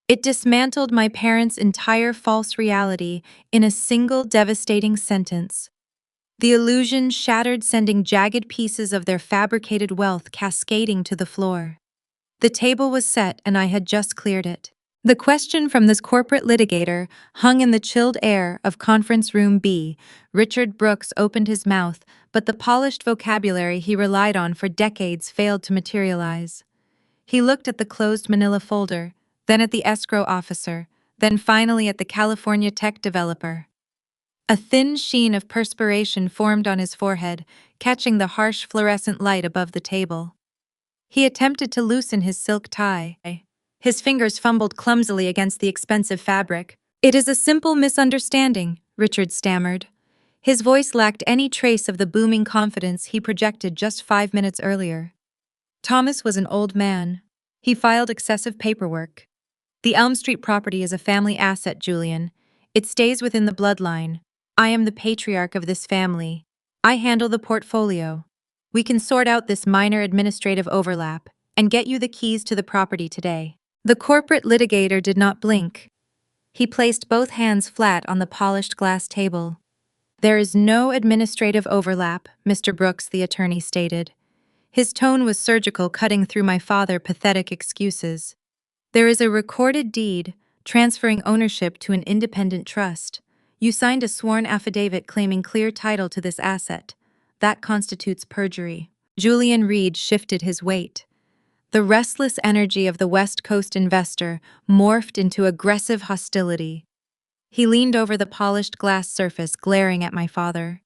It dismantled my parents' entire false reality in a single devastating sentence. The illusion shattered, sending jagged pieces of their fabricated wealth cascading to the floor. The table was set and I had just cleared it. The question from this corporate litigator hung in the chilled air of Conference Room B. Richard Brooks opened his mouth, but the polished vocabulary he relied on for decades failed to materialize. He looked at the closed manila folder, then at the escrow officer, then finally at the California tech developer. A thin sheen of perspiration formed on his forehead, catching the harsh fluorescent light above the table. He attempted to loosen his silk tie. His fingers fumbled clumsily against the expensive fabric. "It is a simple misunderstanding," Richard stammered. His voice lacked any trace of the booming confidence he projected just 5 minutes earlier. Thomas was an old man. He filed excessive paperwork. The Elm Street property is a family asset, Julian. It stays within the bloodline. I am the patriarch of this family. I handle the portfolio. We can sort out this minor administrative overlap and get you the keys to the property today. The corporate litigator did not blink. He placed both hands flat on the polished glass table. "There is no administrative overlap," Mr. Brooks, the attorney, stated. His tone was surgical, cutting through my father's pathetic excuses. "There is a recorded deed transferring ownership to an independent trust. You signed a sworn affidavit claiming clear title to this asset. That constitutes perjury." Julian Reed shifted his weight. The restless energy of the West Coast investor morphed into aggressive hostility. He leaned over the polished glass surface, glaring at my father.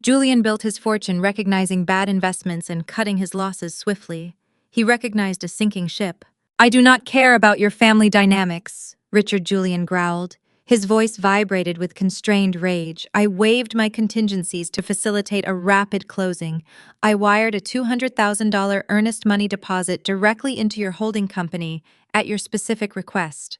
Julian built his fortune recognizing bad investments and cutting his losses swiftly. He recognized a sinking ship. "I do not care about your family dynamics," Richard Julian growled. His voice vibrated with constrained rage. "I waived my contingencies to facilitate a rapid closing. I wired a $200,000 earnest money deposit directly into your holding company at your specific request.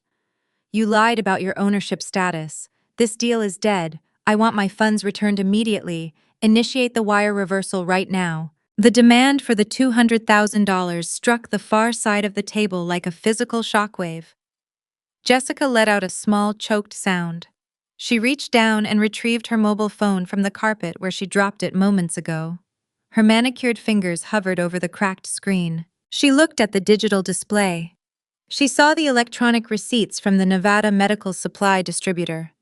You lied about your ownership status. This deal is dead. I want my funds returned immediately. Initiate the wire reversal right now." The demand for the $200,000 struck the far side of the table like a physical shockwave. Jessica let out a small, choked sound. She reached down and retrieved her mobile phone from the carpet where she dropped it moments ago. Her manicured fingers hovered over the cracked screen. She looked at the digital display. She saw the electronic receipts from the Nevada medical supply distributor.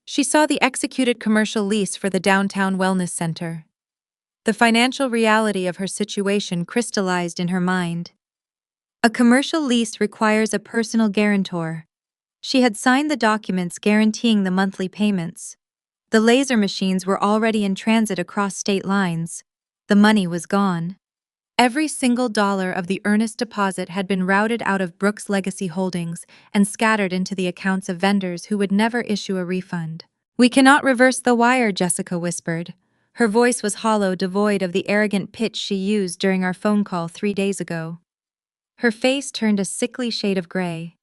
She saw the executed commercial lease for the downtown wellness center. The financial reality of her situation crystallized in her mind. A commercial lease requires a personal guarantor. She had signed the documents guaranteeing the monthly payments. The laser machines were already in transit across state lines. The money was gone. Every single dollar of the earnest deposit had been routed out of Brooks' legacy holdings and scattered into the accounts of vendors who would never issue a refund. "We cannot reverse the wire," Jessica whispered. Her voice was hollow, devoid of the arrogant pitch she used during our phone call 3 days ago. Her face turned a sickly shade of gray.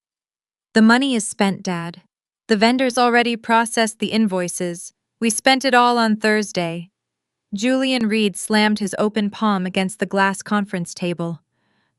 "The money is spent, Dad. The vendors already processed the invoices. We spent it all on Thursday." Julian Reed slammed his open palm against the glass conference table.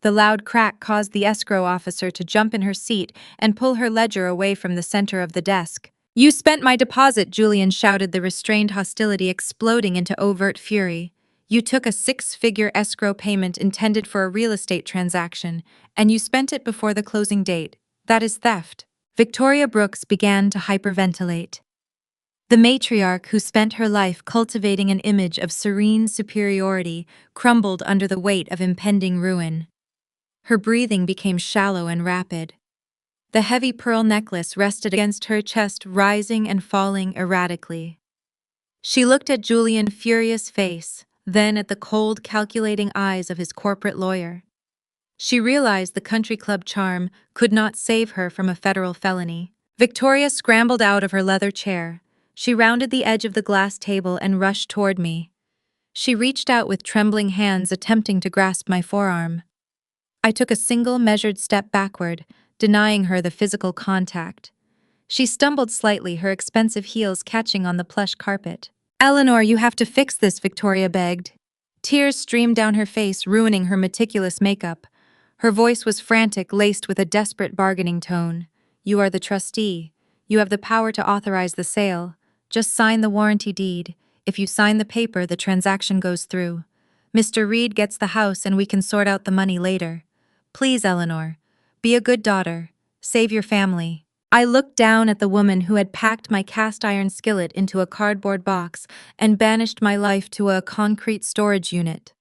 The loud crack caused the escrow officer to jump in her seat and pull her ledger away from the center of the desk. "You spent my deposit," Julian shouted, the restrained hostility exploding into overt fury. "You took a six-figure escrow payment intended for a real estate transaction, and you spent it before the closing date. That is theft." Victoria Brooks began to hyperventilate. The matriarch who spent her life cultivating an image of serene superiority crumbled under the weight of impending ruin. Her breathing became shallow and rapid. The heavy pearl necklace rested against her chest, rising and falling erratically. She looked at Julian's furious face, then at the cold, calculating eyes of his corporate lawyer. She realized the country club charm could not save her from a federal felony. Victoria scrambled out of her leather chair. She rounded the edge of the glass table and rushed toward me. She reached out with trembling hands, attempting to grasp my forearm. I took a single measured step backward, denying her the physical contact. She stumbled slightly, her expensive heels catching on the plush carpet. "Eleanor, you have to fix this," Victoria begged. Tears streamed down her face, ruining her meticulous makeup. Her voice was frantic, laced with a desperate bargaining tone. "You are the trustee. You have the power to authorize the sale. Just sign the warranty deed. If you sign the paper, the transaction goes through. Mr. Reed gets the house and we can sort out the money later. Please, Eleanor, be a good daughter. Save your family." I looked down at the woman who had packed my cast-iron skillet into a cardboard box and banished my life to a concrete storage unit.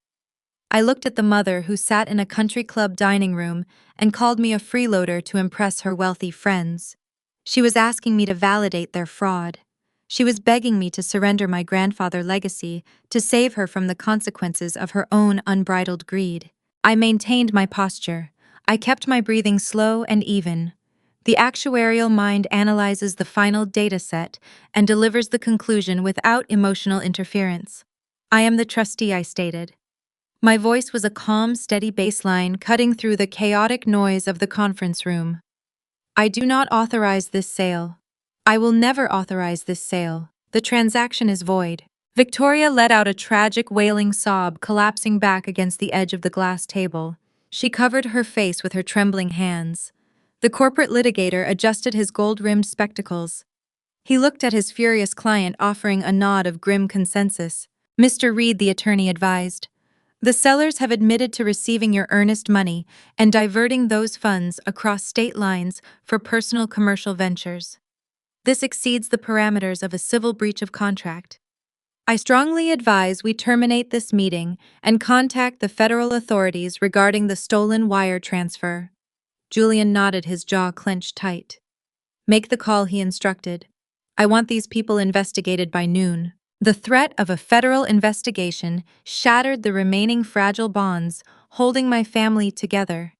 I looked at the mother who sat in a country club dining room and called me a freeloader to impress her wealthy friends. She was asking me to validate their fraud. She was begging me to surrender my grandfather's legacy to save her from the consequences of her own unbridled greed. I maintained my posture. I kept my breathing slow and even. The actuarial mind analyzes the final data set and delivers the conclusion without emotional interference. "I am the trustee," I stated. My voice was a calm, steady baseline cutting through the chaotic noise of the conference room. "I do not authorize this sale. I will never authorize this sale. The transaction is void." Victoria let out a tragic, wailing sob, collapsing back against the edge of the glass table. She covered her face with her trembling hands. The corporate litigator adjusted his gold-rimmed spectacles. He looked at his furious client, offering a nod of grim consensus. "Mr. Reed," the attorney advised, "the sellers have admitted to receiving your earnest money and diverting those funds across state lines for personal commercial ventures. This exceeds the parameters of a civil breach of contract. I strongly advise we terminate this meeting and contact the federal authorities regarding the stolen wire transfer." Julian nodded, his jaw clenched tight. "Make the call," he instructed. "I want these people investigated by noon." The threat of a federal investigation shattered the remaining fragile bonds holding my family together.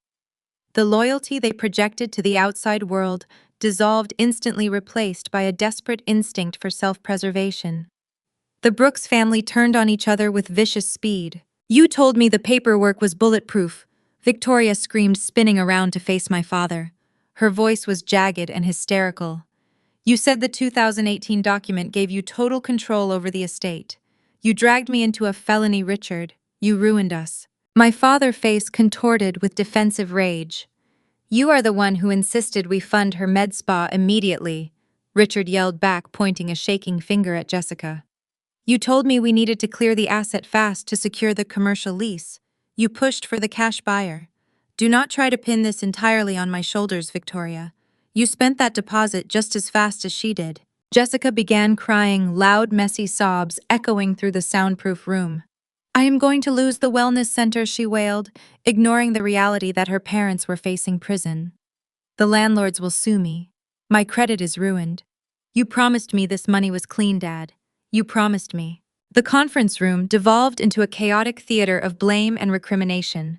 The loyalty they projected to the outside world dissolved, instantly replaced by a desperate instinct for self-preservation. The Brooks family turned on each other with vicious speed. "You told me the paperwork was bulletproof," Victoria screamed, spinning around to face my father. Her voice was jagged and hysterical. "You said the 2018 document gave you total control over the estate. You dragged me into a felony, Richard. You ruined us." My father's face contorted with defensive rage. "You are the one who insisted we fund her med spa immediately," Richard yelled back, pointing a shaking finger at Jessica. "You told me we needed to clear the asset fast to secure the commercial lease. You pushed for the cash buyer. Do not try to pin this entirely on my shoulders, Victoria. You spent that deposit just as fast as she did." Jessica began crying, loud, messy sobs echoing through the soundproof room. "I am going to lose the wellness center," she wailed, ignoring the reality that her parents were facing prison. "The landlords will sue me. My credit is ruined. You promised me this money was clean, Dad. You promised me." The conference room devolved into a chaotic theater of blame and recrimination.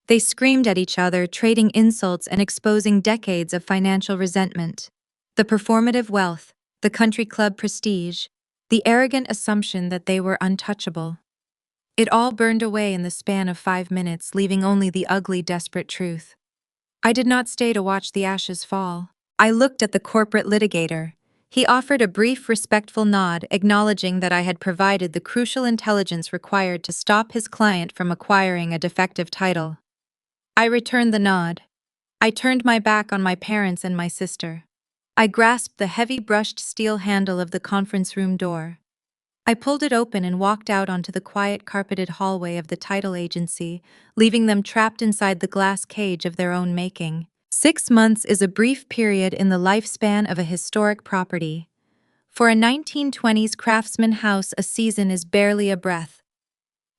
They screamed at each other, trading insults and exposing decades of financial resentment. The performative wealth, the country club prestige, the arrogant assumption that they were untouchable. It all burned away in the span of 5 minutes, leaving only the ugly, desperate truth. I did not stay to watch the ashes fall. I looked at the corporate litigator. He offered a brief, respectful nod, acknowledging that I had provided the crucial intelligence required to stop his client from acquiring a defective title. I returned the nod. I turned my back on my parents and my sister. I grasped the heavy brushed steel handle of the conference room door. I pulled it open and walked out onto the quiet carpeted hallway of the title agency, leaving them trapped inside the glass cage of their own making. 6 months is a brief period in the lifespan of a historic property. For a 1920s craftsman house, a season is barely a breath.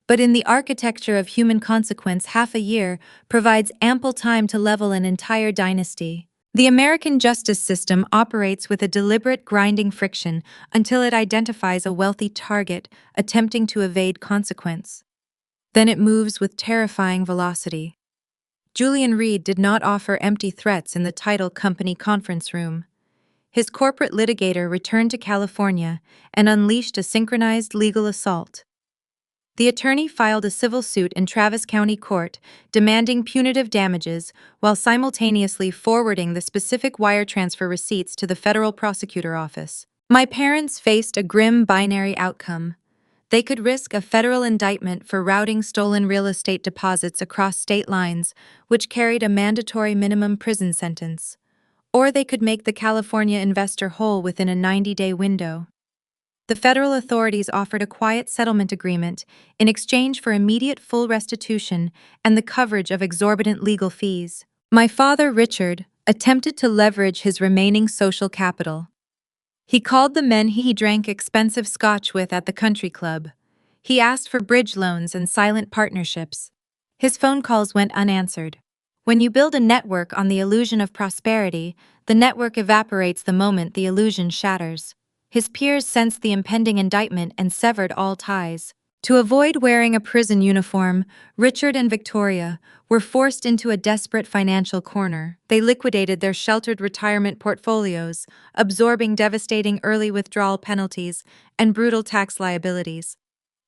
But in the architecture of human consequence, half a year provides ample time to level an entire dynasty. The American justice system operates with a deliberate grinding friction until it identifies a wealthy target attempting to evade consequence. Then it moves with terrifying velocity. Julian Reed did not offer empty threats in the title company conference room. His corporate litigator returned to California and unleashed a synchronized legal assault. The attorney filed a civil suit in Travis County Court demanding punitive damages while simultaneously forwarding the specific wire transfer receipts to the federal prosecutor office. My parents faced a grim binary outcome. They could risk a federal indictment for routing stolen real estate deposits across state lines, which carried a mandatory minimum prison sentence. Or they could make the California investor whole within a 90-day window. The federal authorities offered a quiet settlement agreement in exchange for immediate full restitution and the coverage of exorbitant legal fees. My father, Richard, attempted to leverage his remaining social capital. He called the men he drank expensive scotch with at the country club. He asked for bridge loans and silent partnerships. His phone calls went unanswered. When you build a network on the illusion of prosperity, the network evaporates the moment the illusion shatters. His peers sensed the impending indictment and severed all ties. To avoid wearing a prison uniform, Richard and Victoria were forced into a desperate financial corner. They liquidated their sheltered retirement portfolios, absorbing devastating early withdrawal penalties and brutal tax liabilities.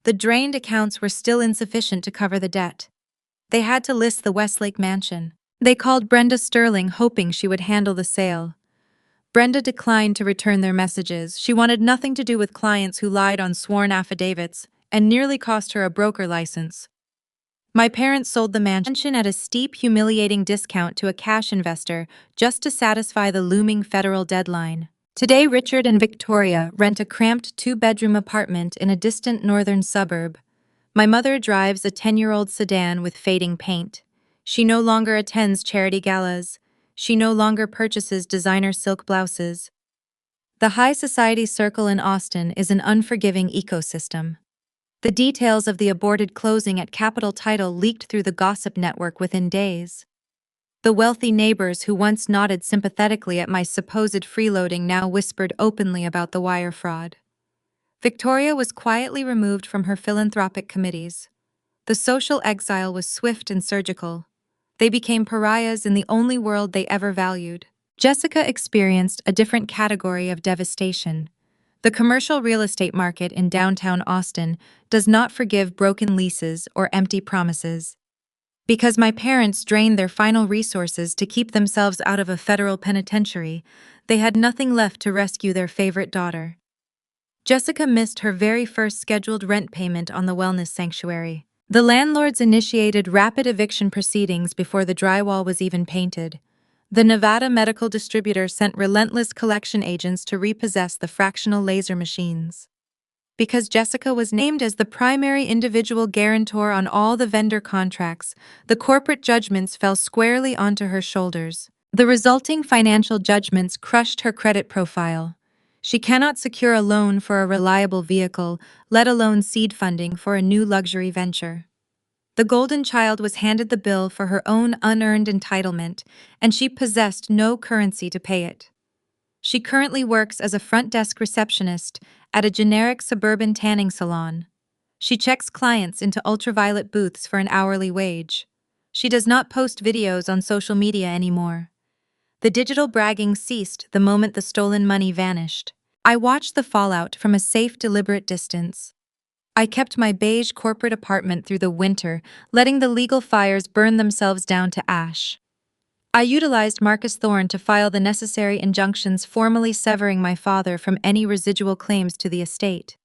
The drained accounts were still insufficient to cover the debt. They had to list the Westlake mansion. They called Brenda Sterling, hoping she would handle the sale. Brenda declined to return their messages. She wanted nothing to do with clients who lied on sworn affidavits and nearly cost her a broker license. My parents sold the mansion at a steep, humiliating discount to a cash investor just to satisfy the looming federal deadline. Today, Richard and Victoria rent a cramped 2-bedroom apartment in a distant northern suburb. My mother drives a 10-year-old sedan with fading paint. She no longer attends charity galas. She no longer purchases designer silk blouses. The high society circle in Austin is an unforgiving ecosystem. The details of the aborted closing at Capital Title leaked through the gossip network within days. The wealthy neighbors who once nodded sympathetically at my supposed freeloading now whispered openly about the wire fraud. Victoria was quietly removed from her philanthropic committees. The social exile was swift and surgical. They became pariahs in the only world they ever valued. Jessica experienced a different category of devastation. The commercial real estate market in downtown Austin does not forgive broken leases or empty promises. Because my parents drained their final resources to keep themselves out of a federal penitentiary, they had nothing left to rescue their favorite daughter. Jessica missed her very first scheduled rent payment on the wellness sanctuary. The landlords initiated rapid eviction proceedings before the drywall was even painted. The Nevada medical distributor sent relentless collection agents to repossess the fractional laser machines. Because Jessica was named as the primary individual guarantor on all the vendor contracts, the corporate judgments fell squarely onto her shoulders. The resulting financial judgments crushed her credit profile. She cannot secure a loan for a reliable vehicle, let alone seed funding for a new luxury venture. The golden child was handed the bill for her own unearned entitlement, and she possessed no currency to pay it. She currently works as a front desk receptionist at a generic suburban tanning salon. She checks clients into ultraviolet booths for an hourly wage. She does not post videos on social media anymore. The digital bragging ceased the moment the stolen money vanished. I watched the fallout from a safe, deliberate distance. I kept my beige corporate apartment through the winter, letting the legal fires burn themselves down to ash. I utilized Marcus Thorne to file the necessary injunctions formally severing my father from any residual claims to the estate.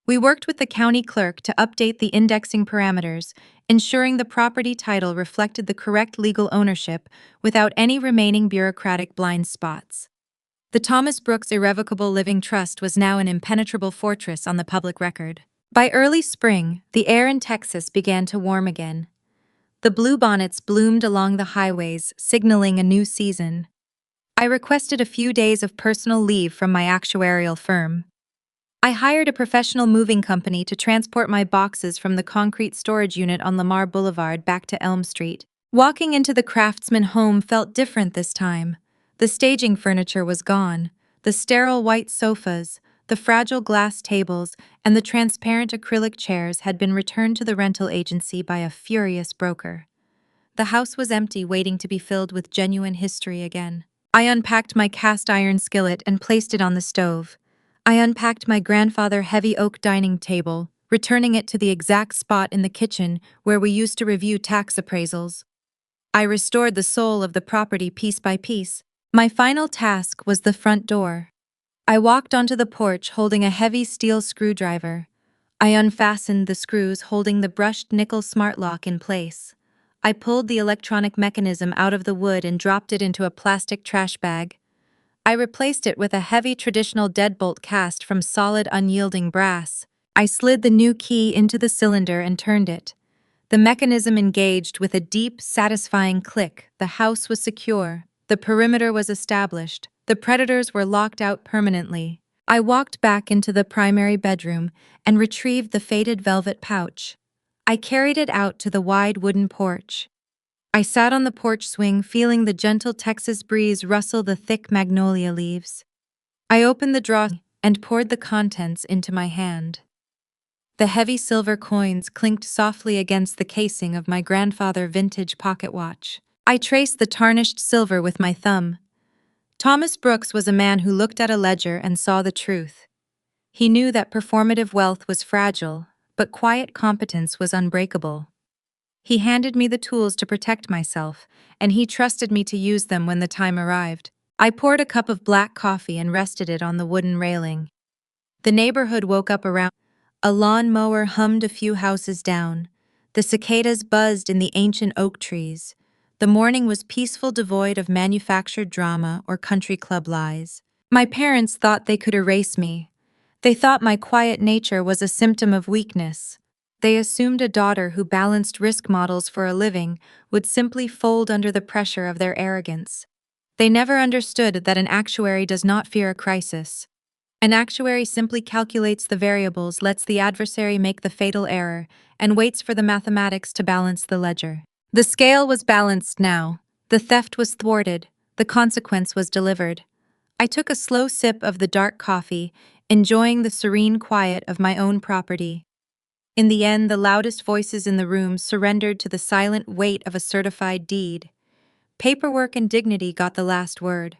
We worked with the county clerk to update the indexing parameters, ensuring the property title reflected the correct legal ownership without any remaining bureaucratic blind spots. The Thomas Brooks Irrevocable Living Trust was now an impenetrable fortress on the public record. By early spring, the air in Texas began to warm again. The bluebonnets bloomed along the highways, signaling a new season. I requested a few days of personal leave from my actuarial firm. I hired a professional moving company to transport my boxes from the concrete storage unit on Lamar Boulevard back to Elm Street. Walking into the Craftsman home felt different this time. The staging furniture was gone. The sterile white sofas, the fragile glass tables, and the transparent acrylic chairs had been returned to the rental agency by a furious broker. The house was empty, waiting to be filled with genuine history again. I unpacked my cast iron skillet and placed it on the stove. I unpacked my grandfather's heavy oak dining table, returning it to the exact spot in the kitchen where we used to review tax appraisals. I restored the soul of the property piece by piece. My final task was the front door. I walked onto the porch holding a heavy steel screwdriver. I unfastened the screws holding the brushed nickel smart lock in place. I pulled the electronic mechanism out of the wood and dropped it into a plastic trash bag. I replaced it with a heavy traditional deadbolt cast from solid unyielding brass. I slid the new key into the cylinder and turned it. The mechanism engaged with a deep, satisfying click. The house was secure. The perimeter was established. The predators were locked out permanently. I walked back into the primary bedroom and retrieved the faded velvet pouch. I carried it out to the wide wooden porch. I sat on the porch swing, feeling the gentle Texas breeze rustle the thick magnolia leaves. I opened the drawer and poured the contents into my hand. The heavy silver coins clinked softly against the casing of my grandfather's vintage pocket watch. I traced the tarnished silver with my thumb. Thomas Brooks was a man who looked at a ledger and saw the truth. He knew that performative wealth was fragile, but quiet competence was unbreakable. He handed me the tools to protect myself, and he trusted me to use them when the time arrived. I poured a cup of black coffee and rested it on the wooden railing. The neighborhood woke up around. A lawn mower hummed a few houses down. The cicadas buzzed in the ancient oak trees. The morning was peaceful, devoid of manufactured drama or country club lies. My parents thought they could erase me. They thought my quiet nature was a symptom of weakness. They assumed a daughter who balanced risk models for a living would simply fold under the pressure of their arrogance. They never understood that an actuary does not fear a crisis. An actuary simply calculates the variables, lets the adversary make the fatal error, and waits for the mathematics to balance the ledger. The scale was balanced now. The theft was thwarted. The consequence was delivered. I took a slow sip of the dark coffee, enjoying the serene quiet of my own property. In the end, the loudest voices in the room surrendered to the silent weight of a certified deed. Paperwork and dignity got the last word.